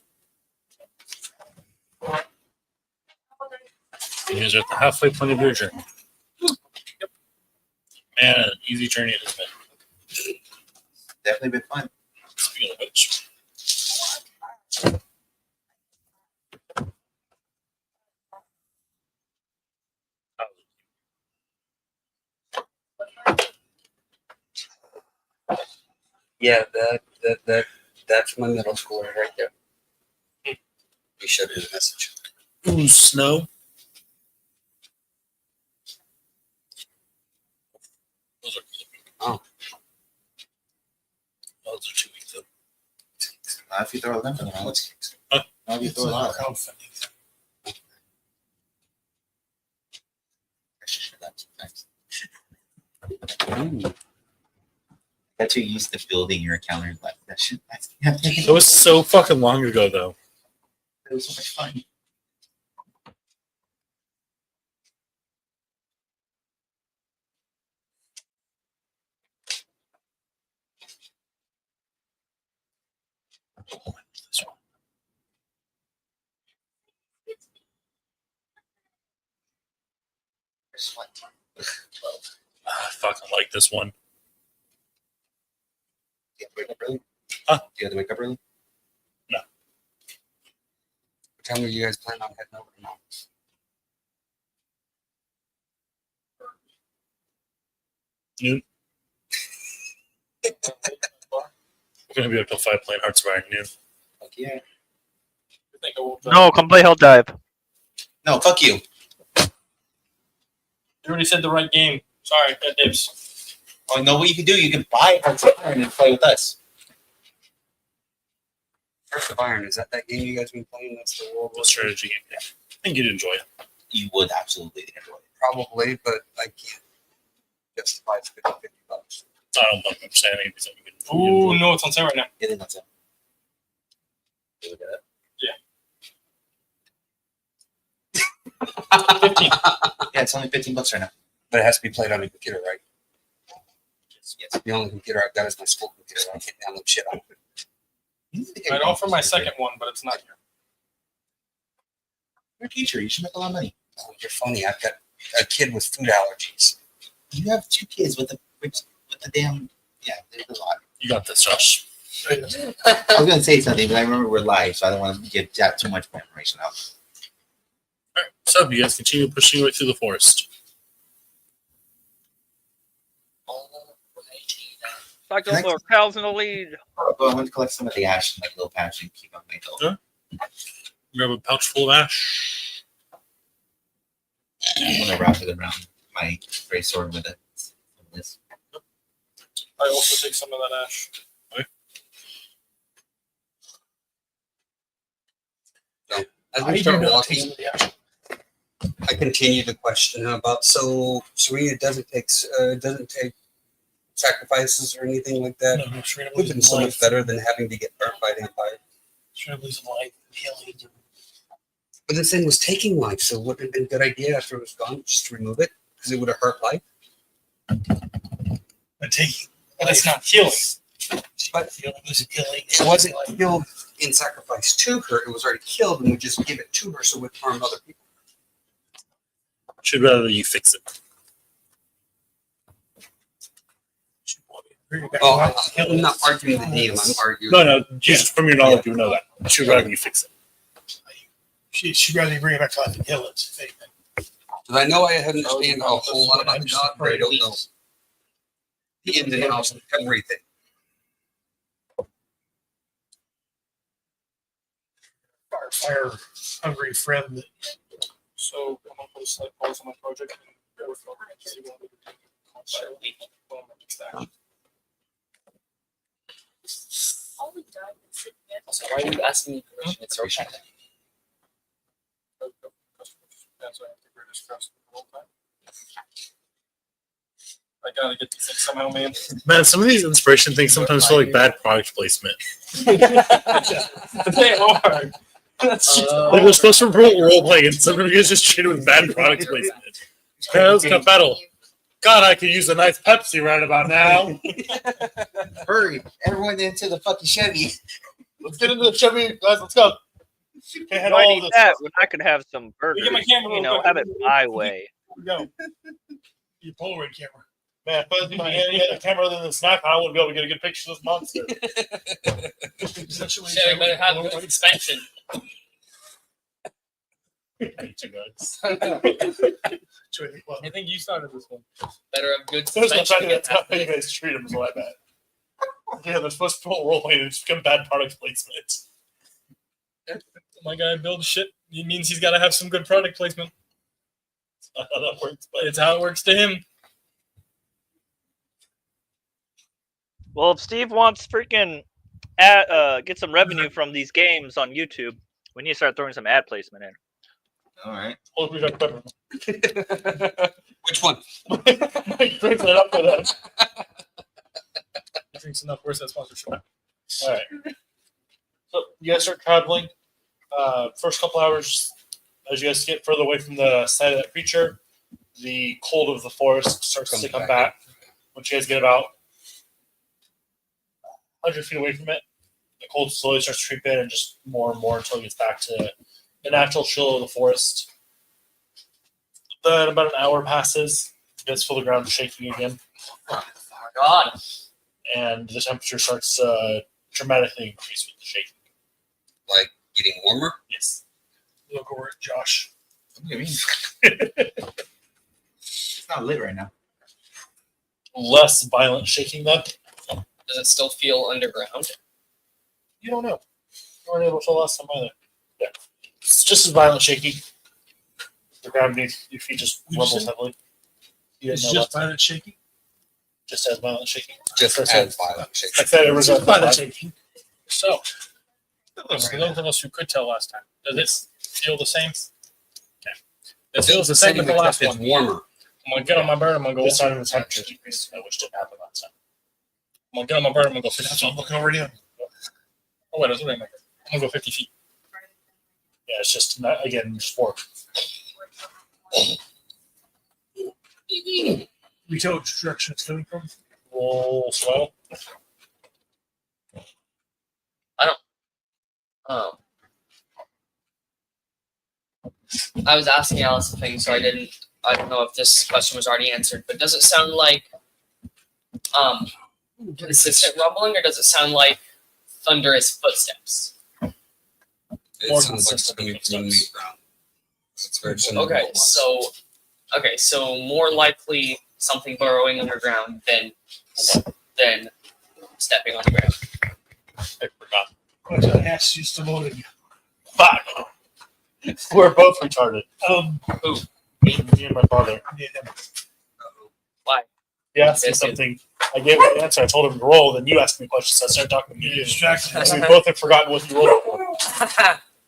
You guys are at the halfway point of your journey. Yep. Man, an easy journey it has been. Definitely been fun. Speaking of which, Yeah, that's my middle schooler right there. We showed his message. ooh, snow. Those are Oh. those are 2 weeks. Not if you throw a limp in around. Huh? Not if you throw a lot. Crowdfunding. I should share that sometimes. Got too used to building your encounter like that shit. It was so fucking long ago, though. It was so much fun. I fucking like this one. Do you have to wake up early? Huh? Do you have to wake up early? What time are you guys planning on heading over now? Noon. We're gonna be up till 5 playing Hearts of Iron noon. Fuck yeah. No, come play Hell Dive. No, fuck you. You already said the right game. Sorry, got dibs. Oh, know what you can do? You can buy Hearts of Iron and play with us. Hearts of Iron, is that game you guys been playing? That's the World War Strategy game. Yeah. I think you'd enjoy it. You would absolutely enjoy it. Probably, but I can't justify spending $50. I don't understand anything that you can Ooh, enjoy. no, it's on sale right now. It is not so. You look at it. 15. Yeah, it's only $15 right now. But it has to be played on a computer, right? Yes. The only computer I've got is my school computer. I can't download shit on it. I'd offer my second one, but it's not here. You're a teacher. You should make a lot of money. Oh, you're funny. I've got a kid with food allergies. You have 2 kids with the damn. Yeah, there's a lot. You got this, Josh. I was gonna say something, but I remember we're live, so I don't want to give that too much more information out. All right, so you guys continue pushing your way through the forest. Like those little cows in the lead. Well, I'm going to collect some of the ash in my little pouch and keep on my goal. Grab a pouch full of ash. I'm gonna wrap it around my gray sword with it. This. I also take some of that ash. As I we do start not take walking, some of the ash. I continue to question him about. So, Serena doesn't take sacrifices or anything like that. No, Serena Would believes have in been so much life. better than having to get burnt by the Empire. Serena believes in life and healing. But this thing was taking life, so wouldn't it have been a good idea after it was gone just to remove it? Because it would have hurt life. But taking, but it's not healing. But Healing is healing. it wasn't killed in sacrifice to her. It was already killed, and we just give it to her so it would harm other people. Should rather you fix it. Oh, I'm not arguing the name. I'm arguing. No, just from your knowledge, you know that. Should rather you fix it. She'd rather bring it back to life and heal it. if anything. Because I know I understand a whole lot about the dog, but I don't know the ins and outs of everything. Our fire hungry friend. So I'm gonna put a slight pause on my project and go with it. See what we can do. So why are you asking me permission? It's okay. That's why I have to British trust the whole time. I gotta get these things somehow, man. Man, some of these inspiration things sometimes feel like bad product placement. They are. That's Like we're supposed to role playing, and sometimes you guys just treat it with bad product placement. Yeah, let's go battle. God, I could use a nice Pepsi right about now. Hurry, everyone into the fucking Chevy. Let's get into the Chevy, guys. Let's go. Can't handle I all need this. that when I could have some burgers. Get my camera You real know, quick. have it my way. Here we go. Your Polaroid camera. Man, if I was in my hand, a camera other than the snack, I wouldn't be able to get a good picture of this monster. Yeah, we better have a good suspension. I think you started this one. Better have good There's no suspension. fact that's how you guys treat them, so I bet. Yeah, they're supposed to roll away and it's become bad product placement. My guy builds shit. He means he's got to have some good product placement. That's not how that works, but It's how it works to him. Well, if Steve wants freaking get some revenue from these games on YouTube, we need to start throwing some ad placement in. All right. hold me back better. Which one? Mike brings it up for that. Drinks enough. Where's that sponsorship? All right. So you guys start traveling. First couple hours, as you guys get further away from the side of that creature, the cold of the forest starts to come back. Once you guys get about 100 feet away from it, the cold slowly starts to creep in, and just more and more until it gets back to the natural chill of the forest. Then about an hour passes. You guys feel the ground shaking again, Oh God. and the temperature starts dramatically increase with the shaking. Like getting warmer. Yes. Look over at Josh. What do you mean? It's not lit right now. Less violent shaking though. Does it still feel underground? You don't know. You weren't able to last time either. Yeah. It's just as violent shaking. The ground beneath your feet just rumbles heavily. You didn't know last time. violent shaking. Just as violent shaking. Just First as time. violent shaking. I said it was a Violent shaking. So, for those of us who could tell last time, does it feel the same? Okay. It feels the same as the last It's one. warmer. I'm gonna get on my bird. I'm gonna go. This time the temperature decreased, which didn't happen last time. I'm gonna get on my bird. I'm gonna go 50 That's what feet. I'm looking over you. Oh wait, that's what I'm gonna go 50 feet. Yeah, it's just not, again just 4. We tell which direction it's coming from. Roll swell. I was asking Alice a thing, so I don't know if this question was already answered, but does it sound like consistent rumbling, or does it sound like thunderous footsteps? It More sounds like consistent coming from footsteps. the ground. It's very similar to Okay, what it was. so more likely something burrowing underground than stepping on the ground. I forgot. What's the ass used to loading? Fuck. We're both retarded. Who? Me and my father. Why? He asked me Yes, something. I gave him the answer. I told him to roll. Then you asked me questions. So I started talking to You you. distracted. So we both have forgotten what you rolled for.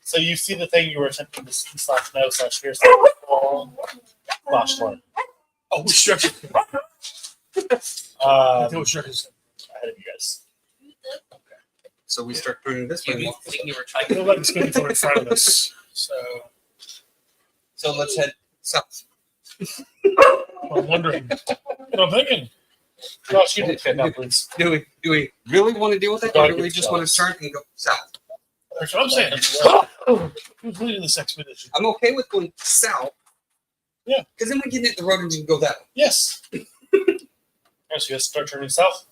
So you see the thing you were attempting to slash no slash fear slash learn. Oh, which direction? Which direction? Ahead of you guys. So we start turning this way. You think you were trying I feel like it's going to go in front of us. So let's head south. I'm wondering. What I'm thinking. Josh, you did fit now, please. Do we really want to deal with it, or do we just want to start and go south? That's what I'm saying. Who's leading this expedition? I'm okay with going south. Yeah. Because then we can hit the road and just go that way. Yes. Alright, so you guys start turning south.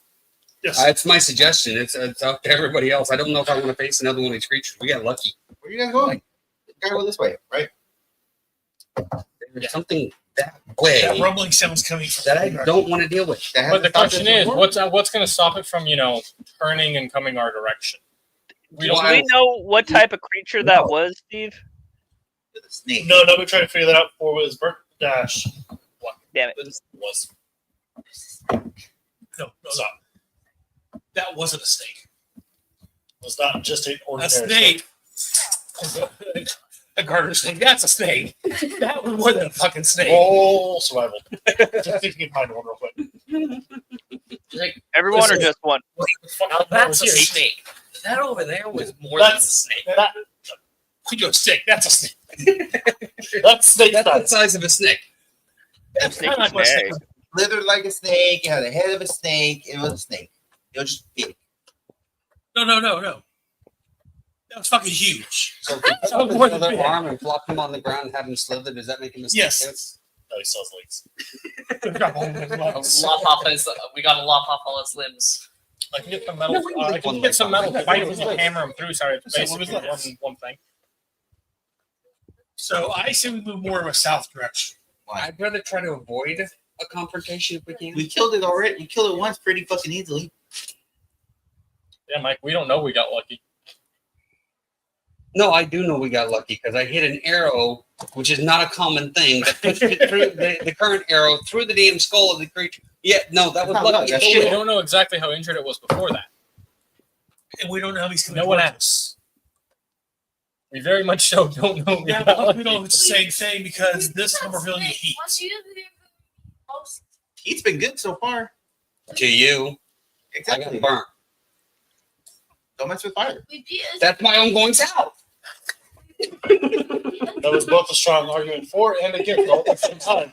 Yes. It's my suggestion. It's up to everybody else. I don't know if I want to face another one of these creatures. We got lucky. Where are you guys going? You gotta go this way, right? There's something that way That rumbling sound's coming from that I don't want to deal with. That But the hasn't stopped question us is, before? what's going to stop it from turning and coming our direction? We Do don't. we know what type of creature that was, Steve? The snake. No, we tried to figure that out before his birth dash. Damn it. Was. No, that wasn't a snake. Was not just an A ordinary snake. A garter snake. That's a snake. That was more than a fucking snake. Roll survival. Just see if you can find one real quick. Everyone or just one? Now that's a Here, snake. That over there was more than a That's snake. that, you go stick. That's a snake. that's snake That's the size. size of a snake. That snake kinda is like my big. Slithered like a snake. It had the head of a snake. It was a snake. It was just big. No. That was fucking huge. So if we That put was more than another big. arm and flop him on the ground and have him slither, does that make him a snake? Yes. No, he sells legs. We gotta lop off all its limbs. I can get some metal. I can get some metal spikes and hammer them through. Sorry, it's So basically what was that? one thing. So I say we move more of a south direction. Why? I'd rather try to avoid a confrontation if we can. We killed it already. We killed it once pretty fucking easily. Yeah, Mike, we don't know we got lucky. No, I do know we got lucky because I hit an arrow, which is not a common thing, that pushed it through the current arrow through the damn skull of the creature. Yeah, no, that was That's not lucky. luck, as that's We shit. don't know exactly how injured it was before that. And we don't know how he's coming No one towards asks. We very much so don't know. We Yeah, got but lucky. we don't know if it's the same thing because this time we're feeling the heat. Once you do the most, Heat's been good so far. To you, I Exactly. got burnt. Don't mess with fire. we beat us. That's why I'm going south. That was both a strong argument for and against all at the same time.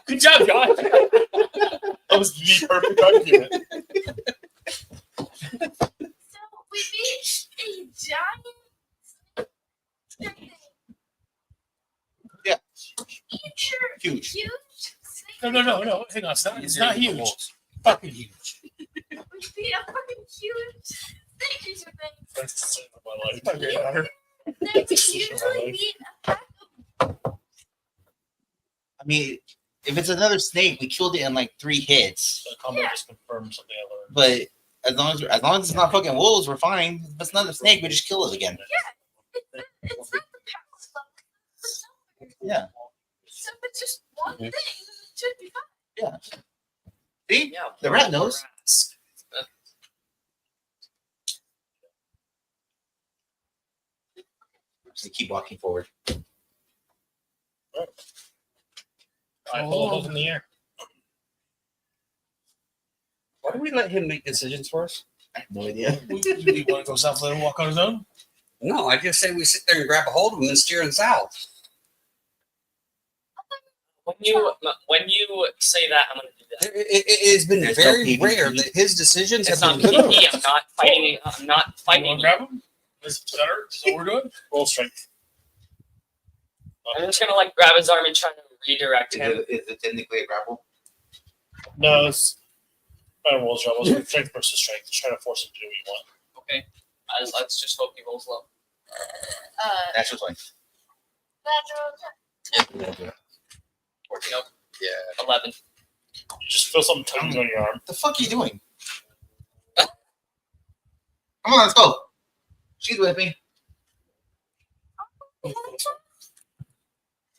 Good job, guys. That was the perfect argument. So we beat a giant. Yeah. Eat your Huge. Huge. No. Hang on. It's not Easier with the huge. wolves. Fucking huge. We beat a fucking huge. Thank you, Japan. That's the same of my life. Okay. They usually beat a pack of I mean, if it's another snake, we killed it in like 3 hits. The combat just confirmed something I learned. But as long as it's not fucking wolves, we're fine. If it's another snake, we just kill it again. It's not the power level. Yeah. So if it's just one thing, it should be fine. See? Yeah, The rat knows. So keep walking forward. I hold those in the air. Why do we let him make decisions for us? I have no idea. Do you want to go south, let him walk on his own? No, I just say we sit there and grab a hold of him and steer him south. When you say that, I'm gonna do that. It has been There's no very PvP. rare that his decisions It's have not been good. PvP. I'm not fighting. I'm not You fighting. want to grab him? Is it better? Is that what we're doing? Roll strength. I'm just gonna like grab his arm and try to redirect him. Is it technically a grapple? No, it's better rolls. It's strength versus strength. Just trying to force him to do what you want. Okay, let's just hope he rolls low. Natural 20. Natural. 14. Nope. Yeah. 11. You just feel something tugging on your arm. What the fuck are you doing? Come on, let's go. She's with me.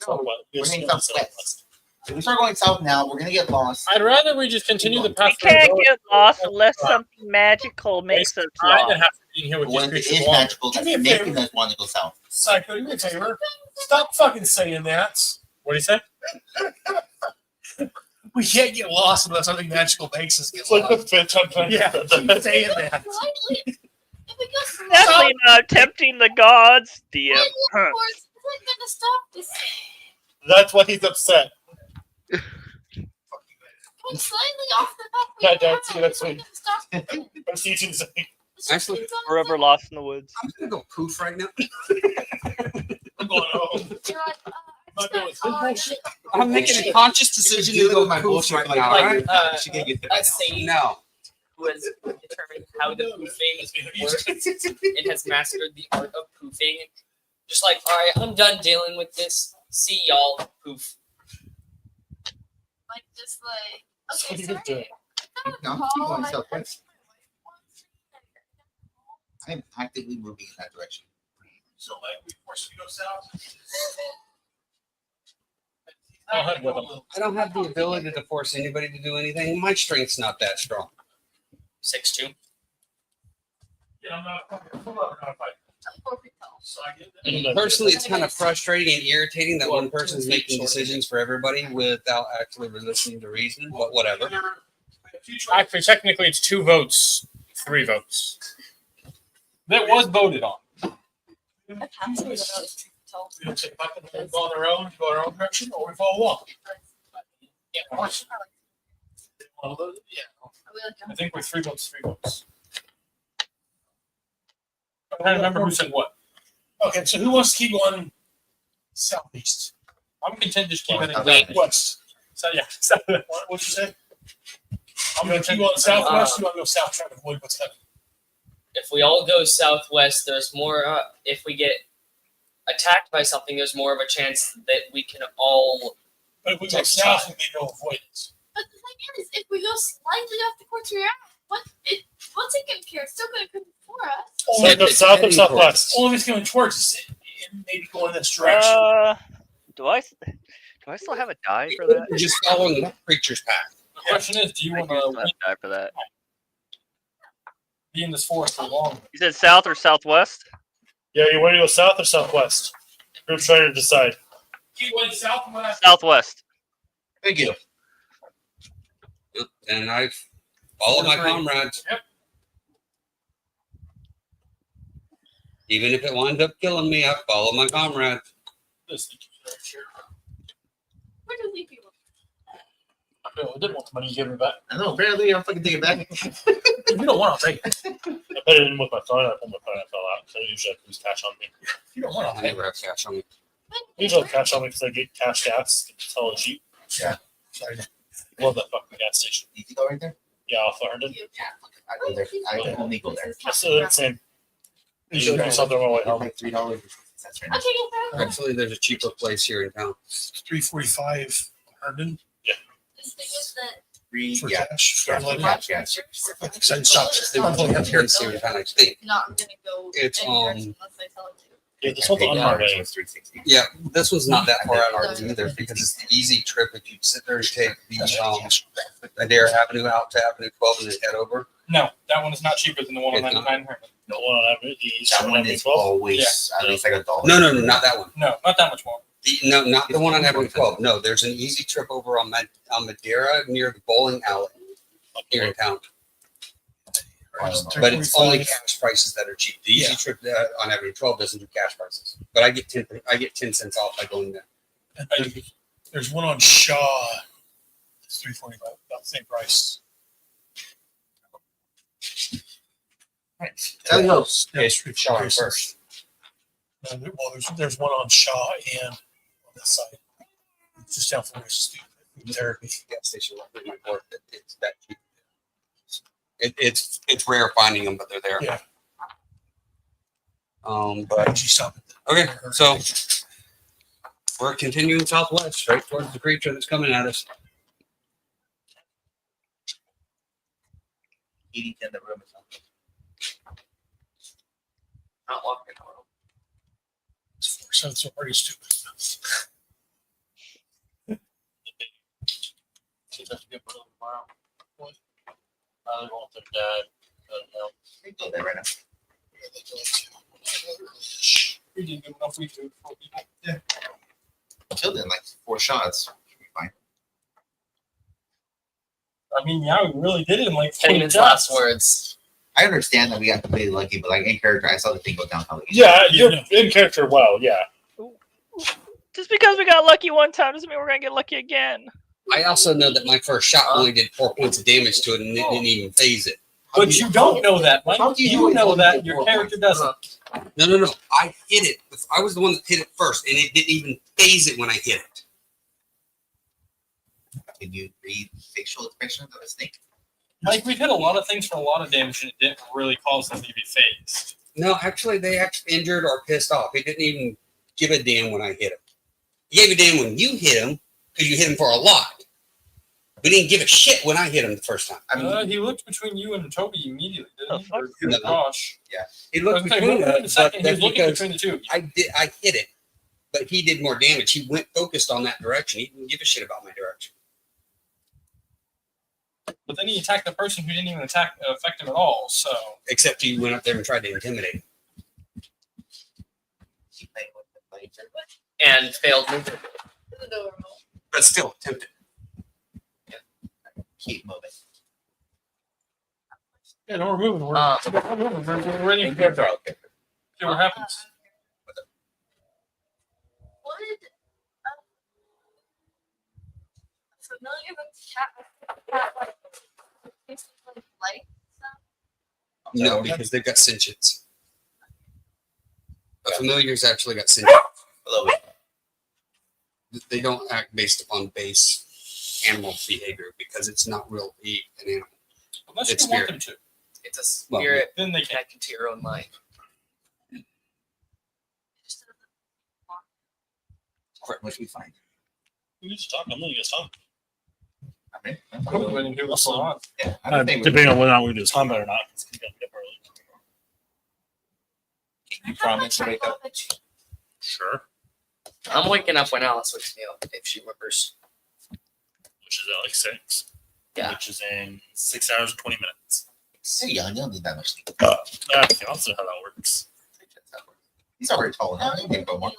So what? We're heading southwest. If we start going south now, we're gonna get lost. I'd rather we just continue the path. We can't get lost unless something magical makes us I lost. didn't have to be in here with When these it creatures is along. magical, that's Do me a making favor. us want to go south. Psycho, do me a favor. Stop fucking saying that. What do you say? We can't get lost unless something magical makes us get lost. Like the fifth time. Yeah, keep saying that. Slightly. If it goes slightly Definitely not tempting the gods, DM. Huh. forward, it's not gonna stop this. That's why he's upset. Going slightly off the path. Yeah, Dad, see, that's what. I'm teaching something. Actually, Forever lost in the woods. I'm gonna go poof right now. I'm going home. You're like, I'm going with bullshit. I'm making a conscious decision to go poof right now. Like, Right? She can get the Let's say No. who has determined how the poofing works and has mastered the art of poofing. Just like, all right, I'm done dealing with this. See y'all, poof. like just like. What Okay, are you doing? sorry. No, keep going southwest. I'm actively moving in that direction. So, like, we force you to go south? I'll head with them. I don't have the ability to force anybody to do anything. My strength's not that strong. 6'2". Yeah, I'm not fight. I'm 4 feet tall. So I get that. Personally, it's kind of frustrating and irritating that one person's making decisions for everybody without actually listening to reason, but whatever. Actually, technically, it's 2 votes, 3 votes. That was voted on. I passed it when I was 2 feet tall. We don't take back and go on our own, go our own direction, or we follow along. Yeah, watch. Yeah. I think we're 3 votes, 3 votes. I'm trying to remember who said what. Okay, so who wants to keep going southeast? I'm content just keeping it. Wait. West. So yeah. What'd you say? I'm going to keep going southwest. You want to go south, trying to avoid what's coming. If we all go southwest, there's more. If we get attacked by something, there's more of a chance that we can all. But if we go Next south, time. we may no avoidance. But the thing is, if we go slightly off the course we're at, what's it gonna care? It's still gonna come for us. Only So go it's south or heading southwest. Only if it's going towards us. And maybe go in this direction. Do I still have a die for that? We're just following the creature's path. The question is, do you I want do still have to a die for that. be in this forest for long? You said south or southwest? Yeah, you want to go south or southwest? Group's trying to decide. Keep going southwest. Southwest. Thank you. And I follow my comrades. Yep. Even if it winds up killing me, I follow my comrades. Where do leave people? I didn't want the money you gave me back. I know, apparently I'm fucking taking it back. If you don't want, I'll take it. I put it in with my phone. I pulled my phone. I fell out. So I usually have to use cash on me. If you don't want, I'll I take it. never have cash on me. I usually have cash on me because I get cash gas. It's hella cheap. Yeah. Love that fucking gas station. You can go right there. Yeah, off Herndon. I go there. I can only go there. That's the same. You should do something on my way home. Like $3. That's right. Okay, Actually, there's a cheaper place here in town. 345 Herndon this thing is that Free. for Yeah. cash. Yeah, Like, yeah, yeah. Exciting stuff. They only have here in Stephen Town, I think. not gonna go It's, anywhere um, unless I tell it to. Yeah, this one's I paid unmarked. $1 was $3.60. Yeah, this one's not that far out No. of either because it's the easy trip. If you sit there and take the Adair Avenue out to Avenue 12 and then head over. No, that one is not cheaper than the one on It's not. 99 Herman. The one on Avenue, the east That one one on is 12. always at least like $1. No, not that one. No, not that much more. No, not the one on Avenue 12. No, there's an easy trip over on Madeira near the bowling alley here in town. But it's only cash prices that are cheap. The easy Yeah. trip on Avenue 12 doesn't do cash prices. But I get 10 cents off by going there. There's one on Shaw. It's 345, about the same price. Tell you go. Yeah, Street Shaw prices. first. Well, there's one on Shaw and on that side. It's just down from Food Therapy. Gas station right near my door. It's that cheap. It's rare finding them, but they're there. Yeah. But She stopped at okay, so we're continuing southwest, right towards the creature that's coming at us. 80 in the room. Not walking. It's 4 cents, so pretty stupid. They want their dad. They go there right now. We didn't do enough. We do 4 people. Killed it in like 4 shots. Should be fine. I mean, yeah, we really did it in like 20 Hangman's shots. last words. I understand that we got completely lucky, but like in character, I saw the thing go down. Yeah, you're in character well, yeah. Just because we got lucky one time doesn't mean we're gonna get lucky again. I also know that my first shot only did 4 points of damage to it, and it didn't even phase it. But you don't know that, Mike. How do You you know know that. that Your four character doesn't. No. I hit it. I was the one that hit it first, and it didn't even phase it when I hit it. Can you read facial expressions of a snake? Like, we've hit a lot of things for a lot of damage, and it didn't really cause them to be phased. No, actually, they actually injured or pissed off. He didn't even give a damn when I hit him. He gave a damn when you hit him because you hit him for a lot. But he didn't give a shit when I hit him the first time. I mean, He looked between you and Toby immediately, didn't he? Oh, Or No. Josh. He I looked was like, between wait a us, second. but He was that's looking because between the two. I hit it, but he did more damage. He went focused on that direction. He didn't give a shit about my direction. But then he attacked the person who didn't even affect him at all. So Except he went up there and tried to intimidate him. keep playing with the blade. And failed move. The door remote. But still, tempted. Keep moving. yeah, no, we're moving. We're ready. In character, okay. See what happens. What did familiar with cat like light stuff? No, because they've got sentience. A familiar's actually got sentience. Hello. They don't act based upon base animal behavior because it's not real an animal. Unless It's you want spirit. them to. It's a Well, spirit Then they can. connected to your own mind. Which we find. We just talk. I'm letting us talk. I mean, I'm waiting to hear what's going on. yeah, I don't think we Depending on whether or not we do this combat or not. It's gonna get early. can you promise to wake up. Sure. I'm waking up when Alice wakes me up if she whimpers. Which is at like 6. Yeah. Which is in 6 hours and 20 minutes. Hey, young, you don't need that much sleep. I can also how that works. He's already tall enough. He can go more.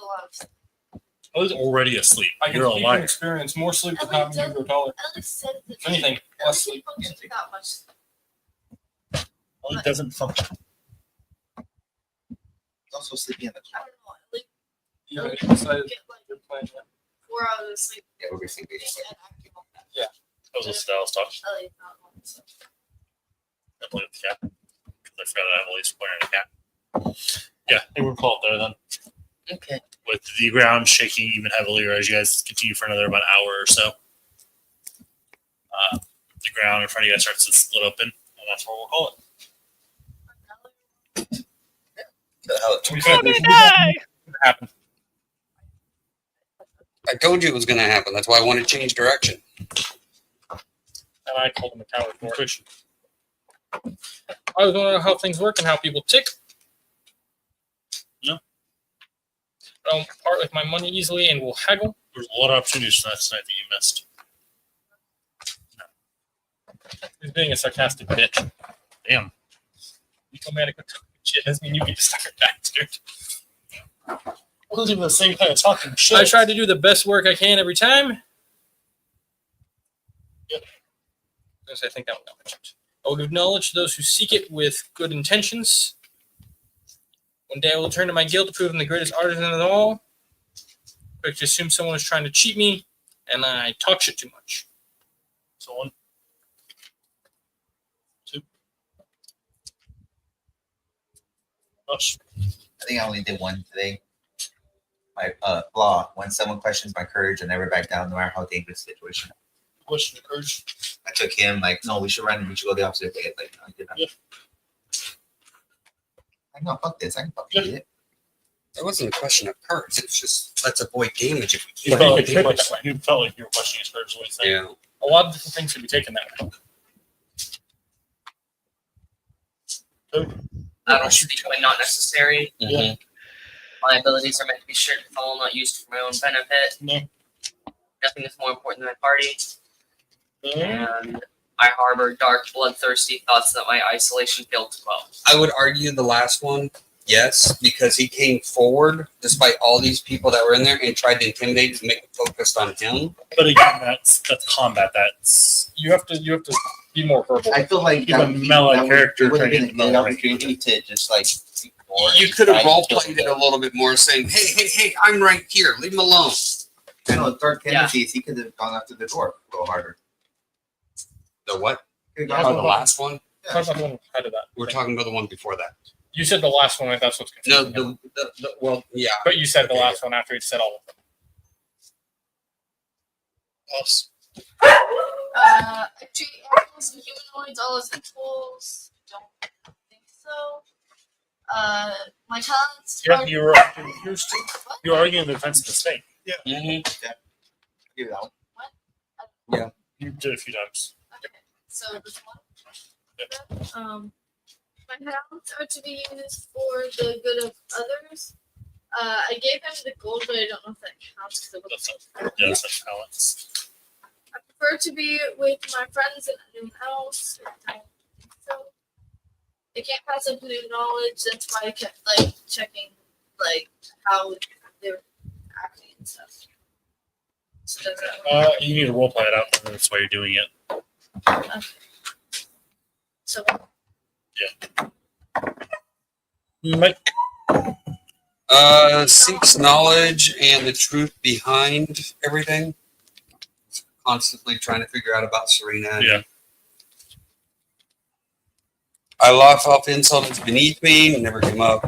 I was already asleep. I can You're a speak from liar. experience. More sleep than Ellie having you grow taller. Ellie said that If anything, less sleep. functions without much sleep. Well, it doesn't function. He's also sleeping in the I don't know. Ellie You already decided get like your plan. Yeah. 4 hours of sleep Yeah, we're sleeping. and active all that. That was a Styles talk. Ellie's not one. So. I played with the cat. Because I forgot I have at least wearing a cat. Yeah, I think we're called there then. Okay. With the ground shaking even heavily, or as you guys continue for another about an hour or so. ground in front of you guys starts to split open, and that's what we'll call it. I'm gonna die. Happen. I told you it was going to happen. That's why I want to change direction. And I called him a coward for it. I was wondering how things work and how people tick. No. I don't part with my money easily and will haggle. There's a lot of opportunities for that tonight that you missed. He's being a sarcastic bitch. Damn. You told me I could talk shit doesn't mean you get to start back, dude. Wasn't even the same kind of talking shit. I try to do the best work I can every time. Yep. Yes, I think that one got mentioned. I will give knowledge to those who seek it with good intentions. One day I will turn to my guild to prove I'm the greatest artisan of them all. But to assume someone is trying to cheat me, and I talk shit too much. So 1, 2. Rush. I think I only did one today. My flaw: when someone questions my courage, I never back down, no matter how dangerous the situation. Question the courage. I took him like, no, we should run. We should go the opposite way. Like, no, I did not. Yeah. I know, fuck this. I can fuck Yeah. it. It wasn't a question of courage. It's just let's avoid damage if we You can. felt like you felt like you were questioning his courage. Is what he's saying. Yeah. A lot of different things could be taken that way. I don't speak when not necessary. Yeah. My abilities are meant to be shared with all, not used for my own benefit. No. Nothing is more important than my party. Mm-hmm. And I harbor dark, bloodthirsty thoughts that my isolation failed to quell. I would argue the last one, yes, because he came forward despite all these people that were in there and tried to intimidate and make it focused on him. But again, that's combat. That's You have to be more verbal. I feel like Keep a mellow character It would have trying been to a get good the opportunity to just like. ignore You and could have try role to kill played it a them. little bit more, saying, "Hey, I'm right here. Leave him alone." I know third tendencies. He could have gone after the door a little harder. The what? He could Yeah, have Oh, gone the last one. Talk about the one ahead of that. We're talking about the one before that. You said the last one, that's what's No, confusing. well, yeah. But you said the last one after you said all of them. us. I treat animals and humanoids all as equals. Don't think so. My talents Yeah, are. you're arguing the defense of the snake. Mm-hmm. Give it out. You did a few times. Okay, so this one. My talents are to be used for the good of others. I gave him the gold, but I don't know if that counts because it was. That's a balance. I prefer to be with my friends in a new house. I don't think so. They can't pass up new knowledge. That's why I kept like checking like how they're acting and stuff. So does that You need to role play it out, and that's why you're doing it. okay. So Mike, Seeks knowledge and the truth behind everything. Constantly trying to figure out about Serena. Yeah. I laugh off insult is beneath me. Never come up.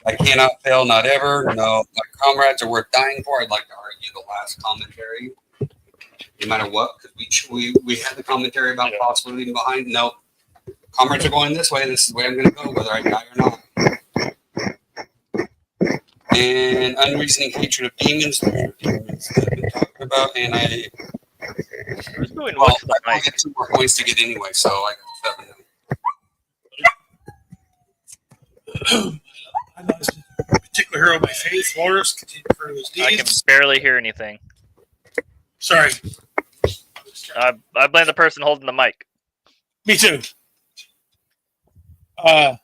I cannot fail, not ever. No, my comrades are worth dying for. I'd like to argue the last commentary. No matter what, because we had the commentary about possibly leaving behind. No, comrades are going this way. This is the way I'm going to go, whether I die or not. And unreasoning hatred of demons. Demons that I've been talking about, and I. Who's doing Well, what to the I'll mic? get 2 more points to get anyway, so I got 7. I'm not a particular hero of my faith. Warriors continue to refer to his I can deeds. barely hear anything. Sorry, I blame the person holding the mic. me too. I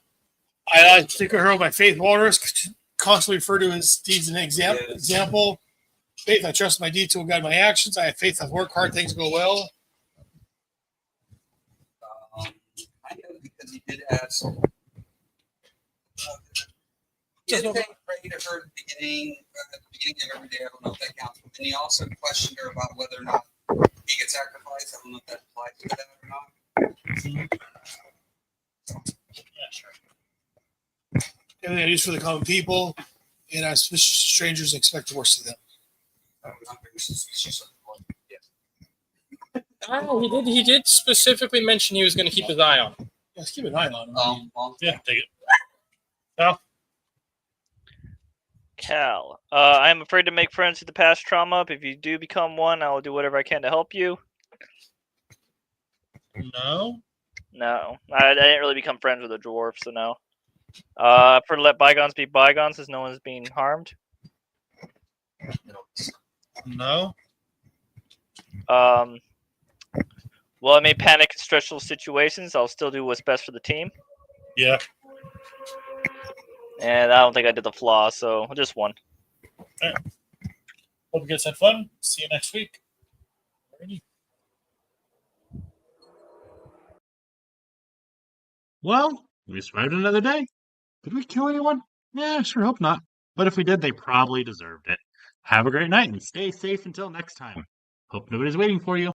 like particular hero of my faith. Warriors constantly refer to his deeds and example. Faith, I trust my deeds will guide my actions. I have faith. I work hard. Things go well. I know because he did ask. He did pray to her at the beginning of every day. I don't know if that counts. But then he also questioned her about whether or not he gets sacrificed. I don't know if that applies to that or not. Yeah, sure. Everything I use for the common people, and I suspicious strangers and expect the worst of them. Not very suspicious of the Lord. Yes. He did specifically mention he was going to keep his eye on him. Let's keep an eye on him. Well, Yeah, take it. Cal, I am afraid to make friends with the past trauma. If you do become one, I will do whatever I can to help you. No. No, I didn't really become friends with a dwarf, so no. For to let bygones be bygones, since no one's being harmed. No. Well, I may panic in stressful situations. I'll still do what's best for the team. Yeah. And I don't think I did the flaw, so just one. Hope you guys had fun. See you next week. Alrighty. Well, we survived another day. Did we kill anyone? Yeah, I sure hope not. But if we did, they probably deserved it. Have a great night and stay safe until next time. Hope nobody's waiting for you.